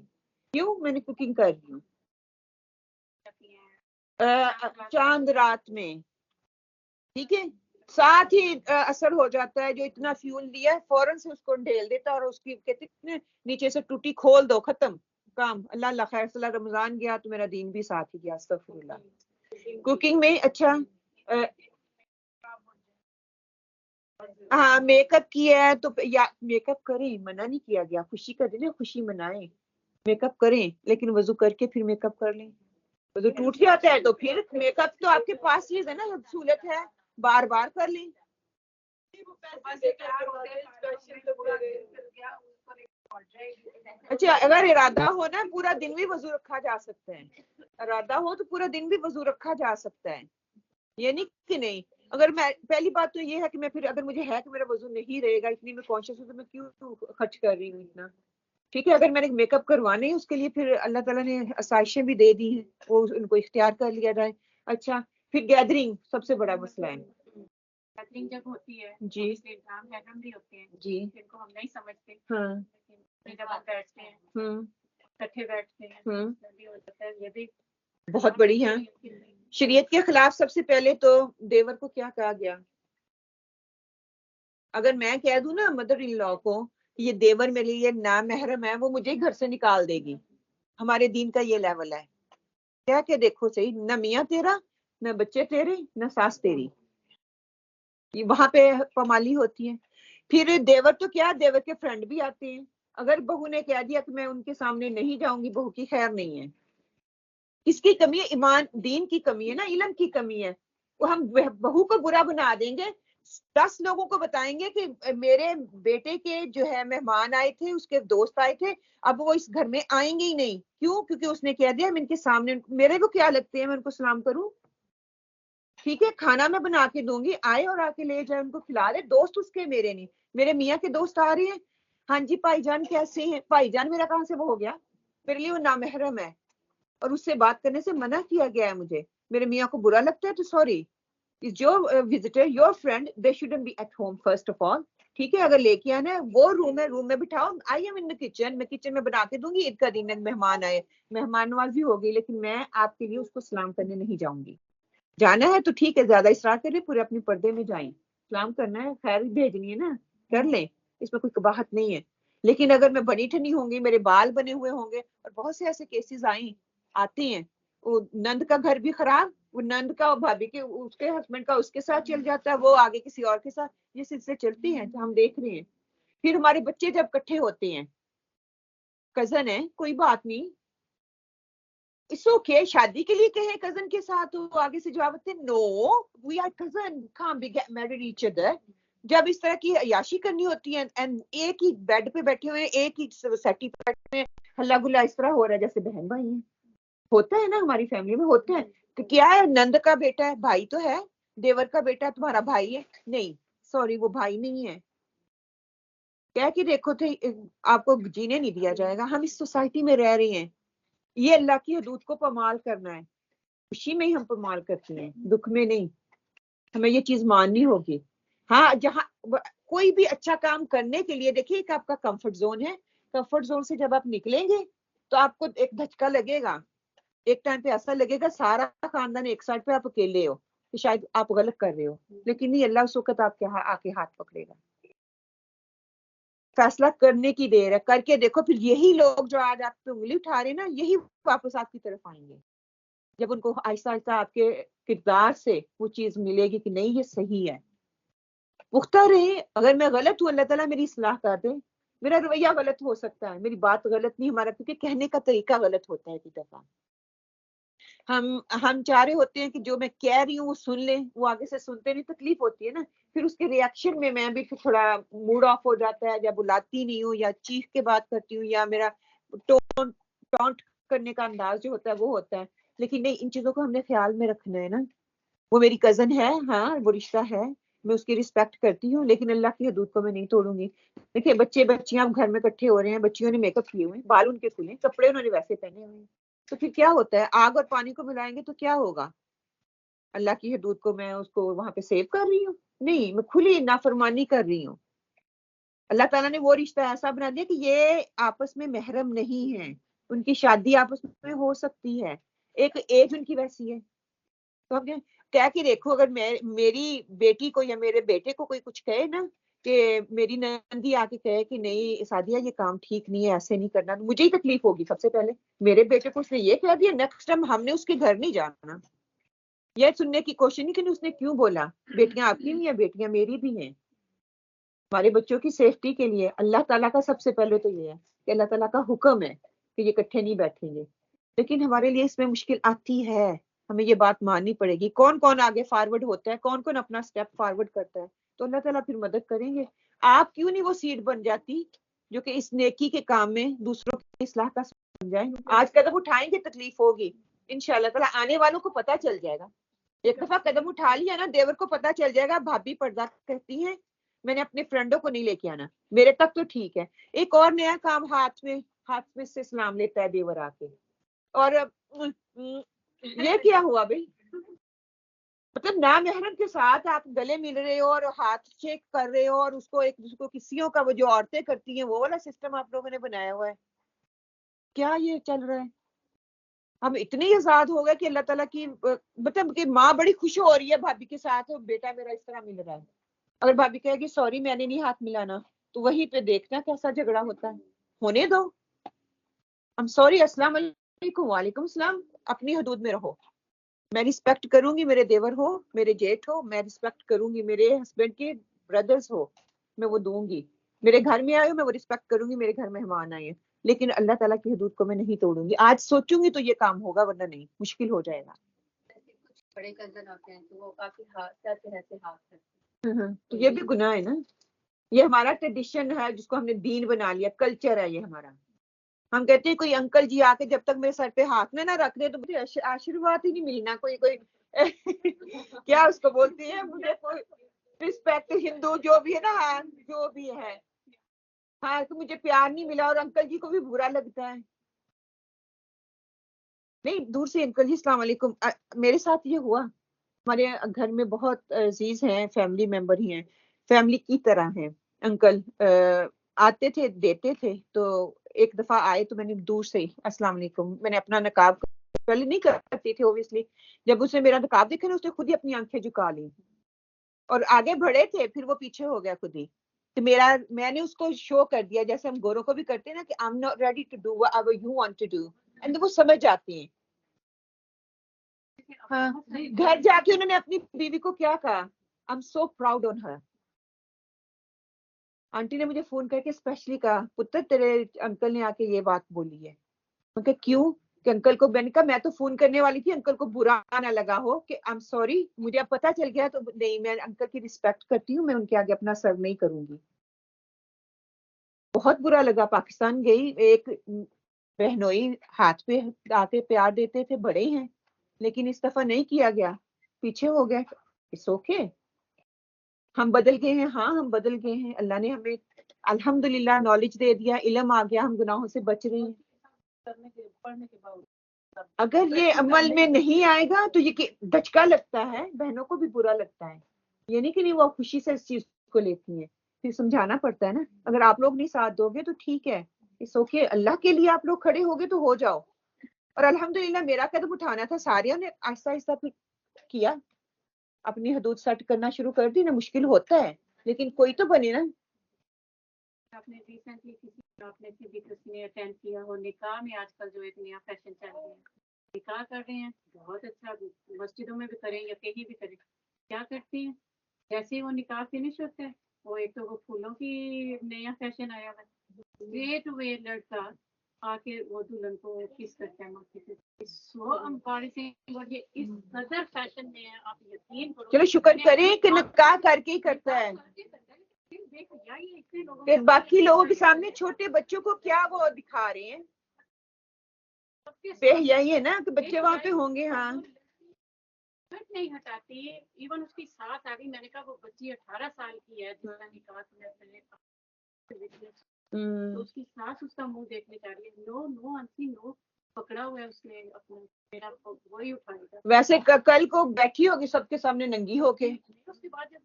کیوں؟ میں نے کوکنگ کر دی ہوں چاند رات میں، ٹھیک ہے. ساتھ ہی اثر ہو جاتا ہے، جو اتنا فیول دیا ہے فوراً سے اس کو ڈھیل دیتا ہے اور اس کی کہتے ہیں نیچے سے ٹوٹی کھول دو، ختم کام. اللہ اللہ خیر صلاح. رمضان گیا تو میرا دین بھی ساتھ ہی گیا. استغفر اللہ. کوکنگ میں اچھا ہاں میک اپ کیا ہے تو یا میک اپ کریں، منع نہیں کیا گیا، خوشی کا دن ہے، خوشی منائیں، میک اپ کریں لیکن وضو کر کے پھر میک اپ کر لیں. وضو ٹوٹ جاتا ہے تو پھر میک اپ تو آپ کے پاس چیز ہے نا، سہولت ہے، بار بار کر لیں. اچھا اگر ارادہ ہو نا پورا دن بھی وضو رکھا جا سکتا ہے، ارادہ ہو تو پورا دن بھی وضو رکھا جا سکتا ہے، یہ نہیں کہ نہیں. اگر میں پہلی بات تو یہ ہے کہ میں پھر اگر مجھے ہے کہ میرا وضو نہیں رہے گا، اتنی میں کانشیس ہوں تو میں کیوں خرچ کر رہی ہوں اتنا. ٹھیک ہے اگر میں نے میک اپ کروانے ہیں اس کے لیے پھر اللہ تعالیٰ نے آسائشیں بھی دے دی ہیں، وہ ان کو اختیار کر لیا جائے. اچھا پھر گیدرنگ سب سے بڑا مسئلہ ہے. گیدرنگ جب ہوتی ہے جی ایگزام بھی ہوتے ہیں جی جن کو ہم نہیں سمجھتے، ہاں پھر جب ہم بیٹھتے ہیں اکٹھے بیٹھتے ہیں بھی ہو جاتا ہے، یہ بھی بہت بڑی ہے. شریعت کے خلاف سب سے پہلے تو دیور کو کیا کہا گیا؟ اگر میں کہہ دوں نا مدر ان لا کو یہ دیور میرے لیے نامحرم ہے، وہ مجھے گھر سے نکال دے گی. ہمارے دین کا یہ لیول ہے. کیا کہ دیکھو صحیح، نہ میاں تیرا، نہ بچے تیرے، نہ ساس تیری. وہاں پہ پامالی ہوتی ہے. پھر دیور تو کیا، دیور کے فرینڈ بھی آتے ہیں. اگر بہو نے کہہ دیا کہ میں ان کے سامنے نہیں جاؤں گی، بہو کی خیر نہیں ہے. کس کی کمی ہے؟ ایمان دین کی کمی ہے نا، علم کی کمی ہے. وہ ہم بہو کو برا بنا دیں گے، 10 لوگوں کو بتائیں گے کہ میرے بیٹے کے جو ہے مہمان آئے تھے، اس کے دوست آئے تھے، اب وہ اس گھر میں آئیں گے ہی نہیں. کیوں؟ کیونکہ اس نے کہہ دیا میں ان کے سامنے، میرے کو کیا لگتے ہیں میں ان کو سلام کروں؟ ٹھیک ہے، کھانا میں بنا کے دوں گی، آئے اور آ کے لے جائے، ان کو کھلا دے. دوست اس کے میرے نہیں. میرے میاں کے دوست آ رہے ہیں، ہاں جی بھائی جان کیسے ہیں؟ بھائی جان میرا کہاں سے وہ ہو گیا؟ میرے لیے وہ نامحرم ہے، اور اس سے بات کرنے سے منع کیا گیا ہے مجھے. میرے میاں کو برا لگتا ہے تو سوری. جو visitor, your friend, the student be at home first of all. ٹھیک ہے، اگر لے کے آنا ہے وہ روم میں بٹھاؤ. I am in the kitchen, میں کچن میں بنا کے دوں گی. عید کا دن ہے، مہمان آئے، مہمان نوازی ہوگی، لیکن میں آپ کے لیے اس کو سلام کرنے نہیں جاؤں گی. جانا ہے تو ٹھیک ہے، زیادہ اصرار کریں، پورے اپنے پردے میں جائیں. سلام کرنا ہے، خیر بھیجنی ہے نا، کر لیں، اس میں کوئی قباحت نہیں ہے. لیکن اگر میں بنی ٹھنی ہوں گی، میرے بال بنے ہوئے ہوں گے، اور بہت سے ایسے کیسز آتے ہیں، وہ نند کا گھر بھی خراب، وہ نند کا بھابھی کے اس کے ہسبینڈ کا اس کے ساتھ چل جاتا ہے، وہ آگے کسی اور کے ساتھ. یہ سلسلے چلتی ہیں تو ہم دیکھ رہے ہیں. پھر ہمارے بچے جب اکٹھے ہوتے ہیں، کزن ہے کوئی بات نہیں، اس اوکے، شادی کے لیے کہیں کزن کے ساتھ ہو، آگے سے جواب دیتے no we are cousin, come be get married each other. جب اس طرح کی عیاشی کرنی ہوتی ہے، اینڈ ایک ہی بیڈ پہ بیٹھے ہوئے، ایک ہی سیٹی پہ بیٹھے ہوئے، ہلا گلا اس طرح ہو رہا ہے جیسے بہن بھائی ہیں. ہوتا ہے نا، ہماری فیملی میں ہوتا ہے. کہ کیا ہے، نند کا بیٹا ہے، بھائی تو ہے، دیور کا بیٹا تمہارا بھائی ہے؟ نہیں سوری، وہ بھائی نہیں ہے. کیا کہ دیکھو تھے، آپ کو جینے نہیں دیا جائے گا. ہم اس سوسائٹی میں رہ رہے ہیں، یہ اللہ کی حدود کو پامال کرنا ہے. خوشی میں ہی ہم پامال کرتے ہیں، دکھ میں نہیں. ہمیں یہ چیز ماننی ہوگی. ہاں، جہاں کوئی بھی اچھا کام کرنے کے لیے دیکھیے، ایک آپ کا کمفرٹ زون ہے. کمفرٹ زون سے جب آپ نکلیں گے تو آپ کو ایک دھچکا لگے گا. ایک ٹائم پہ ایسا لگے گا سارا خاندان ایک سائڈ پہ، آپ اکیلے ہو کہ شاید آپ غلط کر رہے ہو، لیکن نہیں، اللہ اس وقت آپ کے آ کے ہاتھ پکڑے گا. فیصلہ کرنے کی دیر ہے، کر کے دیکھو. پھر یہی لوگ جو آج آپ پہ انگلی اٹھا رہے ہیں نا، یہی واپس آپ کی طرف آئیں گے جب ان کو آہستہ آہستہ آپ کے کردار سے وہ چیز ملے گی کہ نہیں یہ صحیح ہے. پختہ رہے. اگر میں غلط ہوں، اللہ تعالیٰ میری اصلاح کر دے. میرا رویہ غلط ہو سکتا ہے، میری بات غلط نہیں، ہمارا کیونکہ کہنے کا طریقہ غلط ہوتا ہے. ایک دفعہ ہم چاہ رہے ہوتے ہیں کہ جو میں کہہ رہی ہوں وہ سن لیں، وہ آگے سے سنتے نہیں، تکلیف ہوتی ہے نا. پھر اس کے ریئیکشن میں بھی تھوڑا موڈ آف ہو جاتا ہے، یا بلاتی نہیں ہوں، یا چیخ کے بات کرتی ہوں، یا میرا ٹونٹ کرنے کا انداز جو ہوتا ہے وہ ہوتا ہے. لیکن نہیں، ان چیزوں کو ہم نے خیال میں رکھنا ہے نا. وہ میری کزن ہے، ہاں وہ رشتہ ہے، میں اس کی رسپیکٹ کرتی ہوں، لیکن اللہ کی حدود کو میں نہیں توڑوں گی. دیکھیے بچے بچیاں گھر میں اکٹھے ہو رہے ہیں، بچیوں نے میک اپ کیے ہوئے ہیں، بال ان کے کھلے، کپڑے انہوں نے ویسے پہنے ہوئے ہیں، تو پھر کیا ہوتا ہے؟ آگ اور پانی کو ملائیں گے تو کیا ہوگا؟ اللہ کی حدود کو میں اس کو وہاں پہ سیو کر رہی ہوں؟ نہیں، میں کھلی نافرمانی کر رہی ہوں. اللہ تعالیٰ نے وہ رشتہ ایسا بنا دیا کہ یہ آپس میں محرم نہیں ہے. ان کی شادی آپس میں ہو سکتی ہے، ایک ایج ان کی ویسی ہے. تو ہم کہہ کے دیکھو، اگر میری بیٹی کو یا میرے بیٹے کو کوئی کچھ کہے نا، کہ میری نندی آ کے کہے کہ نہیں سعدیہ یہ کام ٹھیک نہیں ہے، ایسے نہیں کرنا، مجھے ہی تکلیف ہوگی. سب سے پہلے میرے بیٹے کو اس نے یہ کہہ دیا، نیکسٹ ٹائم ہم نے اس کے گھر نہیں جانا. یہ سننے کی کوشش نہیں کہ اس نے کیوں بولا. بیٹیاں آپ کی بھی ہیں، بیٹیاں میری بھی ہیں. ہمارے بچوں کی سیفٹی کے لیے اللہ تعالیٰ کا سب سے پہلے تو یہ ہے کہ اللہ تعالیٰ کا حکم ہے کہ یہ اکٹھے نہیں بیٹھیں گے. لیکن ہمارے لیے اس میں مشکل آتی ہے، ہمیں یہ بات ماننی پڑے گی. کون کون آگے فارورڈ ہوتا ہے، کون کون اپنا سٹیپ فارورڈ کرتا ہے، تو اللہ تعالیٰ پھر مدد کریں گے. آپ کیوں نہیں وہ سیٹ بن جاتی جو کہ اس نیکی کے کام میں دوسروں کی اصلاح کا بن جائیں؟ آج قدم اٹھائیں گے، تکلیف ہوگی، انشاءاللہ تعالیٰ آنے والوں کو پتہ چل جائے گا. ایک دفعہ قدم اٹھا لیا نا، دیور کو پتہ چل جائے گا. بھابھی پردہ کہتی ہیں میں نے اپنے فرینڈوں کو نہیں لے کے آنا، میرے تک تو ٹھیک ہے. ایک اور نیا کام ہاتھ میں سے سلام لیتا ہے دیور آ کے، اور یہ کیا ہوا بھائی؟ مطلب نامحرم کے ساتھ آپ گلے مل رہے ہو اور ہاتھ شیک کر رہے ہو اور اس کو ایک دوسرے کو کسیوں کا وہ جو عورتیں کرتی ہیں وہ والا سسٹم آپ لوگوں نے بنایا ہوا ہے. کیا یہ چل رہا ہے؟ ہم اتنے آزاد ہو گئے کہ اللہ تعالیٰ کی مطلب کہ ماں بڑی خوش ہو رہی ہے بھابھی کے ساتھ اور بیٹا میرا اس طرح مل رہا ہے. اگر بھابھی کہے گی سوری میں نے نہیں ہاتھ ملانا تو وہیں پہ دیکھنا کیسا جھگڑا ہوتا ہے. ہونے دو. ہم سوری السلام علیکم. وعلیکم السلام. اپنی حدود میں رہو. میں رسپیکٹ کروں گی میرے دیور ہو میرے جیٹھ ہو میں رسپیکٹ کروں گی میرے ہسبینڈ کے بردرز ہو میں وہ دوں گی. میرے گھر میں آئے ہو میں وہ رسپیکٹ کروں گی میرے گھر مہمان آئے. لیکن اللہ تعالیٰ کی حدود کو میں نہیں توڑوں گی. آج سوچوں گی تو یہ کام ہوگا ورنہ نہیں مشکل ہو جائے گا. کچھ بڑے کزن ہوتے ہیں تو وہ کافی ہاتھ ایسے ہاتھ کرتے ہیں. تو یہ بھی گناہ ہے نا. یہ ہمارا ٹریڈیشن ہے جس کو ہم نے دین بنا لیا کلچر ہے یہ ہمارا. ہم کہتے ہیں کوئی انکل جی آ کے جب تک میرے سر پہ ہاتھ نہ رکھ دے تو مجھے آشیرواد ہی نہیں ملنا. کوئی کیا اس کو بولتی ہے مجھے کوئی رسپیکٹ ہندو جو بھی ہے نا ہاں جو بھی ہے ہاں تو مجھے پیار نہیں ملا اور انکل جی کو بھی برا لگتا ہے. نہیں دور سے انکل جی السلام علیکم. میرے ساتھ یہ ہوا. ہمارے گھر میں بہت عزیز ہیں فیملی ممبر ہی ہیں فیملی کی طرح ہیں. انکل آتے تھے دیتے تھے تو ایک دفعہ آئے تو میں نے دور سے السلام علیکم. میں نے اپنا نقاب پہلے نہیں کرتی تھی اوبیسلی. جب اس نے میرا نقاب دیکھا نا اس نے خود ہی اپنی آنکھیں جھکا لی اور آگے بڑھے تھے پھر وہ پیچھے ہو گیا خود ہی. تو میں نے اس کو شو کر دیا جیسے ہم گوروں کو بھی کرتے ہیں نا کہ I'm not ready to do what you want to do and وہ سمجھ جاتی ہیں. ہاں گھر جا کے انہوں نے اپنی بیوی کو کیا کہا I'm so proud on her. Aunty نے مجھے فون کر کے اسپیشلی کہا پتر تیرے انکل نے آ کے یہ بات بولی ہے. میں کہا کیوں کہ انکل کو میں نے کہا میں تو فون کرنے والی تھی انکل کو برا نہ لگا ہو کہ I'm sorry مجھے اب پتا چل گیا تو نہیں میں انکل کی رسپیکٹ کرتی ہوں میں ان کے آگے اپنا سر نہیں کروں گی. بہت برا لگا. پاکستان گئی ایک بہنوئی ہاتھ پہ آ کے پیار دیتے تھے بڑے ہیں لیکن اس دفعہ نہیں کیا گیا پیچھے ہو گئے. It's okay. ہم بدل گئے ہیں. ہاں ہم بدل گئے ہیں. اللہ نے ہمیں الحمدللہ نالج دے دیا علم آ گیا ہم گناہوں سے بچ رہے ہیں. اگر یہ عمل میں نہیں آئے گا تو یہ دھچکا لگتا ہے بہنوں کو بھی برا لگتا ہے. یہ نہیں کہ نہیں وہ خوشی سے اس چیز کو لیتی ہیں پھر سمجھانا پڑتا ہے نا. اگر آپ لوگ نہیں ساتھ دو گے تو ٹھیک ہے اس اوکے اللہ کے لیے آپ لوگ کھڑے ہوگے تو ہو جاؤ. اور الحمدللہ میرا قدم اٹھانا تھا سارے نے آہستہ آہستہ پھر کیا اپنی حدود سیٹ کرنا شروع کر دی نا. مشکل ہوتا ہے لیکن کوئی تو بنے نا. آپ نے ریسنٹلی کسی نے اٹینڈ کیا ہو نکاح میں آج کل جو ایک نیا فیشن چل رہا ہے نکاح کر رہے ہیں بہت اچھا مسجدوں میں بھی کریں یا کہیں بھی کریں. کیا کرتی ہیں جیسے ہی وہ نکاح فنش ہوتا ہے وہ ایک تو وہ پھولوں کی نیا فیشن آیا ہوا ہے ویٹ وے لڑکا آ کے وہ دلہن کو کس کرتا ہے ماتھے پہ. سو امبارسنگ اور یہ اس قدر فیشن میں ہے آپ یقین کرو. چلو شکر کریں کہ نکاح کر کے ہی کرتا ہے. پھر باقی لوگوں کے سامنے چھوٹے بچوں کو کیا وہ دکھا رہے ہیں. یہی ہے نا کہ بچے وہاں پہ ہوں گے. ہاں نہیں ہٹاتی ایون اس کی ساتھ آ گئی. میں نے کہا وہ بچی 18 سال کی ہے جس کا نکاح تو اس کی ساس اس کا منہ دیکھنے جا رہی ہے. نو انسی نو پکڑا ہوا ہے اس نے اپنا میرا وہی اٹھائے گا. ویسے کل کو بیٹھی ہوگی سب کے سامنے ننگی ہو کے. اس کے بعد جب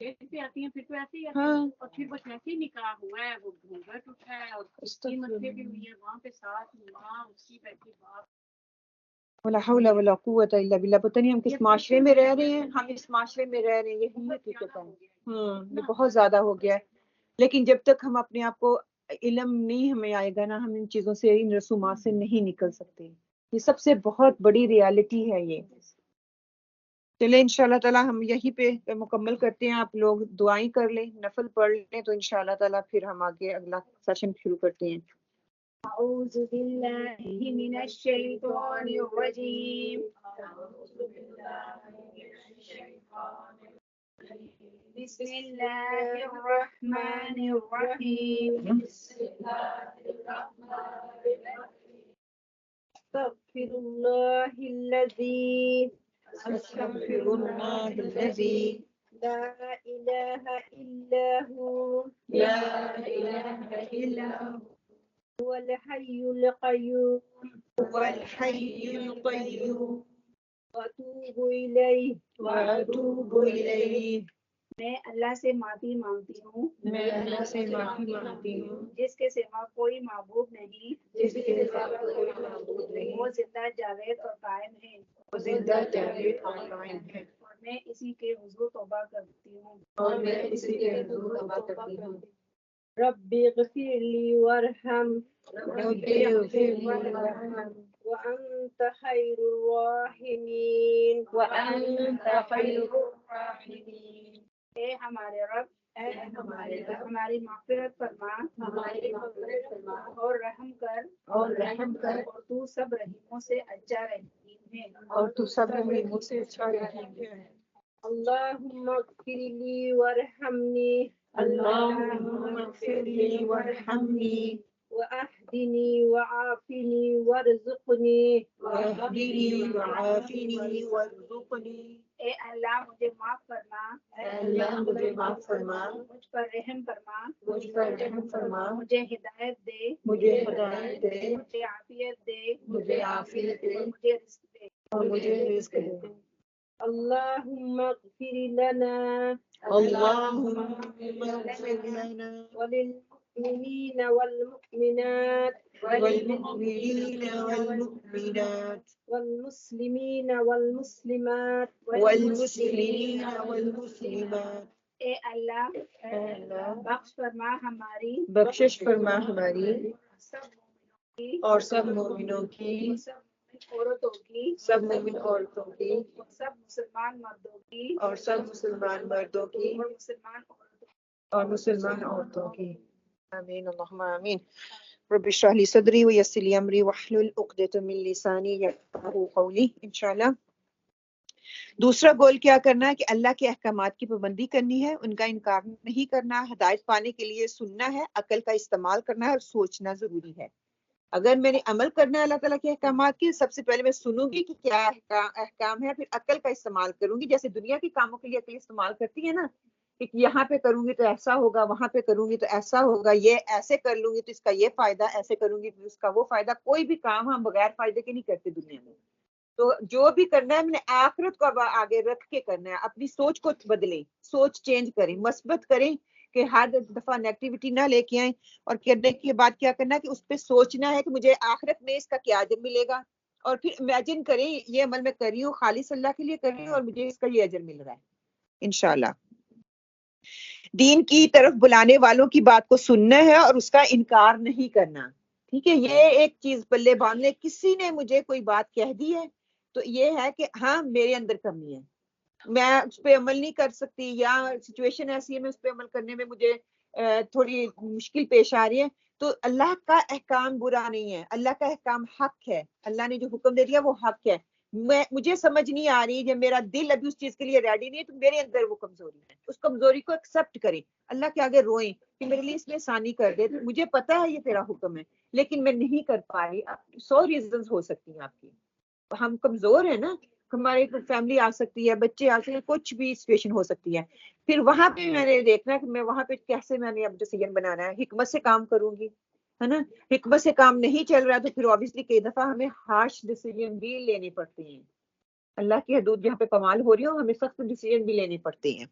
اسٹیج پہ آتی ہیں پھر تو ایسے ہی آتی ہیں اور پھر بس ایسے ہی نکاح ہوا ہے وہ گھونگھٹ اٹھا ہے اور اس کی مسئلے بھی ہوئی ہے وہاں پہ ساتھ ماں اس کی بیٹھی باپ. ولا حول ولا قوت الا باللہ. پتہ نہیں ہم کس معاشرے میں رہ رہے ہیں. ہم اس معاشرے میں رہ رہے ہیں یہی حقیقت ہے. یہ بہت زیادہ ہو گیا ہے. لیکن جب تک ہم اپنے آپ کو علم نہیں ہمیں آئے گا نا ہم ان چیزوں سے ان رسومات سے نہیں نکل سکتے. یہ سب سے بہت بڑی ریالٹی ہے یہ. چلے انشاءاللہ تعالی ہم یہی پہ مکمل کرتے ہیں. آپ لوگ دعائیں کر لیں نفل پڑھ لیں تو انشاءاللہ تعالی پھر ہم آگے اگلا سیشن شروع کرتے ہیں. أعوذ بالله من الشيطان الرجيم بسم الله الرحمن الرحيم أستغفر الله الذي لا إله إلا هو هو الحي القيوم وأتوب إليه وأتوب إليه میں اللہ سے معافی مانگتی ہوں میں اللہ سے معافی مانگتی ہوں جس کے سوا کوئی معبود نہیں جس کے سوا کوئی معبود نہیں وہ زندہ جاوید اور قائم ہے وہ زندہ جاوید اور قائم ہے اور میں اسی کے حضور توبہ کرتی ہوں اور میں اسی کے حضور توبہ کرتی ہوں رب اغفر لی وارحم رب اغفر لی وارحم وأنت خير الراحمين وأنت خير الراحمين اے ہمارے رب اے ہمارے رب ہماری مغفرت فرما ہماری مغفرت فرما اور رحم کر اور رحم کر اور تو سب رحیموں سے اچھا رحیم ہے اور تو سب رحیموں سے اچھا رحیم ہے اللهم اغفر لي وارحمني اللهم اغفر لي وارحمني واهدني وعافني وارزقني واهدني وعافني وارزقني اے اللہ مجھے معاف فرما اے اللہ مجھے معاف فرما مجھ پر رحم فرما مجھ پر رحم فرما مجھے ہدایت دے مجھے ہدایت دے مجھے عافیت دے مجھے عافیت دے مجھے رزق دے اور مجھے رزق دے اللهم اغفر لنا اللهم اغفر لنا وللمؤمنين والمؤمنات والمؤمنين والمؤمنات والمسلمين والمسلمات والمسلمين والمسلمات اے اللہ اے اللہ بخش فرما ہماری بخشش فرما ہماری سب مومنوں کی اور سب مومنوں کی سب عورتوں کی سب مومن عورتوں کی اور سب مسلمان مردوں کی اور سب مسلمان مردوں کی اور مسلمان عورتوں اور مسلمان عورتوں کی آمین اللہم آمین رب اشرح لی صدری ویسر لی امری واحلل عقدۃ من لسانی یفقہوا قولی انشاءاللہ دوسرا گول کیا کرنا ہے کہ اللہ کے احکامات کی پابندی کرنی ہے ان کا انکار نہیں کرنا ہدایت پانے کے لیے سننا ہے عقل کا استعمال کرنا ہے اور سوچنا ضروری ہے اگر میں نے عمل کرنا ہے اللہ تعالیٰ کے احکامات کی سب سے پہلے میں سنوں گی کہ کیا احکام ہے پھر عقل کا استعمال کروں گی جیسے دنیا کے کاموں کے لیے عقل استعمال کرتی ہے نا کہ یہاں پہ کروں گی تو ایسا ہوگا وہاں پہ کروں گی تو ایسا ہوگا یہ ایسے کر لوں گی تو اس کا یہ فائدہ ایسے کروں گی تو اس کا وہ فائدہ کوئی بھی کام ہم بغیر فائدے کے نہیں کرتے دنیا میں تو جو بھی کرنا ہے میں نے آخرت کو اب آگے رکھ کے کرنا ہے اپنی سوچ کو بدلیں سوچ چینج کریں مثبت کریں کہ ہر دفعہ نیگیٹیوٹی نہ لے کے آئیں اور کرنے کے بعد کیا کرنا ہے کہ اس پہ سوچنا ہے کہ مجھے آخرت میں اس کا کیا اجر ملے گا اور پھر امیجن کریں یہ عمل میں کر رہی ہوں خالص اللہ کے لیے کر رہی ہوں اور مجھے اس کا یہ اجر مل رہا ہے انشاءاللہ دین کی طرف بلانے والوں کی بات کو سننا ہے اور اس کا انکار نہیں کرنا ٹھیک ہے یہ ایک چیز پلے باندھنے کسی نے مجھے کوئی بات کہہ دی ہے تو یہ ہے کہ ہاں میرے اندر کمی ہے میں اس پہ عمل نہیں کر سکتی یا سچویشن ایسی ہے میں اس پہ عمل کرنے میں مجھے تھوڑی مشکل پیش آ رہی ہے تو اللہ کا احکام برا نہیں ہے اللہ کا احکام حق ہے اللہ نے جو حکم دے دیا وہ حق ہے مجھے سمجھ نہیں آ رہی جب میرا دل ابھی اس چیز کے لیے ریڈی نہیں ہے تو میرے اندر وہ کمزوری ہے اس کمزوری کو ایکسپٹ کریں اللہ کے آگے روئیں کہ میرے لیے اس میں آسانی کر دے مجھے پتا ہے یہ تیرا حکم ہے لیکن میں نہیں کر پا رہی 100 ریزنز ہو سکتی ہیں آپ کی ہم کمزور ہیں نا ہماری فیملی آ سکتی ہے بچے آ سکتے ہیں کچھ بھی سچویشن ہو سکتی ہے پھر وہاں پہ میں نے دیکھنا ہے کہ میں وہاں پہ کیسے میں نے اب ڈیسیژن بنانا ہے حکمت سے کام کروں گی ہے نا حکمت سے کام نہیں چل رہا تو پھر obviously کئی دفعہ ہمیں ہارش ڈیسیژن بھی لینے پڑتے ہیں اللہ کی حدود جہاں پہ کمال ہو رہی ہو ہمیں سخت ڈیسیژن بھی لینے پڑتے ہیں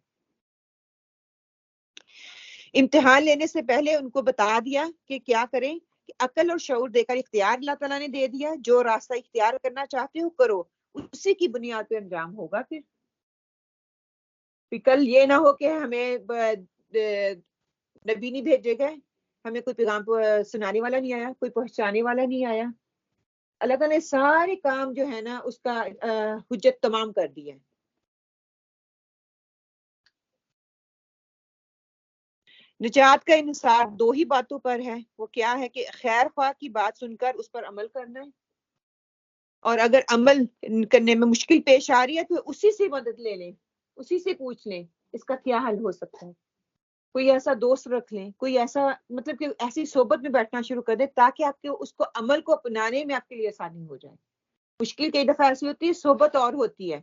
امتحان لینے سے پہلے ان کو بتا دیا کہ کیا کریں کہ عقل اور شعور دے کر اختیار اللہ تعالیٰ نے دے دیا جو راستہ اختیار کرنا چاہتے ہو کرو اسی کی بنیاد پہ انجام ہوگا پھر کل یہ نہ ہو کہ ہمیں نبی نہیں بھیجے گئے ہمیں کوئی پیغام سنانے والا نہیں آیا کوئی پہنچانے والا نہیں آیا اللہ تعالیٰ نے سارے کام جو ہے نا اس کا حجت تمام کر دی ہے نجات کا انحصار 2 ہی باتوں پر ہے وہ کیا ہے کہ خیر خواہ کی بات سن کر اس پر عمل کرنا ہے اور اگر عمل کرنے میں مشکل پیش آ رہی ہے تو اسی سے مدد لے لیں اسی سے پوچھ لیں اس کا کیا حل ہو سکتا ہے کوئی ایسا دوست رکھ لیں کوئی ایسا مطلب کہ ایسی صحبت میں بیٹھنا شروع کر دیں تاکہ آپ کے اس کو عمل کو اپنانے میں آپ کے لیے آسانی ہو جائے مشکل کئی دفعہ ایسی ہوتی ہے صحبت اور ہوتی ہے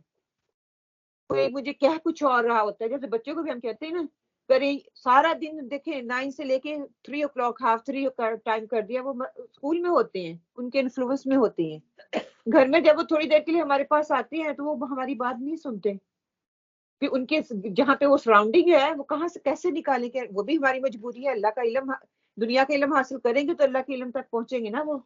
کوئی مجھے کہہ کچھ اور رہا ہوتا ہے جیسے بچوں کو بھی ہم کہتے ہیں نا کریں سارا دن دیکھیں 9 سے لے کے 3 o'clock 2:30 ٹائم کر دیا وہ اسکول میں ہوتے ہیں ان کے انفلوئنس میں ہوتے ہیں گھر میں جب وہ تھوڑی دیر کے لیے ہمارے پاس آتے ہیں تو وہ ہماری بات نہیں سنتے کہ ان کے جہاں پہ وہ سراؤنڈنگ ہے وہ کہاں سے کیسے نکالیں گے. وہ بھی ہماری مجبوری ہے. اللہ کا علم دنیا کا علم حاصل کریں گے تو اللہ کے علم تک پہنچیں گے نا وہ.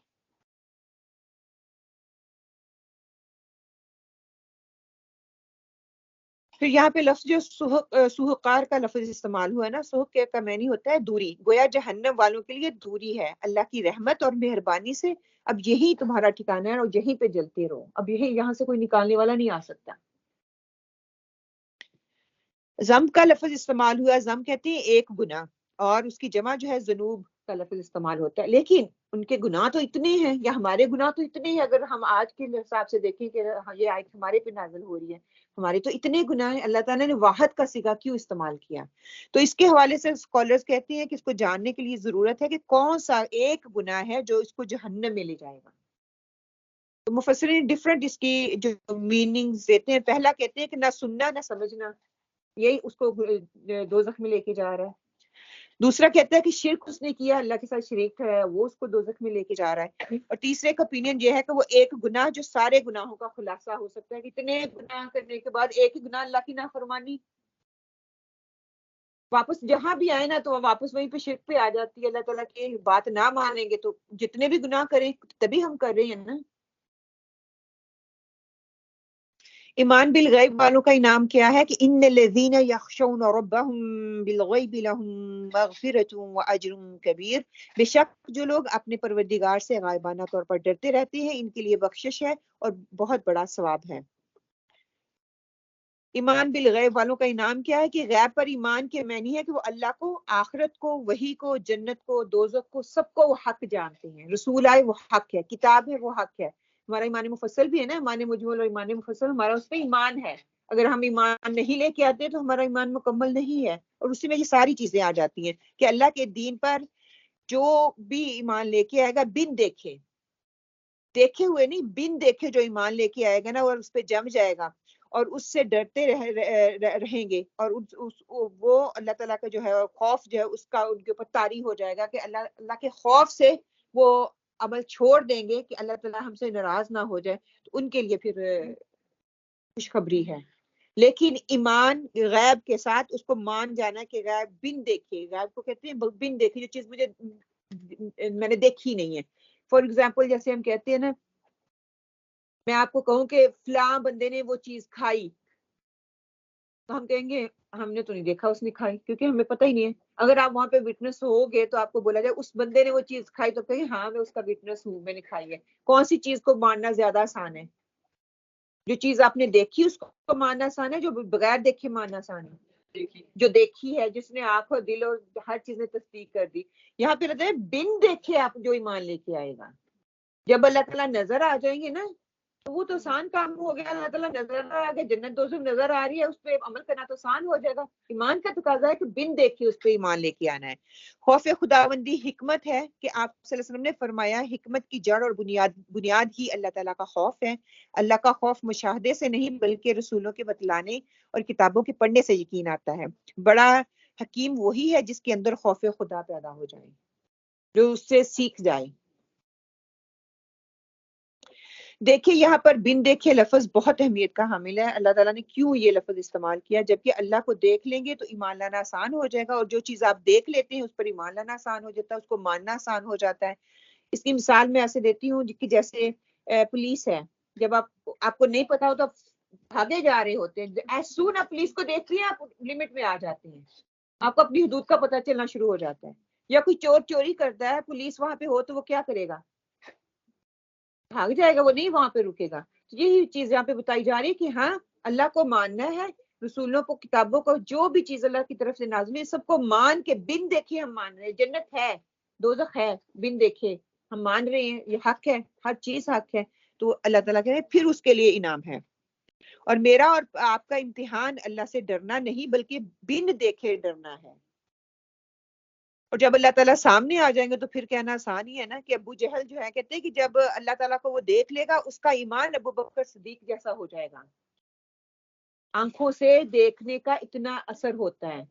پھر یہاں پہ لفظ جو سوہقار کا لفظ استعمال ہوا ہے نا، سوہق کا معنی ہوتا ہے دوری. گویا جہنم والوں کے لیے دوری ہے اللہ کی رحمت اور مہربانی سے. اب یہی تمہارا ٹھکانہ ہے اور یہیں پہ جلتے رہو. اب یہاں سے کوئی نکالنے والا نہیں آ سکتا. ضم کا لفظ استعمال ہوا. ضم کہتے ہیں ایک گناہ، اور اس کی جمع جو ہے ذنوب کا لفظ استعمال ہوتا ہے. لیکن ان کے گناہ تو اتنے ہیں، یا ہمارے گناہ تو اتنے ہیں. اگر ہم آج کے حساب سے دیکھیں کہ یہ آیت ہمارے پہ نازل ہو رہی ہے، ہمارے تو اتنے گناہ ہیں. اللہ تعالیٰ نے واحد کا صیغہ کیوں استعمال کیا؟ تو اس کے حوالے سے اسکالرز کہتے ہیں کہ اس کو جاننے کے لیے ضرورت ہے کہ کون سا ایک گناہ ہے جو اس کو جہنم میں لے جائے گا. تو مفسرین ڈفرنٹ اس کی جو میننگز دیتے ہیں. پہلا کہتے ہیں کہ نہ سننا نہ سمجھنا، یہی اس کو دوزخ میں لے کے جا رہا ہے. دوسرا کہتا ہے کہ شرک اس نے کیا، اللہ کے ساتھ شریک ہے، وہ اس کو دوزخ میں لے کے جا رہا ہے. اور تیسرے کا opinion یہ ہے کہ وہ ایک گناہ جو سارے گناہوں کا خلاصہ ہو سکتا ہے، کہ اتنے گناہ کرنے کے بعد ایک ہی گناہ اللہ کی نافرمانی، واپس جہاں بھی آئے نا تو وہ واپس وہیں پہ شرک پہ آ جاتی ہے. اللہ تعالیٰ کی بات نہ مانیں گے تو جتنے بھی گناہ کریں تبھی ہم کر رہے ہیں نا. ایمان بالغیب والوں کا انعام کیا ہے کہ ان الذین یخشون ربهم بالغیب لهم مغفرۃ واجر کبیر. بے شک جو لوگ اپنے پروردگار سے غائبانہ طور پر ڈرتے رہتے ہیں ان کے لیے بخشش ہے اور بہت بڑا ثواب ہے. ایمان بالغیب والوں کا انعام کیا ہے کہ غیب پر ایمان کے معنی ہے کہ وہ اللہ کو، آخرت کو، وحی کو، جنت کو، دوزخ کو، سب کو وہ حق جانتے ہیں. رسول آئے وہ حق ہے، کتاب ہے وہ حق ہے. ہمارا ایمان مفصل بھی ہے نا، ایمان مجمل اور ایمان مفصل، ہمارا اس پہ ایمان ہے. اگر ہم ایمان نہیں لے کے آتے تو ہمارا ایمان مکمل نہیں ہے. اور اسی میں یہ ساری چیزیں آ جاتی ہیں کہ اللہ کے دین پر جو بھی ایمان لے کے آئے گا بن دیکھے ہوئے نہیں، بن دیکھے جو ایمان لے کے آئے گا نا اور اس پہ جم جائے گا اور اس سے ڈرتے رہیں گے، اور وہ اللہ تعالیٰ کا جو ہے خوف جو ہے اس کا ان کے اوپر طاری ہو جائے گا کہ اللہ کے خوف سے وہ عمل چھوڑ دیں گے کہ اللہ تعالیٰ ہم سے ناراض نہ ہو جائے. تو ان کے لیے پھر خوشخبری ہے. لیکن ایمان غیب کے ساتھ اس کو مان جانا کہ غیب بن دیکھے، غیب کو کہتے ہیں بن دیکھے، جو چیز میں نے دیکھی نہیں ہے. فار ایگزامپل جیسے ہم کہتے ہیں نا، میں آپ کو کہوں کہ فلاں بندے نے وہ چیز کھائی تو ہم کہیں گے ہم نے تو نہیں دیکھا اس نے کھائی، کیونکہ ہمیں پتہ ہی نہیں ہے. اگر آپ وہاں پہ وٹنس ہو گے تو آپ کو بولا جائے اس بندے نے وہ چیز کھائی تو کہیں ہاں میں اس کا وٹنس ہوں، میں نے کھائی ہے. کون سی چیز کو ماننا زیادہ آسان ہے؟ جو چیز آپ نے دیکھی اس کو ماننا آسان ہے، جو بغیر دیکھے ماننا آسان ہے؟ جو دیکھی ہے، جس نے آنکھ اور دل اور ہر چیز نے تصدیق کر دی. یہاں پہ رہتا ہے بن دیکھے آپ جو ایمان لے کے آئے گا. جب اللہ تعالیٰ نظر آ جائیں گے نا تو وہ تو آسان کام ہو گیا. اللہ تعالیٰ نظر آ گیا، جنت دوزخ نظر آ رہی ہے، اس پہ عمل کرنا تو آسان ہو جائے گا. ایمان کا تقاضا ہے کہ بن دیکھے اس پہ ایمان لے کے آنا ہے. خوف خداوندی حکمت ہے کہ آپ صلی اللہ علیہ وسلم نے فرمایا حکمت کی جڑ اور بنیاد ہی اللہ تعالیٰ کا خوف ہے. اللہ کا خوف مشاہدے سے نہیں بلکہ رسولوں کے بتلانے اور کتابوں کے پڑھنے سے یقین آتا ہے. بڑا حکیم وہی ہے جس کے اندر خوف خدا پیدا ہو جائے، جو اس سے سیکھ جائے. دیکھیں یہاں پر بن دیکھے لفظ بہت اہمیت کا حامل ہے. اللہ تعالیٰ نے کیوں یہ لفظ استعمال کیا؟ جبکہ اللہ کو دیکھ لیں گے تو ایمان لانا آسان ہو جائے گا، اور جو چیز آپ دیکھ لیتے ہیں اس پر ایمان لانا آسان ہو جاتا ہے، اس کو ماننا آسان ہو جاتا ہے. اس کی مثال میں ایسے دیتی ہوں کہ جیسے پولیس ہے، جب آپ کو نہیں پتا ہو تو بھاگے جا رہے ہوتے ہیں، ایز سون آپ پولیس کو دیکھ لیں آپ لمٹ میں آ جاتے ہیں، آپ کو اپنی حدود کا پتہ چلنا شروع ہو جاتا ہے. یا کوئی چور چوری کرتا ہے، پولیس وہاں پہ ہو تو وہ کیا کرے گا؟ بھاگ جائے گا، وہ نہیں وہاں پہ رکے گا. یہی چیز یہاں پہ بتائی جا رہی ہے کہ ہاں اللہ کو ماننا ہے، رسولوں کو، کتابوں کو، جو بھی چیز اللہ کی طرف سے نازل ہے سب کو مان کے بن دیکھے ہم مان رہے ہیں. جنت ہے، دوزخ ہے، بن دیکھے ہم مان رہے ہیں، یہ حق ہے، ہر چیز حق ہے. تو اللہ تعالیٰ کہہ رہے ہیں پھر اس کے لیے انعام ہے. اور میرا اور آپ کا امتحان اللہ سے ڈرنا نہیں بلکہ بن دیکھے ڈرنا ہے. اور جب اللہ تعالیٰ سامنے آ جائیں گے تو پھر کہنا آسان ہی ہے نا. کہ ابو جہل جو ہے کہتے ہیں کہ جب اللہ تعالیٰ کو وہ دیکھ لے گا اس کا ایمان ابو بکر صدیق جیسا ہو جائے گا. آنکھوں سے دیکھنے کا اتنا اثر ہوتا ہے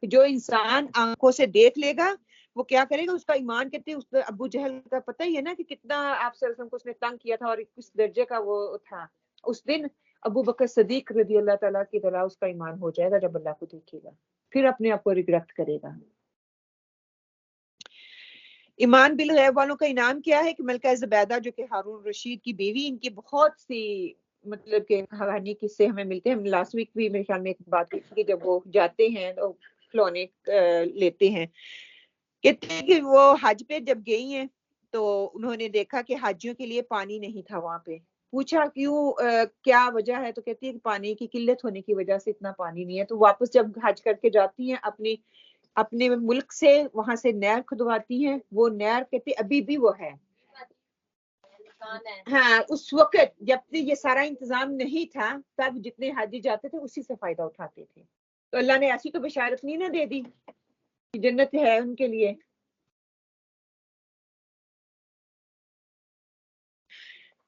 کہ جو انسان آنکھوں سے دیکھ لے گا وہ کیا کرے گا؟ اس کا ایمان کہتے ہیں، اس ابو جہل کا پتہ ہی ہے نا کہ کتنا آپ صلی اللہ علیہ وسلم کو اس نے تنگ کیا تھا اور کس درجے کا وہ تھا. اس دن ابو بکر صدیق رضی اللہ تعالیٰ کی طرح اس کا ایمان ہو جائے گا جب اللہ کو دیکھے گا، پھر اپنے آپ کو ریگریٹ کرے گا. ایمان بالغیب والوں کا انعام کیا ہے کہ ملکہ زبیدہ جو کہ ہارون رشید کی بیوی، ان کی بہت سی مطلب کہ کہانی قصے ہمیں ملتے ہیں. ہم لاسٹ ویک بھی میرے خیال میں ایک بات کی کہ جب وہ جاتے ہیں تو کھلونے لیتے ہیں، کہتے ہیں کہ وہ حج پہ جب گئی ہیں تو انہوں نے دیکھا کہ حاجیوں کے لیے پانی نہیں تھا وہاں پہ. پوچھا کیوں، کیا وجہ ہے؟ تو کہتی ہے کہ پانی کی قلت ہونے کی وجہ سے اتنا پانی نہیں ہے. تو واپس جب حج کر کے جاتی ہیں اپنے ملک سے، وہاں سے نہر کھدواتی ہیں. وہ نہر کہتے ابھی بھی وہ ہے. ہاں، اس وقت جب یہ سارا انتظام نہیں تھا تب جتنے حاجی جاتے تھے اسی سے فائدہ اٹھاتے تھے. تو اللہ نے ایسی تو بشارت نہیں نہ دے دی کہ جنت ہے ان کے لیے.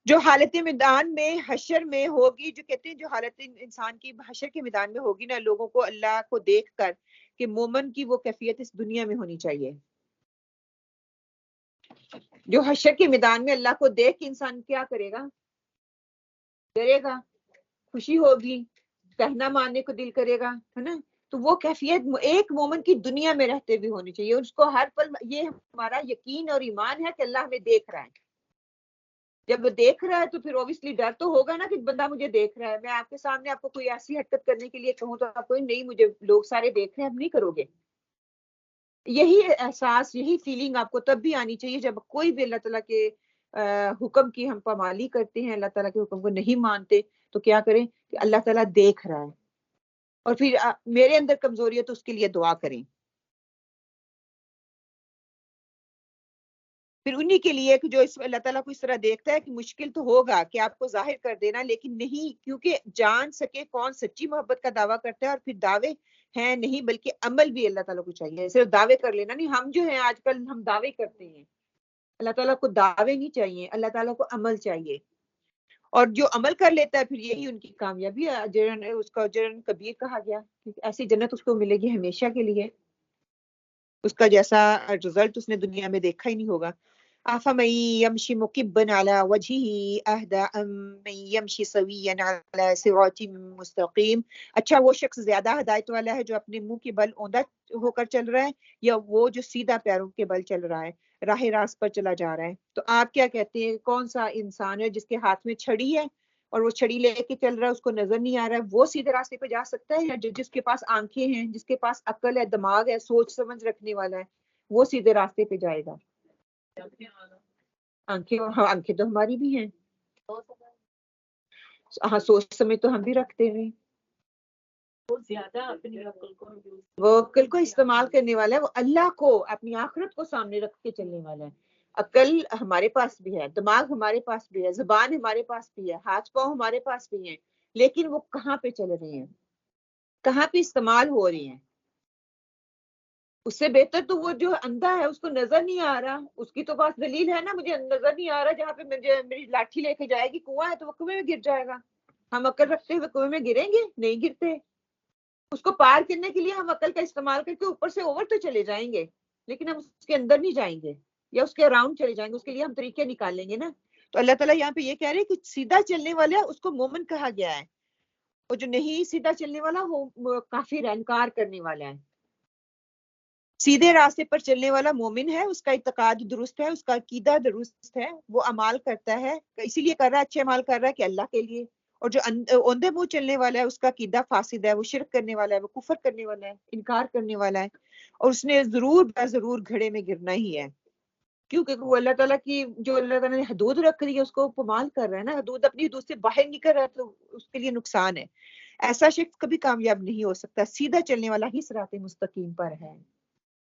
جو حالت میدان میں حشر میں ہوگی، جو کہتے ہیں جو حالت انسان کی حشر کے میدان میں ہوگی نا، لوگوں کو اللہ کو دیکھ کر، کہ مومن کی وہ کیفیت اس دنیا میں ہونی چاہیے. جو حشر کے میدان میں اللہ کو دیکھ کے انسان کیا کرے گا؟ ڈرے گا، خوشی ہوگی، کہنا ماننے کو دل کرے گا، ہے نا. تو وہ کیفیت ایک مومن کی دنیا میں رہتے بھی ہونی چاہیے. اس کو ہر پل یہ ہمارا یقین اور ایمان ہے کہ اللہ ہمیں دیکھ رہا ہے. جب وہ دیکھ رہا ہے تو پھر اوبیسلی ڈر تو ہوگا نا کہ بندہ مجھے دیکھ رہا ہے. میں آپ کے سامنے آپ کو کوئی ایسی حرکت کرنے کے لیے کہوں تو آپ کو نہیں، مجھے لوگ سارے دیکھ رہے ہیں، اب نہیں کرو گے. یہی احساس، یہی فیلنگ آپ کو تب بھی آنی چاہیے جب کوئی بھی اللہ تعالیٰ کے حکم کی ہم پامالی کرتے ہیں، اللہ تعالیٰ کے حکم کو نہیں مانتے. تو کیا کریں کہ اللہ تعالیٰ دیکھ رہا ہے، اور پھر میرے اندر کمزوری ہے تو اس کے لیے دعا کریں. پھر انہی کے لیے کہ جو اللہ تعالیٰ کو اس طرح دیکھتا ہے کہ مشکل تو ہوگا کہ آپ کو ظاہر کر دینا، لیکن نہیں، کیونکہ جان سکے کون سچی محبت کا دعویٰ کرتا ہے. اور پھر دعوے ہیں نہیں بلکہ عمل بھی اللہ تعالیٰ کو چاہیے. صرف دعوے کر لینا نہیں. ہم جو ہیں آج کل ہم دعوے کرتے ہیں، اللہ تعالیٰ کو دعوے نہیں چاہیے، اللہ تعالیٰ کو عمل چاہیے. اور جو عمل کر لیتا ہے پھر یہی ان کی کامیابی ہے. اجرن، اس کو اجرن کبیر کہا گیا، ایسی جنت اس کو ملے گی ہمیشہ کے لیے. اس کا جیسا رزلٹ اس نے دنیا میں دیکھا ہی نہیں ہوگا. أَفَمَن يَمْشِي مُكِبًّا عَلَى وَجْهِهِ أَهْدَىٰ أَمَّن يَمْشِي سَوِيًّا عَلَى صِرَاطٍ مُّسْتَقِيمٍ. اچھا وہ شخص زیادہ ہدایت والا ہے جو اپنے منہ کے بل اوندا ہو کر چل رہا ہے، یا وہ جو سیدھا پیروں کے بل چل رہا ہے، راہ راست پر چلا جا رہا ہے؟ تو آپ کیا کہتے ہیں، کون سا انسان ہے جس کے ہاتھ میں چھڑی ہے اور وہ چھڑی لے کے چل رہا ہے، اس کو نظر نہیں آ رہا ہے، وہ سیدھے راستے پہ جا سکتا ہے؟ یا جس کے پاس آنکھیں ہیں، جس کے پاس عقل ہے، دماغ ہے، سوچ سمجھ رکھنے والا ہے، وہ سیدھے راستے پہ جائے گا؟ آنکھیں تو ہماری بھی ہیں، ہاں سوچ سمجھ تو ہم بھی رکھتے ہیں. زیادہ اپنی عقل کو وہ عقل کو استعمال کرنے والا ہے، وہ اللہ کو، اپنی آخرت کو سامنے رکھ کے چلنے والا ہے. عقل ہمارے پاس بھی ہے، دماغ ہمارے پاس بھی ہے، زبان ہمارے پاس بھی ہے، ہاتھ پاؤں ہمارے پاس بھی ہیں، لیکن وہ کہاں پہ چل رہے ہیں، کہاں پہ استعمال ہو رہی ہیں؟ اس سے بہتر تو وہ جو اندھا ہے اس کو نظر نہیں آ رہا، اس کی تو بات دلیل ہے نا، مجھے نظر نہیں آ رہا، جہاں پہ مجھے میری لاٹھی لے کے جائے گی کنواں ہے تو وہ کنویں میں گر جائے گا. ہم عقل رکھتے ہوئے کنویں میں گریں گے؟ نہیں گرتے. اس کو پار کرنے کے لیے ہم عقل کا استعمال کر کے اوپر سے اوور تو چلے جائیں گے، لیکن ہم اس کے اندر نہیں جائیں گے یا اس کے اراؤنڈ چلے جائیں گے. اس کے لیے ہم طریقے نکال لیں گے نا. تو اللہ تعالیٰ یہاں پہ یہ کہہ رہے ہیں کہ سیدھا چلنے والا اس کو مومن کہا گیا ہے، اور جو نہیں سیدھا چلنے والا وہ کافر ہے، انکار کرنے والا ہے. سیدھے راستے پر چلنے والا مومن ہے، اس کا اعتقاد درست ہے، اس کا عقیدہ درست ہے، وہ اعمال کرتا ہے، اسی لیے کر رہا ہے، اچھے اعمال کر رہا ہے کہ اللہ کے لیے. اور جو اوندے منہ چلنے والا ہے اس کا عقیدہ فاسد ہے، وہ شرک کرنے والا ہے، وہ کفر کرنے والا ہے، انکار کرنے والا ہے، اور اس نے ضرور گھڑے میں گرنا ہی ہے. کیونکہ وہ اللہ تعالیٰ کی جو اللہ تعالیٰ نے حدود رکھ رہی ہے اس کو پامال کر رہا ہے نا. اپنی حدود سے باہر نکل رہا ہے تو اس کے لیے نقصان ہے. ایسا شخص کبھی کامیاب نہیں ہو سکتا. سیدھا چلنے والا ہی صراط مستقیم پر ہے،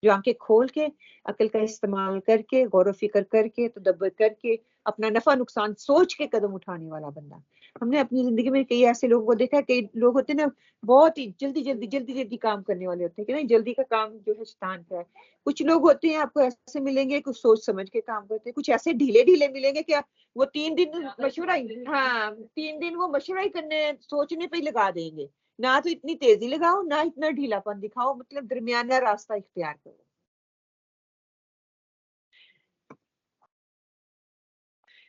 جو آنکھیں کھول کے عقل کا استعمال کر کے غور و فکر کر کے تدبر کر کے اپنا نفع نقصان سوچ کے قدم اٹھانے والا بندہ. ہم نے اپنی زندگی میں کئی ایسے لوگوں کو دیکھا ہے، کئی لوگ ہوتے ہیں نا بہت ہی جلدی کام کرنے والے ہوتے ہیں کہ نہیں، جلدی کا کام جو ہے شیطان کا ہے. کچھ لوگ ہوتے ہیں آپ کو ایسے ملیں گے کچھ سوچ سمجھ کے کام کرتے ہیں، کچھ ایسے ڈھیلے ملیں گے کہ وہ 3 دن مشورہ ہی، ہاں 3 دن وہ مشورہ ہی کرنے سوچنے پہ ہی لگا دیں گے. نہ تو اتنی تیزی لگاؤ نہ اتنا ڈھیلا پن دکھاؤ، مطلب درمیانہ راستہ اختیار کرو.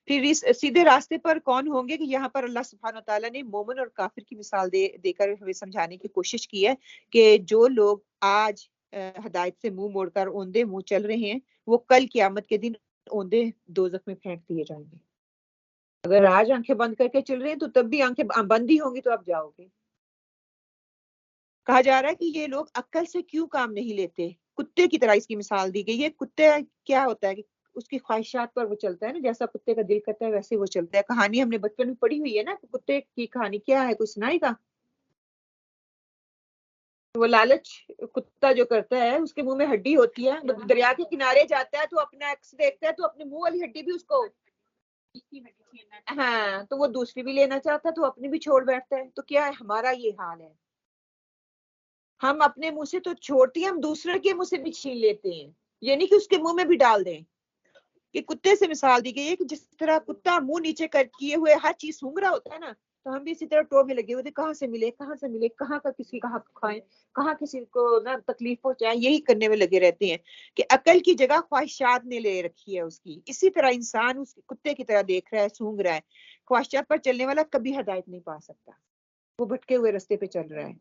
پھر اس سیدھے راستے پر کون ہوں گے کہ یہاں پر اللہ سبحانہ تعالیٰ نے مومن اور کافر کی مثال دے کر ہمیں سمجھانے کی کوشش کی ہے کہ جو لوگ آج ہدایت سے منہ موڑ کر اوندے منہ چل رہے ہیں وہ کل قیامت کے دن اوندے دوزخ میں پھینک دیے جائیں گے. اگر آج آنکھیں بند کر کے چل رہے ہیں تو تب بھی آنکھیں بند ہی ہوں گی تو آپ جاؤ گے. کہا جا رہا ہے کہ یہ لوگ عقل سے کیوں کام نہیں لیتے. کتے کی طرح اس کی مثال دی گئی ہے. کتے کیا ہوتا ہے کہ اس کی خواہشات پر وہ چلتا ہے نا, جیسا کتے کا دل کرتا ہے ویسے وہ چلتا ہے. کہانی ہم نے بچپن میں پڑھی ہوئی ہے نا, کتے کی کہانی کیا ہے, کوئی سنائے گا؟ وہ لالچ کتا جو کرتا ہے اس کے منہ میں ہڈی ہوتی ہے, دریا کے کنارے جاتا ہے تو اپنا عکس دیکھتا ہے تو اپنے منہ والی ہڈی بھی اس کو, ہاں, تو وہ دوسری بھی لینا چاہتا ہے تو اپنی بھی چھوڑ بیٹھتا ہے. تو کیا ہے ہمارا یہ حال ہے, ہم اپنے منہ سے تو چھوڑتے ہیں, ہم دوسرے کے منہ سے بھی چھین لیتے ہیں, یعنی کہ اس کے منہ میں بھی ڈال دیں. کہ کتے سے مثال دی گئی ہے کہ جس طرح کتا منہ نیچے کر کیے ہوئے ہر چیز سونگھ رہا ہوتا ہے نا, تو ہم بھی اسی طرح ٹو میں لگے ہوئے تھے, کہاں سے ملے کہاں سے ملے, کہاں کا کسی کا حق کھائیں, کہاں کسی کو نہ تکلیف پہنچائیں, یہی کرنے میں لگے رہتے ہیں. کہ عقل کی جگہ خواہشات نے لے رکھی ہے اس کی. اسی طرح انسان اس کتے کی طرح دیکھ رہا ہے, سونگھ رہا ہے. خواہشات پر چلنے والا کبھی ہدایت نہیں پا سکتا, وہ بھٹکے ہوئے رستے پہ چل رہا ہے.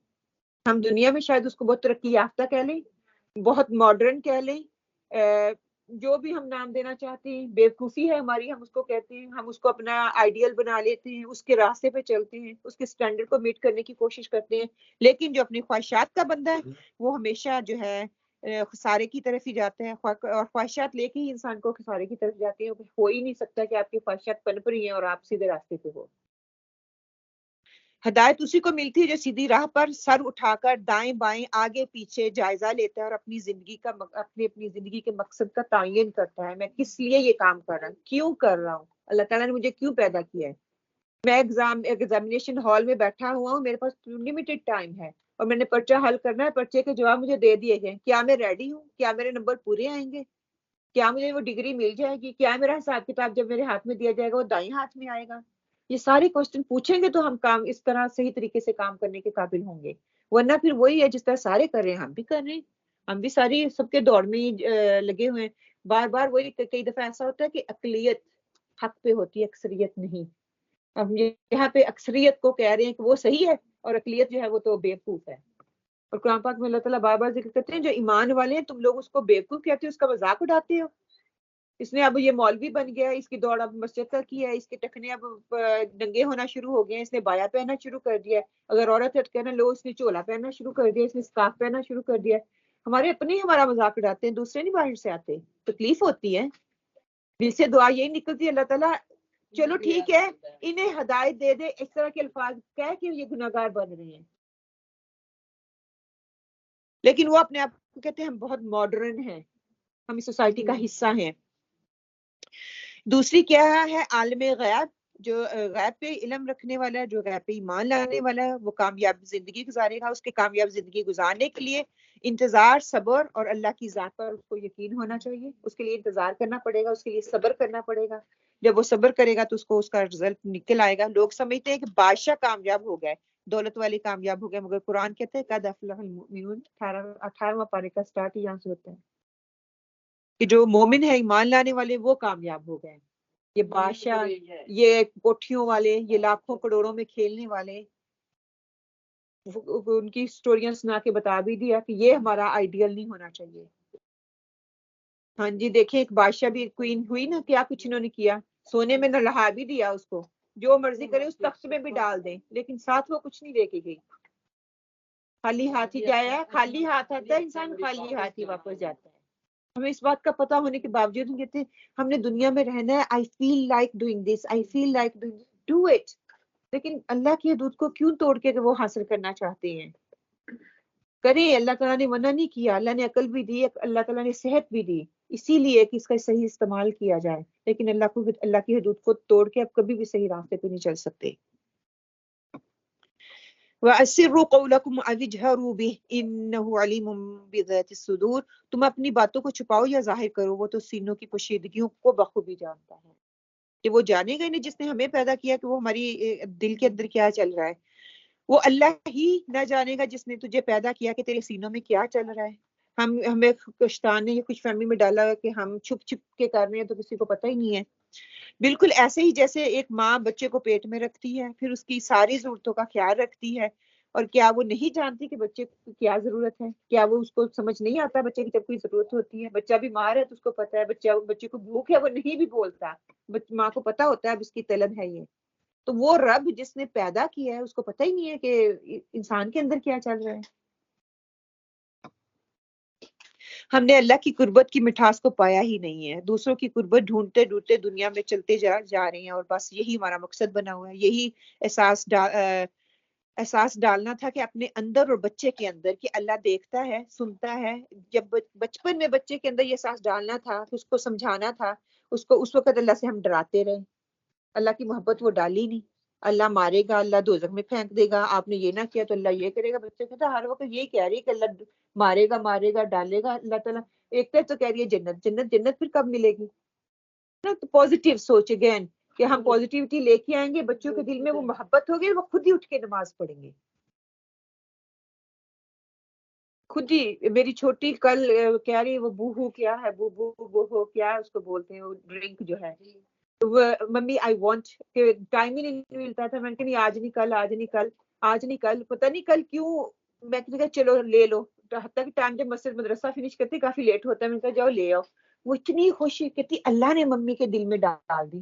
ہم دنیا میں شاید اس کو بہت ترقی یافتہ کہہ لیں, بہت ماڈرن کہہ لیں, جو بھی ہم نام دینا چاہتے ہیں. بیوقوفی ہے ہماری, ہم اس کو کہتے ہیں, ہم اس کو اپنا آئیڈیل بنا لیتے ہیں, اس کے راستے پہ چلتے ہیں, اس کے سٹینڈرڈ کو میٹ کرنے کی کوشش کرتے ہیں. لیکن جو اپنی خواہشات کا بندہ ہے وہ ہمیشہ جو ہے خسارے کی طرف ہی جاتا ہے, اور خواہشات لے کے ہی انسان کو خسارے کی طرف جاتے ہیں. ہو ہی نہیں سکتا کہ آپ کی خواہشات پنپ رہی ہیں اور آپ سیدھے راستے پہ ہو. ہدایت اسی کو ملتی ہے جو سیدھی راہ پر سر اٹھا کر دائیں بائیں آگے پیچھے جائزہ لیتا ہے اور اپنی زندگی کے مقصد کا تعین کرتا ہے. میں کس لیے یہ کام کر رہا ہوں, کیوں کر رہا ہوں, اللہ تعالیٰ نے مجھے کیوں پیدا کیا ہے. میں ایگزامینیشن ہال میں بیٹھا ہوا ہوں, میرے پاس لمیٹڈ ٹائم ہے اور میں نے پرچہ حل کرنا ہے. پرچے کے جواب مجھے دے دیے گئے, کیا میں ریڈی ہوں, کیا میرے نمبر پورے آئیں گے, کیا مجھے وہ ڈگری مل جائے گی, کیا میرا حساب کتاب جب میرے ہاتھ میں دیا جائے گا وہ دائیں ہاتھ میں آئے گا. یہ سارے کوسچن پوچھیں گے تو ہم کام اس طرح صحیح طریقے سے کام کرنے کے قابل ہوں گے. ورنہ پھر وہی ہے جس طرح سارے کر رہے ہیں ہم بھی کر رہے ہیں, ہم بھی ساری سب کے دوڑ میں لگے ہوئے ہیں. بار بار وہی کئی دفعہ ایسا ہوتا ہے کہ اقلیت حق پہ ہوتی ہے, اکثریت نہیں. اب یہاں پہ اکثریت کو کہہ رہے ہیں کہ وہ صحیح ہے اور اقلیت جو ہے وہ تو بیوقوف ہے. اور قرآن پاک میں اللہ تعالیٰ بار بار ذکر کرتے ہیں جو ایمان والے ہیں تم لوگ اس کو بیوقوف کہتے ہو, اس کا مذاق اڑاتے ہو. اس نے اب یہ مولوی بن گیا, اس کی دوڑ اب مسجد تک کی ہے, اس کے ٹخنے اب ننگے ہونا شروع ہو گئے ہیں, اس نے بایا پہننا شروع کر دیا ہے. اگر عورت ہے تو کہنا لو اس نے چولا پہننا شروع کر دیا, اس نے اسکارف پہننا شروع کر دیا. ہمارے اپنے ہی ہمارا مذاق اڑاتے ہیں, دوسرے نہیں باہر سے آتے. تکلیف ہوتی ہے, دل سے دعا یہی نکلتی ہے اللہ تعالیٰ چلو ٹھیک ہے انہیں ہدایت دے دے, اس طرح کے الفاظ کہہ کہ یہ گناہگار بن رہے ہیں. لیکن وہ اپنے آپ کو کہتے ہیں ہم بہت ماڈرن ہیں, ہم اس سوسائٹی کا حصہ ہیں. دوسری کیا ہے, عالم غیب, جو غیب پہ علم رکھنے والا ہے, جو غیب پہ ایمان لانے والا ہے, وہ کامیاب زندگی گزارے گا. اس کے کامیاب زندگی گزارنے کے لیے انتظار, صبر اور اللہ کی ذات پر اس کو یقین ہونا چاہیے. اس کے لیے انتظار کرنا پڑے گا, اس کے لیے صبر کرنا پڑے گا. جب وہ صبر کرے گا تو اس کو اس کا رزلٹ نکل آئے گا. لوگ سمجھتے ہیں کہ بادشاہ کامیاب ہو گئے, دولت والے کامیاب ہو گئے, مگر قرآن کہتے ہیں قد افلح المؤمنون, 18واں پارے کا سٹارٹ یہاں سے ہوتا ہے کہ جو مومن ہے, ایمان لانے والے, وہ کامیاب ہو گئے. یہ بادشاہ, یہ کوٹھیوں والے, یہ لاکھوں کروڑوں میں کھیلنے والے, ان کی سٹوریاں سنا کے بتا بھی دیا کہ یہ ہمارا آئیڈیل نہیں ہونا چاہیے. ہاں جی, دیکھیں ایک بادشاہ بھی کوئین ہوئی نا, کیا کچھ انہوں نے کیا, سونے میں نلہا بھی دیا اس کو, جو مرضی کرے اس تخت میں بھی ڈال دیں, لیکن ساتھ وہ کچھ نہیں لے کے گئی. خالی ہاتھ ہی جایا, خالی ہاتھ آتا ہے انسان, خالی ہاتھ ہی واپس جاتا ہے. ہمیں اس بات کا پتہ ہونے کے باوجود ہم کہتے ہیں ہم نے دنیا میں رہنا ہے, I feel like doing this, I feel like doing this, do it. لیکن اللہ کی حدود کو کیوں توڑ کے وہ حاصل کرنا چاہتے ہیں؟ کریں, اللہ تعالیٰ نے منع نہیں کیا, اللہ نے عقل بھی دی, اللہ تعالیٰ نے صحت بھی دی, اسی لیے کہ اس کا صحیح استعمال کیا جائے. لیکن اللہ کی حدود کو توڑ کے اب کبھی بھی صحیح راستے پہ نہیں چل سکتے. وَأَسِرُّوا قَوْلَكُمْ أَوِ اجْهَرُوا بِهِ إِنَّهُ عَلِيمٌ بِذَاتِ الصُّدُورِ. تم اپنی باتوں کو چھپاؤ یا ظاہر کرو, وہ تو سینوں کی پوشیدگیوں کو بخوبی جانتا ہے. کہ وہ جانے گا نہیں جس نے ہمیں پیدا کیا کہ وہ ہماری دل کے اندر کیا چل رہا ہے. وہ اللہ ہی نہ جانے گا جس نے تجھے پیدا کیا کہ تیرے سینوں میں کیا چل رہا ہے. ہمیں شیطان نے یہ خوش فہمی میں ڈالا ہے کہ ہم چھپ چھپ کے کر رہے ہیں تو کسی کو پتہ ہی نہیں ہے. بالکل ایسے ہی جیسے ایک ماں بچے کو پیٹ میں رکھتی ہے، پھر اس کی ساری ضرورتوں کا خیال رکھتی ہے، اور کیا وہ نہیں جانتی کہ بچے کو کیا ضرورت ہے؟ کیا وہ اس کو سمجھ نہیں آتا بچے کی جب کوئی ضرورت ہوتی ہے؟ بچہ بیمار ہے تو اس کو پتا ہے، بچے کو بھوک ہے وہ نہیں بھی بولتا، ماں کو پتا ہوتا ہے اب اس کی طلب ہے یہ. تو وہ رب جس نے پیدا کیا ہے اس کو پتہ ہی نہیں ہے کہ انسان کے اندر کیا چل رہا ہے. ہم نے اللہ کی قربت کی مٹھاس کو پایا ہی نہیں ہے، دوسروں کی قربت ڈھونڈتے ڈھونڈتے دنیا میں چلتے جا رہے ہیں، اور بس یہی ہمارا مقصد بنا ہوا ہے. یہی احساس ڈالنا تھا کہ اپنے اندر اور بچے کے اندر کہ اللہ دیکھتا ہے، سنتا ہے. جب بچپن میں بچے کے اندر یہ احساس ڈالنا تھا، اس کو سمجھانا تھا، اس وقت اللہ سے ہم ڈراتے رہے. اللہ کی محبت وہ ڈالی نہیں. اللہ مارے گا، اللہ دوزخ میں پھینک دے گا، آپ نے یہ نہ کیا تو اللہ یہ کرے گا. بچے کہتا ہر وقت یہ کہہ رہی ہے کہ اللہ مارے گا ڈالے گا. اللہ تعالیٰ ایک تو کہہ رہی ہے جنت پھر کب ملے گی؟ پازیٹیو سوچ اگین کہ ہم پازیٹیوٹی لے کے آئیں گے، بچوں کے دل میں وہ محبت ہوگی، وہ خود ہی اٹھ کے نماز پڑھیں گے. خود ہی میری چھوٹی کل کہہ رہی وہ بوہو کیا ہے، بوہو کیا اس کو بولتے ہیں، وہ ڈرنک جو ہے. ممی آئی وانٹ، کہ ٹائم ہی نہیں ملتا تھا. میں نے کہا نہیں آج نہیں کل پتہ نہیں کل کیوں. میں نے کہا چلو لے لو، حتیٰ کہ ٹائم جب مسجد مدرسہ فنش کرتے کافی لیٹ ہوتا ہے. میں نے کہا جاؤ لے آؤ. وہ اتنی خوشی کہتی اللہ نے ممی کے دل میں ڈال دی،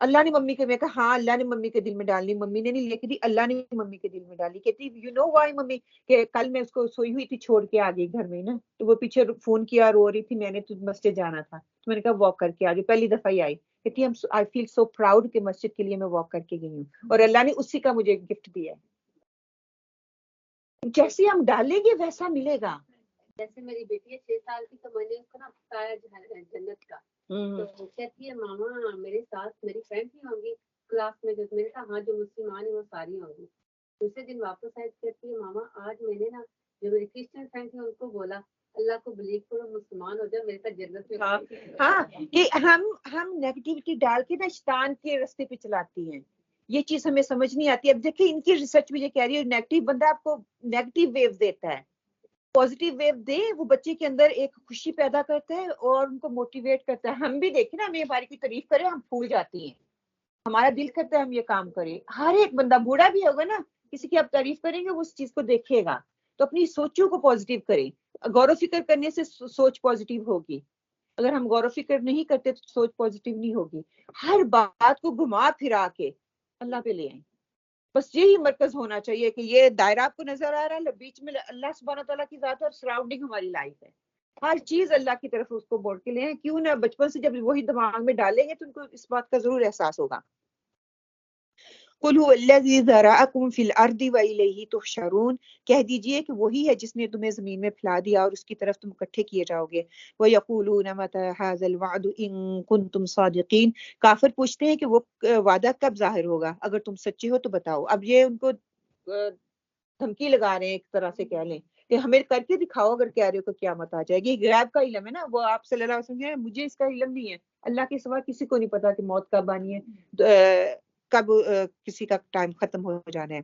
اللہ نے ممی کے. میں کہا ہاں اللہ نے ممی کے دل میں ڈالنی، ممی نے نہیں لے کے دی، اللہ نے ممی کے دل میں ڈالی. کہتی یو نو وائی ممی، کہ کل میں اس کو سوئی ہوئی تھی چھوڑ کے آ گئی گھر میں نا، تو وہ پیچھے فون کیا رو رہی تھی، میں نے تو مسجد جانا تھا تو میں نے کہا واک کر کے آ جاؤ. پہلی دفعہ ہی آئی. کہتی آئی فیل سو پراؤڈ کہ مسجد کے لیے میں واک کر کے گئی ہوں، اور اللہ نے اسی کا مجھے گفٹ دیا ہے. جیسے ہم ڈالیں گے ویسا ملے گا. جیسے میری بیٹی ہے 6 سال کی، تو میں نے اس کو نا بتایا جنت کا، تو کہتی ہے ماما میرے ساتھ میری فرینڈ بھی ہوں گی کلاس میں. جو میں نے کہا ہاں جو مسلمان ہیں وہ ساری ہوں گی. دوسرے دن واپس آئے کہتی ہے ماما آج میں نے نا جو میری کرسچن فرینڈ تھی ان کو بولا اللہ کو بلیو کرو، مسلمان ہو جاؤ، میرے ساتھ جنت میں. ہاں یہ ہم نیگیٹیوٹی ڈال کے نا شیطان کے راستے پہ چلاتی ہیں. یہ چیز ہمیں سمجھ نہیں آتی. اب دیکھیں ان کی ریسرچ میں یہ کہہ رہی ہے نیگیٹو بندہ آپ کو نیگیٹو ویو دیتا ہے، پازیٹیو ویو دے وہ بچے کے اندر ایک خوشی پیدا کرتا ہے اور ان کو موٹیویٹ کرتا ہے. ہم بھی دیکھیں نا، ہمیں ہماری کوئی تعریف کرے ہم پھول جاتی ہیں، ہمارا دل کرتا ہے ہم یہ کام کریں. ہر ایک بندہ بوڑھا بھی ہوگا نا، کسی کی آپ تعریف کریں گے وہ اس چیز کو دیکھے گا. تو اپنی سوچوں کو پازیٹیو کریں. غور و فکر کرنے سے سوچ پازیٹیو ہوگی. اگر ہم غور و فکر نہیں کرتے تو سوچ پازیٹیو نہیں ہوگی. ہر بات کو گھما پھرا کے اللہ پہ لے آئیں. بس یہی مرکز ہونا چاہیے کہ یہ دائرہ آپ کو نظر آ رہا ہے، بیچ میں اللہ سبحانہ تعالیٰ کی ذات اور سراؤنڈنگ ہماری لائف ہے. ہر چیز اللہ کی طرف اس کو موڑ کے لے آئیں. کیوں نہ بچپن سے جب وہی دماغ میں ڈالیں گے تو ان کو اس بات کا ضرور احساس ہوگا. قُلْ هُوَ الَّذِي ذَرَأَكُمْ فِي الْأَرْضِ وَإِلَيْهِ تُحْشَرُونَ، کہہ دیجئے کہ وہی ہے جس نے تمہیں زمین میں پھیلا دیا اور اس کی طرف تم اکٹھے کیے جاؤ گے. وَيَقُولُونَ مَتَىٰ هَٰذَا الْوَعْدُ إِن كُنتُمْ صَادِقِينَ، کافر پوچھتے ہیں کہ وہ وعدہ کب ظاہر ہوگا، اگر تم سچے ہو تو بتاؤ. اب یہ ان کو دھمکی لگا رہے ہیں، ایک طرح سے کہہ لیں کہ ہمیں کر کے دکھاؤ اگر کہہ رہے ہو کہ قیامت آ جائے گی. غیب کا علم ہے نا، وہ آپ صلی اللہ علیہ وسلم کہہ مجھے اس کا علم نہیں ہے. اللہ کے سوا کسی کو نہیں پتا کہ موت کب آنی ہے، کب کسی کا ٹائم ختم ہو جانا ہے.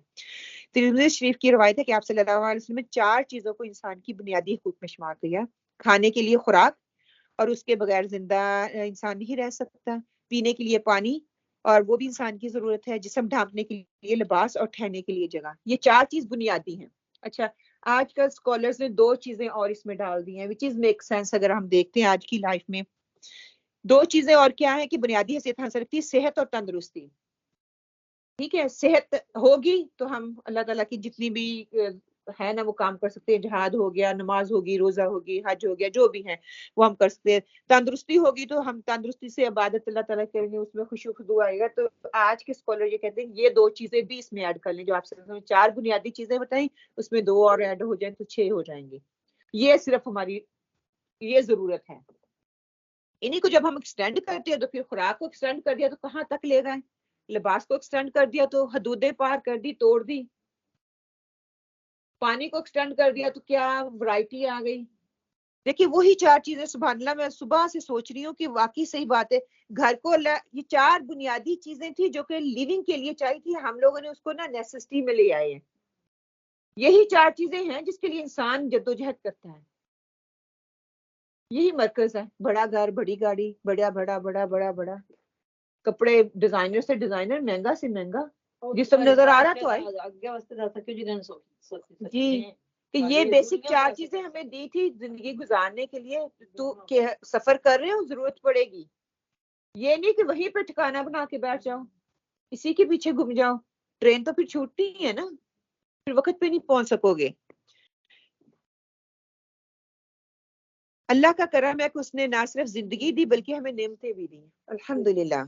ترمذی شریف کی روایت ہے کہ آپ صلی اللہ علیہ وسلم نے 4 چیزوں کو انسان کی بنیادی حقوق میں شمار کیا. کھانے کے لیے خوراک، اور اس کے بغیر زندہ انسان نہیں رہ سکتا. پینے کے لیے پانی، اور وہ بھی انسان کی ضرورت ہے. جسم ڈھانپنے کے لیے لباس، اور ٹھہرنے کے لیے جگہ. یہ 4 چیز بنیادی ہیں. اچھا آج کل اسکالرز نے 2 چیزیں اور اس میں ڈال دی ہیں وچ از میک سینس. اگر ہم دیکھتے ہیں آج کی لائف میں 2 چیزیں اور کیا ہیں کہ بنیادی حیثیت حاصل رکھتی ہے، صحت اور تندرستی. ٹھیک ہے، صحت ہوگی تو ہم اللہ تعالیٰ کی جتنی بھی ہے نا وہ کام کر سکتے ہیں. جہاد ہو گیا، نماز ہوگی، روزہ ہوگی، حج ہو گیا، جو بھی ہے وہ ہم کر سکتے ہیں. تندرستی ہوگی تو ہم تندرستی سے عبادت اللہ تعالیٰ کریں گے، اس میں خوشی و خضوع آئے گا. تو آج کے اسکالر یہ کہتے ہیں یہ 2 چیزیں بھی اس میں ایڈ کر لیں. جو آپ سے 4 بنیادی چیزیں بتائیں اس میں 2 اور ایڈ ہو جائیں تو 6 ہو جائیں گے. یہ صرف ہماری یہ ضرورت ہے. انہیں کو جب ہم ایکسٹینڈ کرتے ہیں تو پھر خوراک کو ایکسٹینڈ کر دیا تو کہاں تک لے گئے، لباس کو ایکسٹینڈ کر دیا تو حدودیں پار کر دی، توڑ دی. پانی کو ایکسٹینڈ کر دیا تو کیا ورائٹی آ گئی. دیکھیے وہی 4 چیزیں سبحان اللہ میں صبح سے سوچ رہی ہوں کہ واقعی صحیح بات ہے. گھر کو اللہ یہ 4 بنیادی چیزیں تھی جو کہ لیونگ کے لیے چاہیے تھی، ہم لوگوں نے اس کو نا نیسسٹی میں لے آئے ہیں. یہی 4 چیزیں ہیں جس کے لیے انسان جدوجہد کرتا ہے. یہی مرکز ہے، بڑا گھر، بڑی گاڑی، بڑا بڑا بڑا بڑا بڑا، کپڑے ڈیزائنر سے ڈیزائنر، مہنگا سے مہنگا، جسم نظر آ رہا تو ہے جی کہ یہ بیسک 4 چیزیں ہمیں دی تھی زندگی گزارنے کے لیے. تو کہ سفر کر رہے ہو ضرورت پڑے گی، یہ نہیں کہ وہیں پہ ٹھکانہ بنا کے بیٹھ جاؤ، اسی کے پیچھے گھوم جاؤ. ٹرین تو پھر چھوٹتی ہی ہے نا، پھر وقت پہ نہیں پہنچ سکو گے. اللہ کا کرم ہے کہ اس نے نہ صرف زندگی دی بلکہ ہمیں نعمتیں بھی دی. الحمدللہ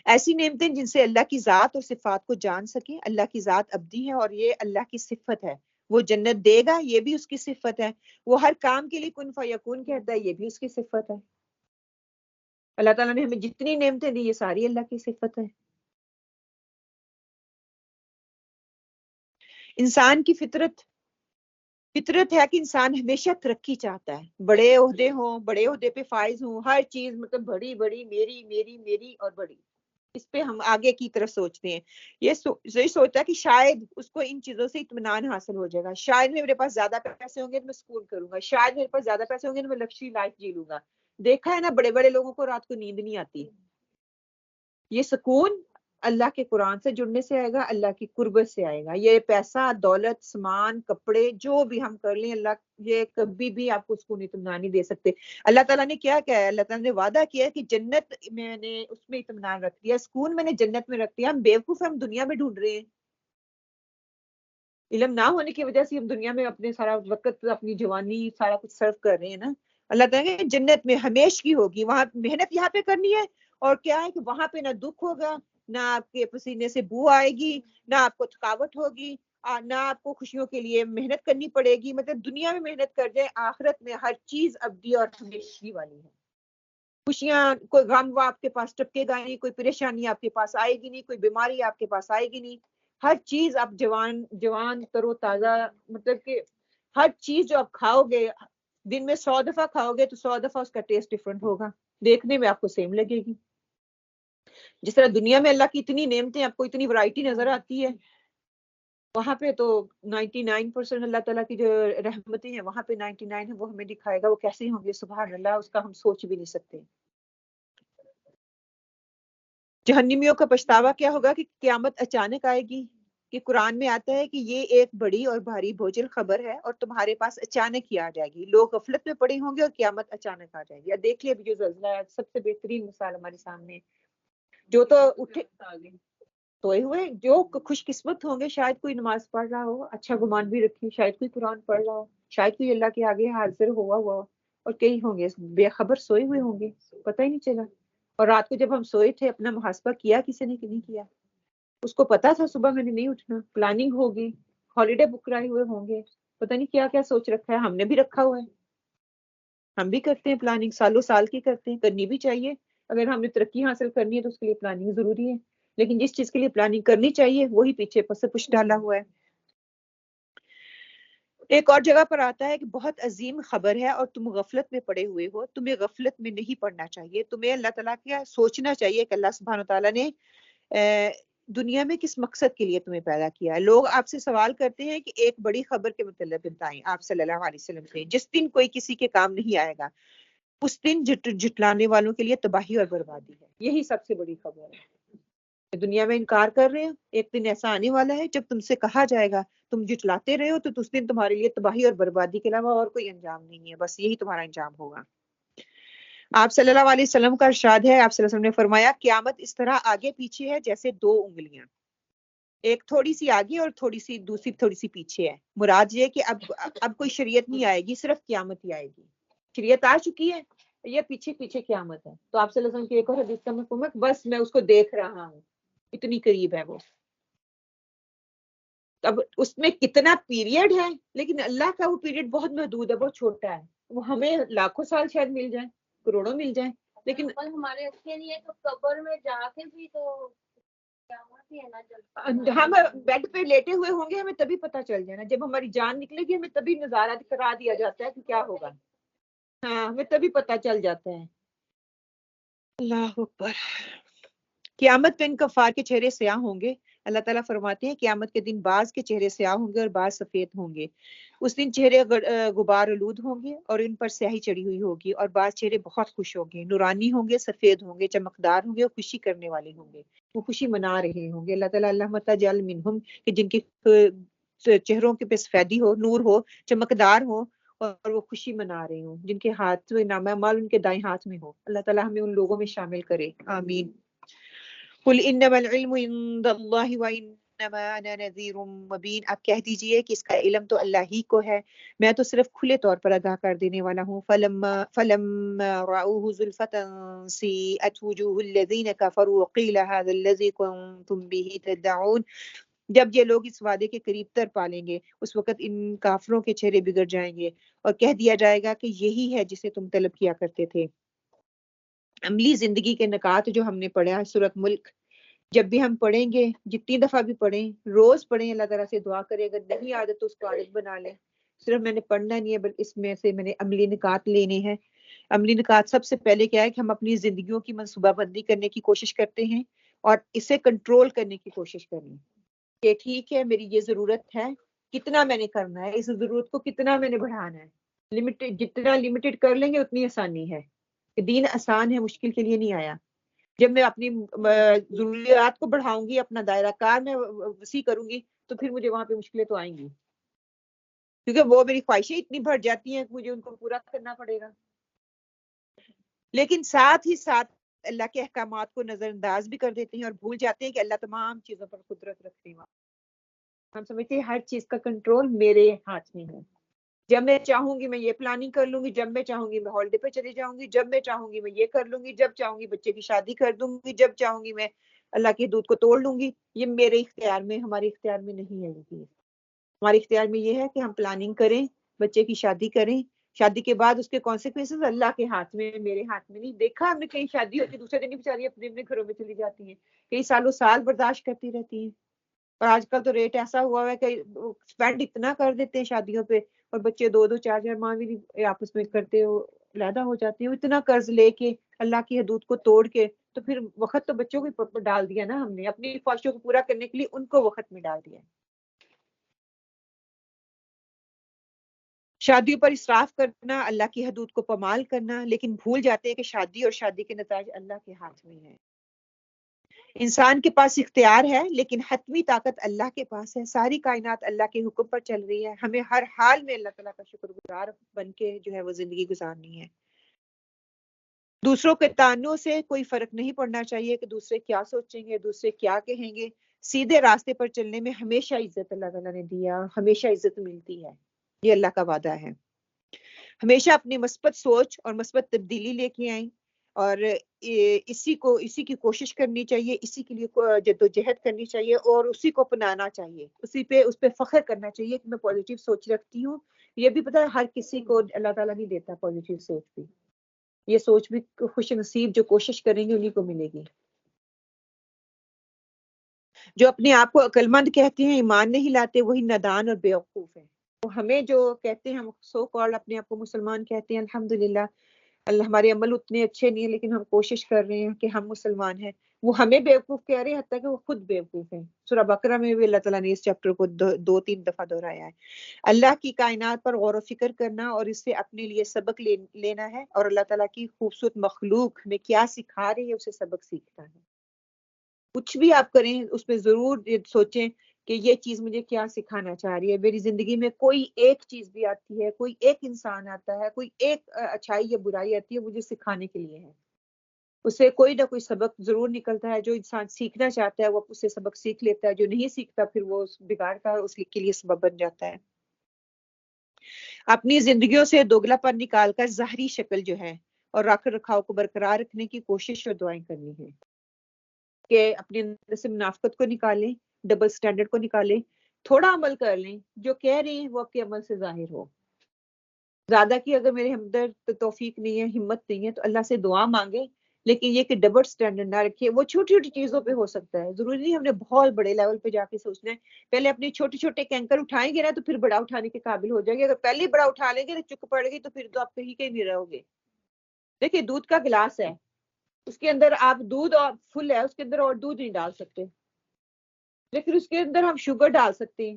ایسی نعمتیں جن سے اللہ کی ذات اور صفات کو جان سکیں. اللہ کی ذات ابدی ہے اور یہ اللہ کی صفت ہے. وہ جنت دے گا، یہ بھی اس کی صفت ہے. وہ ہر کام کے لیے کن فیکون کہتا ہے، یہ بھی اس کی صفت ہے. اللہ تعالیٰ نے ہمیں جتنی نعمتیں دی یہ ساری اللہ کی صفت ہے. انسان کی فطرت ہے کہ انسان ہمیشہ ترقی چاہتا ہے، بڑے عہدے ہوں، بڑے عہدے پہ فائز ہوں، ہر چیز مطلب بڑی بڑی، میری میری میری اور بڑی. اس پہ ہم آگے کی طرف سوچتے ہیں. یہ سوچتا ہے کہ شاید اس کو ان چیزوں سے اطمینان حاصل ہو جائے گا، شاید میرے پاس زیادہ پیسے ہوں گے تو میں سکون کروں گا، شاید میرے پاس زیادہ پیسے ہوں گے تو میں لگژری لائف جی لوں گا. دیکھا ہے نا بڑے بڑے لوگوں کو رات کو نیند نہیں آتی. یہ سکون اللہ کے قرآن سے جڑنے سے آئے گا، اللہ کی قربت سے آئے گا. یہ پیسہ، دولت، سامان، کپڑے جو بھی ہم کر لیں، اللہ یہ کبھی بھی آپ کو سکون اطمینان نہیں دے سکتے. اللہ تعالیٰ نے کیا ہے؟ اللہ تعالیٰ نے وعدہ کیا ہے کہ جنت میں نے اس میں اطمینان رکھ دیا، سکون میں نے جنت میں رکھ دیا. ہم بیوقوف ہم دنیا میں ڈھونڈ رہے ہیں. علم نہ ہونے کی وجہ سے ہم دنیا میں اپنے سارا وقت، اپنی جوانی سارا کچھ صرف کر رہے ہیں نا. اللہ تعالیٰ نے جنت میں ہمیشہ کی ہوگی، وہاں محنت یہاں پہ کرنی ہے. اور کیا ہے کہ وہاں پہ نہ دکھ ہوگا، نہ آپ کے پسینے سے بو آئے گی، نہ آپ کو تھکاوٹ ہوگی، نہ آپ کو خوشیوں کے لیے محنت کرنی پڑے گی. مطلب دنیا میں محنت کر جائے، آخرت میں ہر چیز ابدی اور ہمیشگی والی ہے. خوشیاں، کوئی غم آپ کے پاس ٹپکے گا نہیں، کوئی پریشانی آپ کے پاس آئے گی نہیں، کوئی بیماری آپ کے پاس آئے گی نہیں. ہر چیز آپ جوان ترو تازہ، مطلب کہ ہر چیز جو آپ کھاؤ گے، دن میں 100 دفعہ کھاؤ گے تو 100 دفعہ اس کا ٹیسٹ ڈفرنٹ ہوگا، دیکھنے میں آپ کو سیم لگے گی. جس طرح دنیا میں اللہ کی اتنی نعمتیں، آپ کو اتنی ورائٹی نظر آتی ہے، وہاں پہ تو 99% اللہ تعالیٰ کی جو رحمتیں ہیں وہاں پہ 99 ہے، وہ ہمیں دکھائے گا وہ کیسے ہوں گے. سبحان اللہ، اس کا ہم سوچ بھی نہیں سکتے. جہنمیوں کا پچھتاوا کیا ہوگا کہ قیامت اچانک آئے گی. کہ قرآن میں آتا ہے کہ یہ ایک بڑی اور بھاری بوجھل خبر ہے اور تمہارے پاس اچانک ہی آ جائے گی. لوگ غفلت میں پڑے ہوں گے اور قیامت اچانک آ جائے گی. دیکھ لیے ابھی جو زلزلہ ہے، سب سے بہترین مثال ہمارے سامنے. جو تو اٹھے سوئے ہوئے، جو خوش قسمت ہوں گے، شاید کوئی نماز پڑھ رہا ہو، اچھا گمان بھی رکھے، شاید کوئی قرآن پڑھ رہا ہو، شاید کوئی اللہ کے آگے حاضر ہوا ہوا ہو، اور کئی ہوں گے بے خبر سوئے ہوئے ہوں گے، پتہ ہی نہیں چلا. اور رات کو جب ہم سوئے تھے اپنا محاسبہ کیا کسی نے کہ نہیں کیا؟ اس کو پتا تھا صبح میں نے نہیں اٹھنا، پلاننگ ہوگی، ہالیڈے بک کرائے ہوئے ہوں گے، پتہ نہیں کیا کیا سوچ رکھا ہے. ہم نے بھی رکھا ہوا ہے، ہم بھی کرتے ہیں پلاننگ، سالوں سال کی کرتے ہیں، کرنی بھی چاہیے. اگر ہم نے ترقی حاصل کرنی ہے تو اس کے لیے پلاننگ ضروری ہے. لیکن جس چیز کے لیے پلاننگ کرنی چاہیے وہی پیچھے پس پش ڈالا ہوا ہے. ایک اور جگہ پر آتا ہے کہ بہت عظیم خبر ہے اور تم غفلت میں پڑے ہوئے ہو. تمہیں غفلت میں نہیں پڑنا چاہیے، تمہیں اللہ تعالیٰ کا سوچنا چاہیے کہ اللہ سبحانہ تعالیٰ نے دنیا میں کس مقصد کے لیے تمہیں پیدا کیا ہے. لوگ آپ سے سوال کرتے ہیں کہ ایک بڑی خبر کے متعلق بتائیں آپ صلی اللہ علیہ وسلم سے. جس دن کوئی کسی کے کام نہیں آئے گا، اس دن جھٹلانے والوں کے لیے تباہی اور بربادی ہے. یہی سب سے بڑی خبر ہے. دنیا میں انکار کر رہے ہو، ایک دن ایسا آنے والا ہے جب تم سے کہا جائے گا تم جھٹلاتے رہے ہو تو اس دن تمہارے لیے تباہی اور بربادی کے علاوہ اور کوئی انجام نہیں ہے، بس یہی تمہارا انجام ہوگا. آپ صلی اللہ علیہ وسلم کا ارشاد ہے، آپ صلی اللہ علیہ وسلم نے فرمایا قیامت اس طرح آگے پیچھے ہے جیسے 2 انگلیاں، ایک تھوڑی سی آگے اور دوسری تھوڑی سی پیچھے ہے. مراد یہ کہ اب کوئی شریعت نہیں آئے گی، صرف قیامت ہی آئے گی. شریعت آ چکی ہے، یہ پیچھے پیچھے قیامت ہے. تو آپ صلی اللہ علیہ وسلم کی ایک اور حدیث کا مفہوم ہے بس میں اس کو دیکھ رہا ہوں، اتنی قریب ہے وہ. اب اس میں کتنا پیریڈ ہے، لیکن اللہ کا وہ پیریڈ بہت محدود ہے، بہت چھوٹا ہے. وہ ہمیں لاکھوں سال شاید مل جائیں، کروڑوں مل جائیں، لیکن ہمارے اچھے نہیں ہے تو قبر میں جا کے بھی تو ہم بیڈ پہ لیٹے ہوئے ہوں گے، ہمیں تبھی پتہ چل جائے نا. جب ہماری جان نکلے گی ہمیں تبھی نظارہ کرا دیا جاتا ہے کہ کیا ہوگا. ہاں، ہمیں تبھی پتہ چل جاتا ہے. اللہ اکبر. قیامت پہ ان کفار کے چہرے سیاہ ہوں گے اللہ تعالیٰ فرماتے ہیں قیامت کے دن بعض کے چہرے سیاہ ہوں گے اور بعض سفید ہوں گے. اس دن چہرے غبار آلود ہوں گے اور ان پر سیاہی چڑھی ہوئی ہوگی، اور بعض چہرے بہت خوش ہوں گے، نورانی ہوں گے، سفید ہوں گے، چمکدار ہوں گے اور خوشی کرنے والے ہوں گے. وہ خوشی منا رہے ہوں گے. اللہ تعالیٰ اللہم تجعل منہم، کہ جن کے چہروں کے پہ سفیدی ہو، نور ہو، چمکدار ہو اور وہ خوشی منا رہے ہوں، جن کے ہاتھ میں نامہ اعمال ان کے دائیں ہاتھ میں ہو. اللہ تعالیٰ ہمیں ان لوگوں میں شامل کرے، آمین. قل انما العلم عند اللہ وانما انا نذیر مبین. آپ کہہ دیجئے کہ اس کا علم تو اللہ ہی کو ہے، میں تو صرف کھلے طور پر آگاہ کر دینے والا ہوں. فلما رأوه زلفة سیئت وجوہ الذین کفروا وقیل هذا الذی کنتم به تدعون. جب یہ لوگ اس وعدے کے قریب تر پالیں گے، اس وقت ان کافروں کے چہرے بگڑ جائیں گے اور کہہ دیا جائے گا کہ یہی ہے جسے تم طلب کیا کرتے تھے. عملی زندگی کے نکات جو ہم نے پڑھا ہے سورۃ ملک، جب بھی ہم پڑھیں گے، جتنی دفعہ بھی پڑھیں، روز پڑھیں، اللہ تعالیٰ سے دعا کریں. اگر نہیں عادت تو اس کو عادت بنا لیں. صرف میں نے پڑھنا نہیں ہے بلکہ اس میں سے میں نے عملی نکات لینے ہیں. عملی نکات سب سے پہلے کیا ہے کہ ہم اپنی زندگیوں کی منصوبہ بندی کرنے کی کوشش کرتے ہیں اور اسے کنٹرول کرنے کی کوشش کریں کہ ٹھیک ہے میری یہ ضرورت ہے، کتنا میں نے کرنا ہے، اس ضرورت کو کتنا میں نے بڑھانا ہے. جتنا لمیٹڈ کر لیں گے اتنی آسانی ہے. کہ دین آسان ہے، مشکل کے لیے نہیں آیا. جب میں اپنی ضروریات کو بڑھاؤں گی، اپنا دائرہ کار میں وسیع کروں گی، تو پھر مجھے وہاں پہ مشکلیں تو آئیں گی، کیونکہ وہ میری خواہشیں اتنی بڑھ جاتی ہیں کہ مجھے ان کو پورا کرنا پڑے گا. لیکن ساتھ ہی ساتھ اللہ کے احکامات کو نظر انداز بھی کر دیتے ہیں اور بھول جاتے ہیں کہ اللہ تمام چیزوں پر قدرت رکھنے والا. ہم سمجھتے ہیں ہر چیز کا کنٹرول میرے ہاتھ میں ہے. جب میں چاہوں گی میں یہ پلاننگ کر لوں گی، جب میں چاہوں گی میں ہالیڈے پہ چلی جاؤں گی، جب میں چاہوں گی میں یہ کر لوں گی، جب چاہوں گی بچے کی شادی کر دوں گی، جب چاہوں گی میں اللہ کی حدود کو توڑ لوں گی. یہ میرے اختیار میں، ہمارے اختیار میں نہیں ہے. یہ چیز ہمارے اختیار میں یہ ہے کہ ہم پلاننگ کریں، بچے کی شادی کریں، شادی کے بعد اس کے کانسیکوینسز اللہ کے ہاتھ میں، میرے ہاتھ میں نہیں. دیکھا ہم نے کئی شادی ہوتی دوسرے دن ہی بیچاری اپنے اپنے گھروں میں چلی جاتی ہیں، کئی سالوں سال برداشت کرتی رہتی ہیں. اور آج کل تو ریٹ ایسا ہوا ہے کہ اسپینڈ اتنا کر دیتے ہیں شادیوں پہ، اور بچے 2-2 4 4 ماہ بھی نہیں آپس میں کرتے، ہو علیحدہ ہو جاتے ہیں. اتنا قرض لے کے اللہ کی حدود کو توڑ کے، تو پھر وقت تو بچوں کو ڈال دیا نا ہم نے، اپنی خواہشوں کو پورا کرنے کے لیے ان کو وقت میں ڈال دیا. شادیوں پر اسراف کرنا، اللہ کی حدود کو پامال کرنا، لیکن بھول جاتے ہیں کہ شادی اور شادی کے نتائج اللہ کے ہاتھ میں ہیں. انسان کے پاس اختیار ہے لیکن حتمی طاقت اللہ کے پاس ہے. ساری کائنات اللہ کے حکم پر چل رہی ہے. ہمیں ہر حال میں اللہ تعالیٰ کا شکر گزار بن کے جو ہے وہ زندگی گزارنی ہے. دوسروں کے تانوں سے کوئی فرق نہیں پڑنا چاہیے کہ دوسرے کیا سوچیں گے، دوسرے کیا کہیں گے. سیدھے راستے پر چلنے میں ہمیشہ عزت اللہ تعالیٰ نے دیا، ہمیشہ عزت ملتی ہے. یہ اللہ کا وعدہ ہے. ہمیشہ اپنی مثبت سوچ اور مثبت تبدیلی لے کے آئیں، اور اسی کی کوشش کرنی چاہیے، اسی کے لیے جدوجہد کرنی چاہیے اور اسی کو اپنانا چاہیے. اس پہ فخر کرنا چاہیے کہ میں پازیٹیو سوچ رکھتی ہوں. یہ بھی پتہ ہے ہر کسی کو اللہ تعالیٰ نہیں دیتا پازیٹیو سوچ بھی. یہ سوچ بھی خوش نصیب جو کوشش کریں گے انہیں کو ملے گی. جو اپنے آپ کو عقل مند کہتے ہیں، ایمان نہیں لاتے، وہی نادان اور بیوقوف ہیں. ہمیں جو کہتے ہیں، ہم سو کالڈ اپنے آپ کو مسلمان کہتے ہیں، الحمدللہ اللہ ہمارے عمل اتنے اچھے نہیں ہیں لیکن ہم کوشش کر رہے ہیں کہ ہم مسلمان ہیں. وہ ہمیں بیوقوف کہہ رہے ہیں، حتیٰ کہ وہ خود بیوقوف ہیں. سورہ بقرہ میں بھی اللہ تعالیٰ نے اس چیپٹر کو 2-3 دفعہ دہرایا ہے. اللہ کی کائنات پر غور و فکر کرنا اور اس سے اپنے لیے سبق لینا ہے، اور اللہ تعالیٰ کی خوبصورت مخلوق میں کیا سکھا رہی ہے اسے سبق سیکھنا ہے. کچھ بھی آپ کریں اس میں ضرور سوچیں کہ یہ چیز مجھے کیا سکھانا چاہ رہی ہے. میری زندگی میں کوئی ایک چیز بھی آتی ہے، کوئی ایک انسان آتا ہے، کوئی ایک اچھائی یا برائی آتی ہے، مجھے سکھانے کے لیے ہے. اس سے کوئی نہ کوئی سبق ضرور نکلتا ہے. جو انسان سیکھنا چاہتا ہے وہ اس سے سبق سیکھ لیتا ہے، جو نہیں سیکھتا پھر وہ بگاڑتا ہے، اس کے لیے سبب بن جاتا ہے. اپنی زندگیوں سے دوگلا پن نکال کر ظاہری شکل جو ہے اور رکھ رکھاؤ کو برقرار رکھنے کی کوشش اور دعائیں کرنی ہے کہ اپنے اندر سے منافقت کو نکالیں، ڈبل سٹینڈرڈ کو نکالیں، تھوڑا عمل کر لیں، جو کہہ رہی ہیں وہ آپ کے عمل سے ظاہر ہو. زیادہ کی اگر میرے اندر توفیق نہیں ہے، ہمت نہیں ہے، تو اللہ سے دعا مانگیں، لیکن یہ کہ ڈبل سٹینڈرڈ نہ رکھیے. وہ چھوٹی چھوٹی چیزوں پہ ہو سکتا ہے، ضروری نہیں ہم نے بہت بڑے لیول پہ جا کے سوچنا ہے. پہلے اپنے چھوٹے چھوٹے کینکر اٹھائیں گے نا تو پھر بڑا اٹھانے کے قابل ہو جائیں گے. اگر پہلے ہی بڑا اٹھا لیں گے تو چک پڑ گئی تو پھر تو آپ کہیں نہیں رہو گے. دیکھیے دودھ کا گلاس ہے، اس کے اندر آپ دودھ اور فل ہے، اس کے اندر اور دودھ نہیں ڈال سکتے. لیکن اس کے اندر ہم شوگر ڈال سکتے ہیں،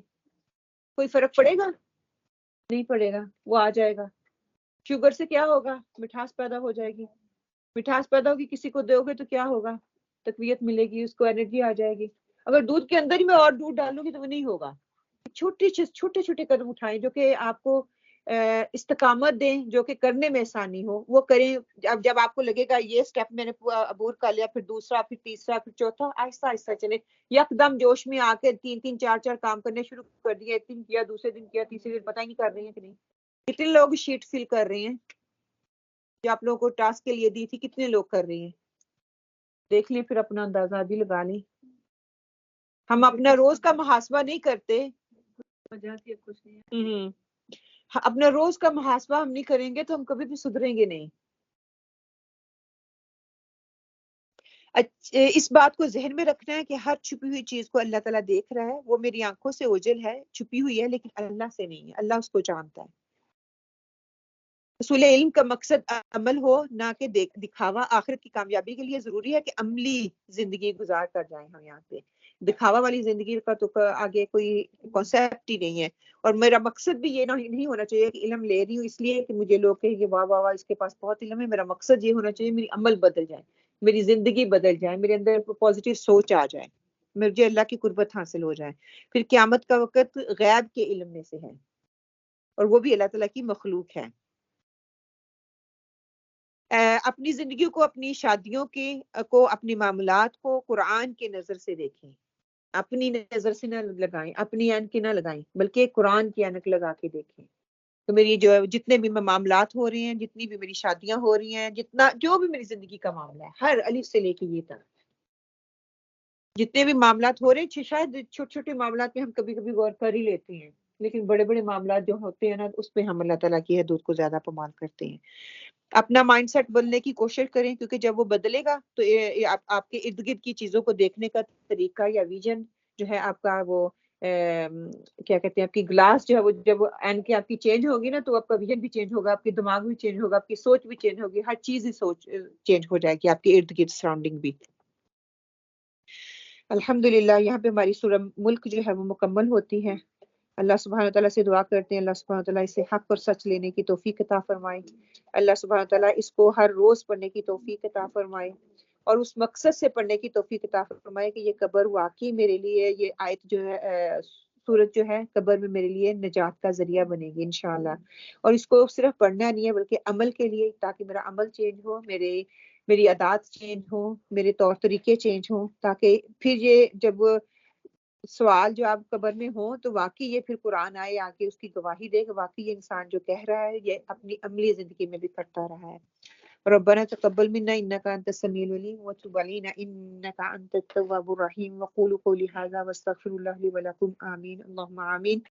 کوئی فرق پڑے گا؟ نہیں پڑے گا، وہ آ جائے گا۔ شوگر سے کیا ہوگا؟ مٹھاس پیدا ہو جائے گی، مٹھاس پیدا ہوگی، کسی کو دو گے تو کیا ہوگا؟ تقویت ملے گی، اس کو انرجی آ جائے گی۔ اگر دودھ کے اندر ہی میں اور دودھ ڈالوں گی تو وہ نہیں ہوگا۔ چھوٹے چھوٹے قدم اٹھائیں جو کہ آپ کو استقامت دیں، جو کہ کرنے میں آسانی ہو، وہ کریں۔ اب جب آپ کو لگے گا یہ سٹیپ میں نے عبور کر لیا، پھر دوسرا، پھر تیسرا، پھر چوتھا، آہستہ آہستہ چلے۔ یکدم جوش میں آ کے 3 4 کام کرنے شروع کر دیے، ایک دن کیا، دوسرے دن کیا، تیسرے دن پتہ ہی نہیں کر رہے ہیں کہ نہیں۔ کتنے لوگ شیٹ فل کر رہے ہیں جو آپ لوگوں کو ٹاسک کے لیے دی تھی؟ کتنے لوگ کر رہے ہیں؟ دیکھ لیں، پھر اپنا اندازہ بھی لگا لیں۔ ہم اپنا روز کا محاسبہ نہیں کرتے، اپنا روز کا محاسبہ ہم نہیں کریں گے تو ہم کبھی بھی سدھریں گے نہیں۔ اس بات کو ذہن میں رکھنا ہے کہ ہر چھپی ہوئی چیز کو اللہ تعالیٰ دیکھ رہا ہے۔ وہ میری آنکھوں سے اوجھل ہے، چھپی ہوئی ہے، لیکن اللہ سے نہیں ہے، اللہ اس کو جانتا ہے۔ اصول علم کا مقصد عمل ہو، نہ کہ دکھاوا۔ آخرت کی کامیابی کے لیے ضروری ہے کہ عملی زندگی گزار کر جائیں ہم یہاں پہ۔ دکھاوا والی زندگی کا تو آگے کوئی کانسیپٹ ہی نہیں ہے۔ اور میرا مقصد بھی یہ نہیں ہونا چاہیے کہ علم لے رہی ہوں اس لیے کہ مجھے لوگ کہیں کہ واہ واہ واہ اس کے پاس بہت علم ہے۔ میرا مقصد یہ ہونا چاہیے میری عمل بدل جائے، میری زندگی بدل جائے، میرے اندر پازیٹیو سوچ آ جائے، مجھے اللہ کی قربت حاصل ہو جائے۔ پھر قیامت کا وقت غیب کے علم میں سے ہے، اور وہ بھی اللہ تعالیٰ کی مخلوق ہے۔ اپنی زندگی کو، اپنی شادیوں کو، اپنی معاملات کو قرآن کے نظر سے دیکھیں۔ اپنی نظر سے نہ لگائیں، اپنی اینک نہ لگائیں، بلکہ قرآن کی اینک لگا کے دیکھیں۔ تو میری جتنے بھی معاملات ہو رہے ہیں، جتنی بھی میری شادیاں ہو رہی ہیں، جو بھی میری زندگی کا معاملہ ہے، ہر الف سے لے کے یہ تک جتنے بھی معاملات ہو رہے ہیں، شاید چھوٹے چھوٹے معاملات میں ہم کبھی کبھی غور کر ہی لیتے ہیں، لیکن بڑے بڑے معاملات جو ہوتے ہیں نا، اس پہ ہم اللہ تعالیٰ کی حدود کو زیادہ پامال کرتے ہیں۔ اپنا مائنڈ سیٹ بدلنے کی کوشش کریں، کیونکہ جب وہ بدلے گا تو آپ کے ارد گرد کی چیزوں کو دیکھنے کا طریقہ یا ویژن جو ہے آپ کا، وہ کیا کہتے ہیں، آپ کی گلاس جو ہے، وہ جب اینڈ کی آپ کی چینج ہوگی نا، تو آپ کا ویژن بھی چینج ہوگا، آپ کے دماغ بھی چینج ہوگا، آپ کی سوچ بھی چینج ہوگی، ہر چیز ہی سوچ چینج ہو جائے گی، آپ کے ارد گرد سراؤنڈنگ بھی۔ الحمدللہ یہاں پہ ہماری سورہ ملک جو ہے وہ مکمل ہوتی ہے۔ اللہ سبحانہ تعالیٰ سے دعا کرتے ہیں اللہ سبحانہ تعالیٰ اسے حق اور سچ لینے کی توفیق عطا فرمائے۔ اللہ سبحانہ تعالیٰ اس کو ہر روز پڑھنے کی توفیق عطا فرمائے، اور اس مقصد سے پڑھنے کی توفیق عطا فرمائے کہ یہ قبر واقعی میرے لیے، یہ آیت جو ہے، سورت جو ہے، قبر میں میرے لیے نجات کا ذریعہ بنے گی انشاءاللہ۔ اور اس کو صرف پڑھنا نہیں ہے بلکہ عمل کے لیے، تاکہ میرا عمل چینج ہو، میری عادات چینج ہوں، میرے طور طریقے چینج ہوں، تاکہ پھر یہ جب سوال جو آپ قبر میں ہوں تو واقعی یہ پھر قرآن آئے آگے اس کی گواہی دے کہ واقعی یہ انسان جو کہہ رہا ہے یہ اپنی عملی زندگی میں بھی کرتا رہا ہے۔ ربنا تقبل منا انك انت السميع العليم وتب علينا انك انت التواب الرحيم وقولوا قولي هذا واستغفر الله لي ولكم آمين اللهم آمين۔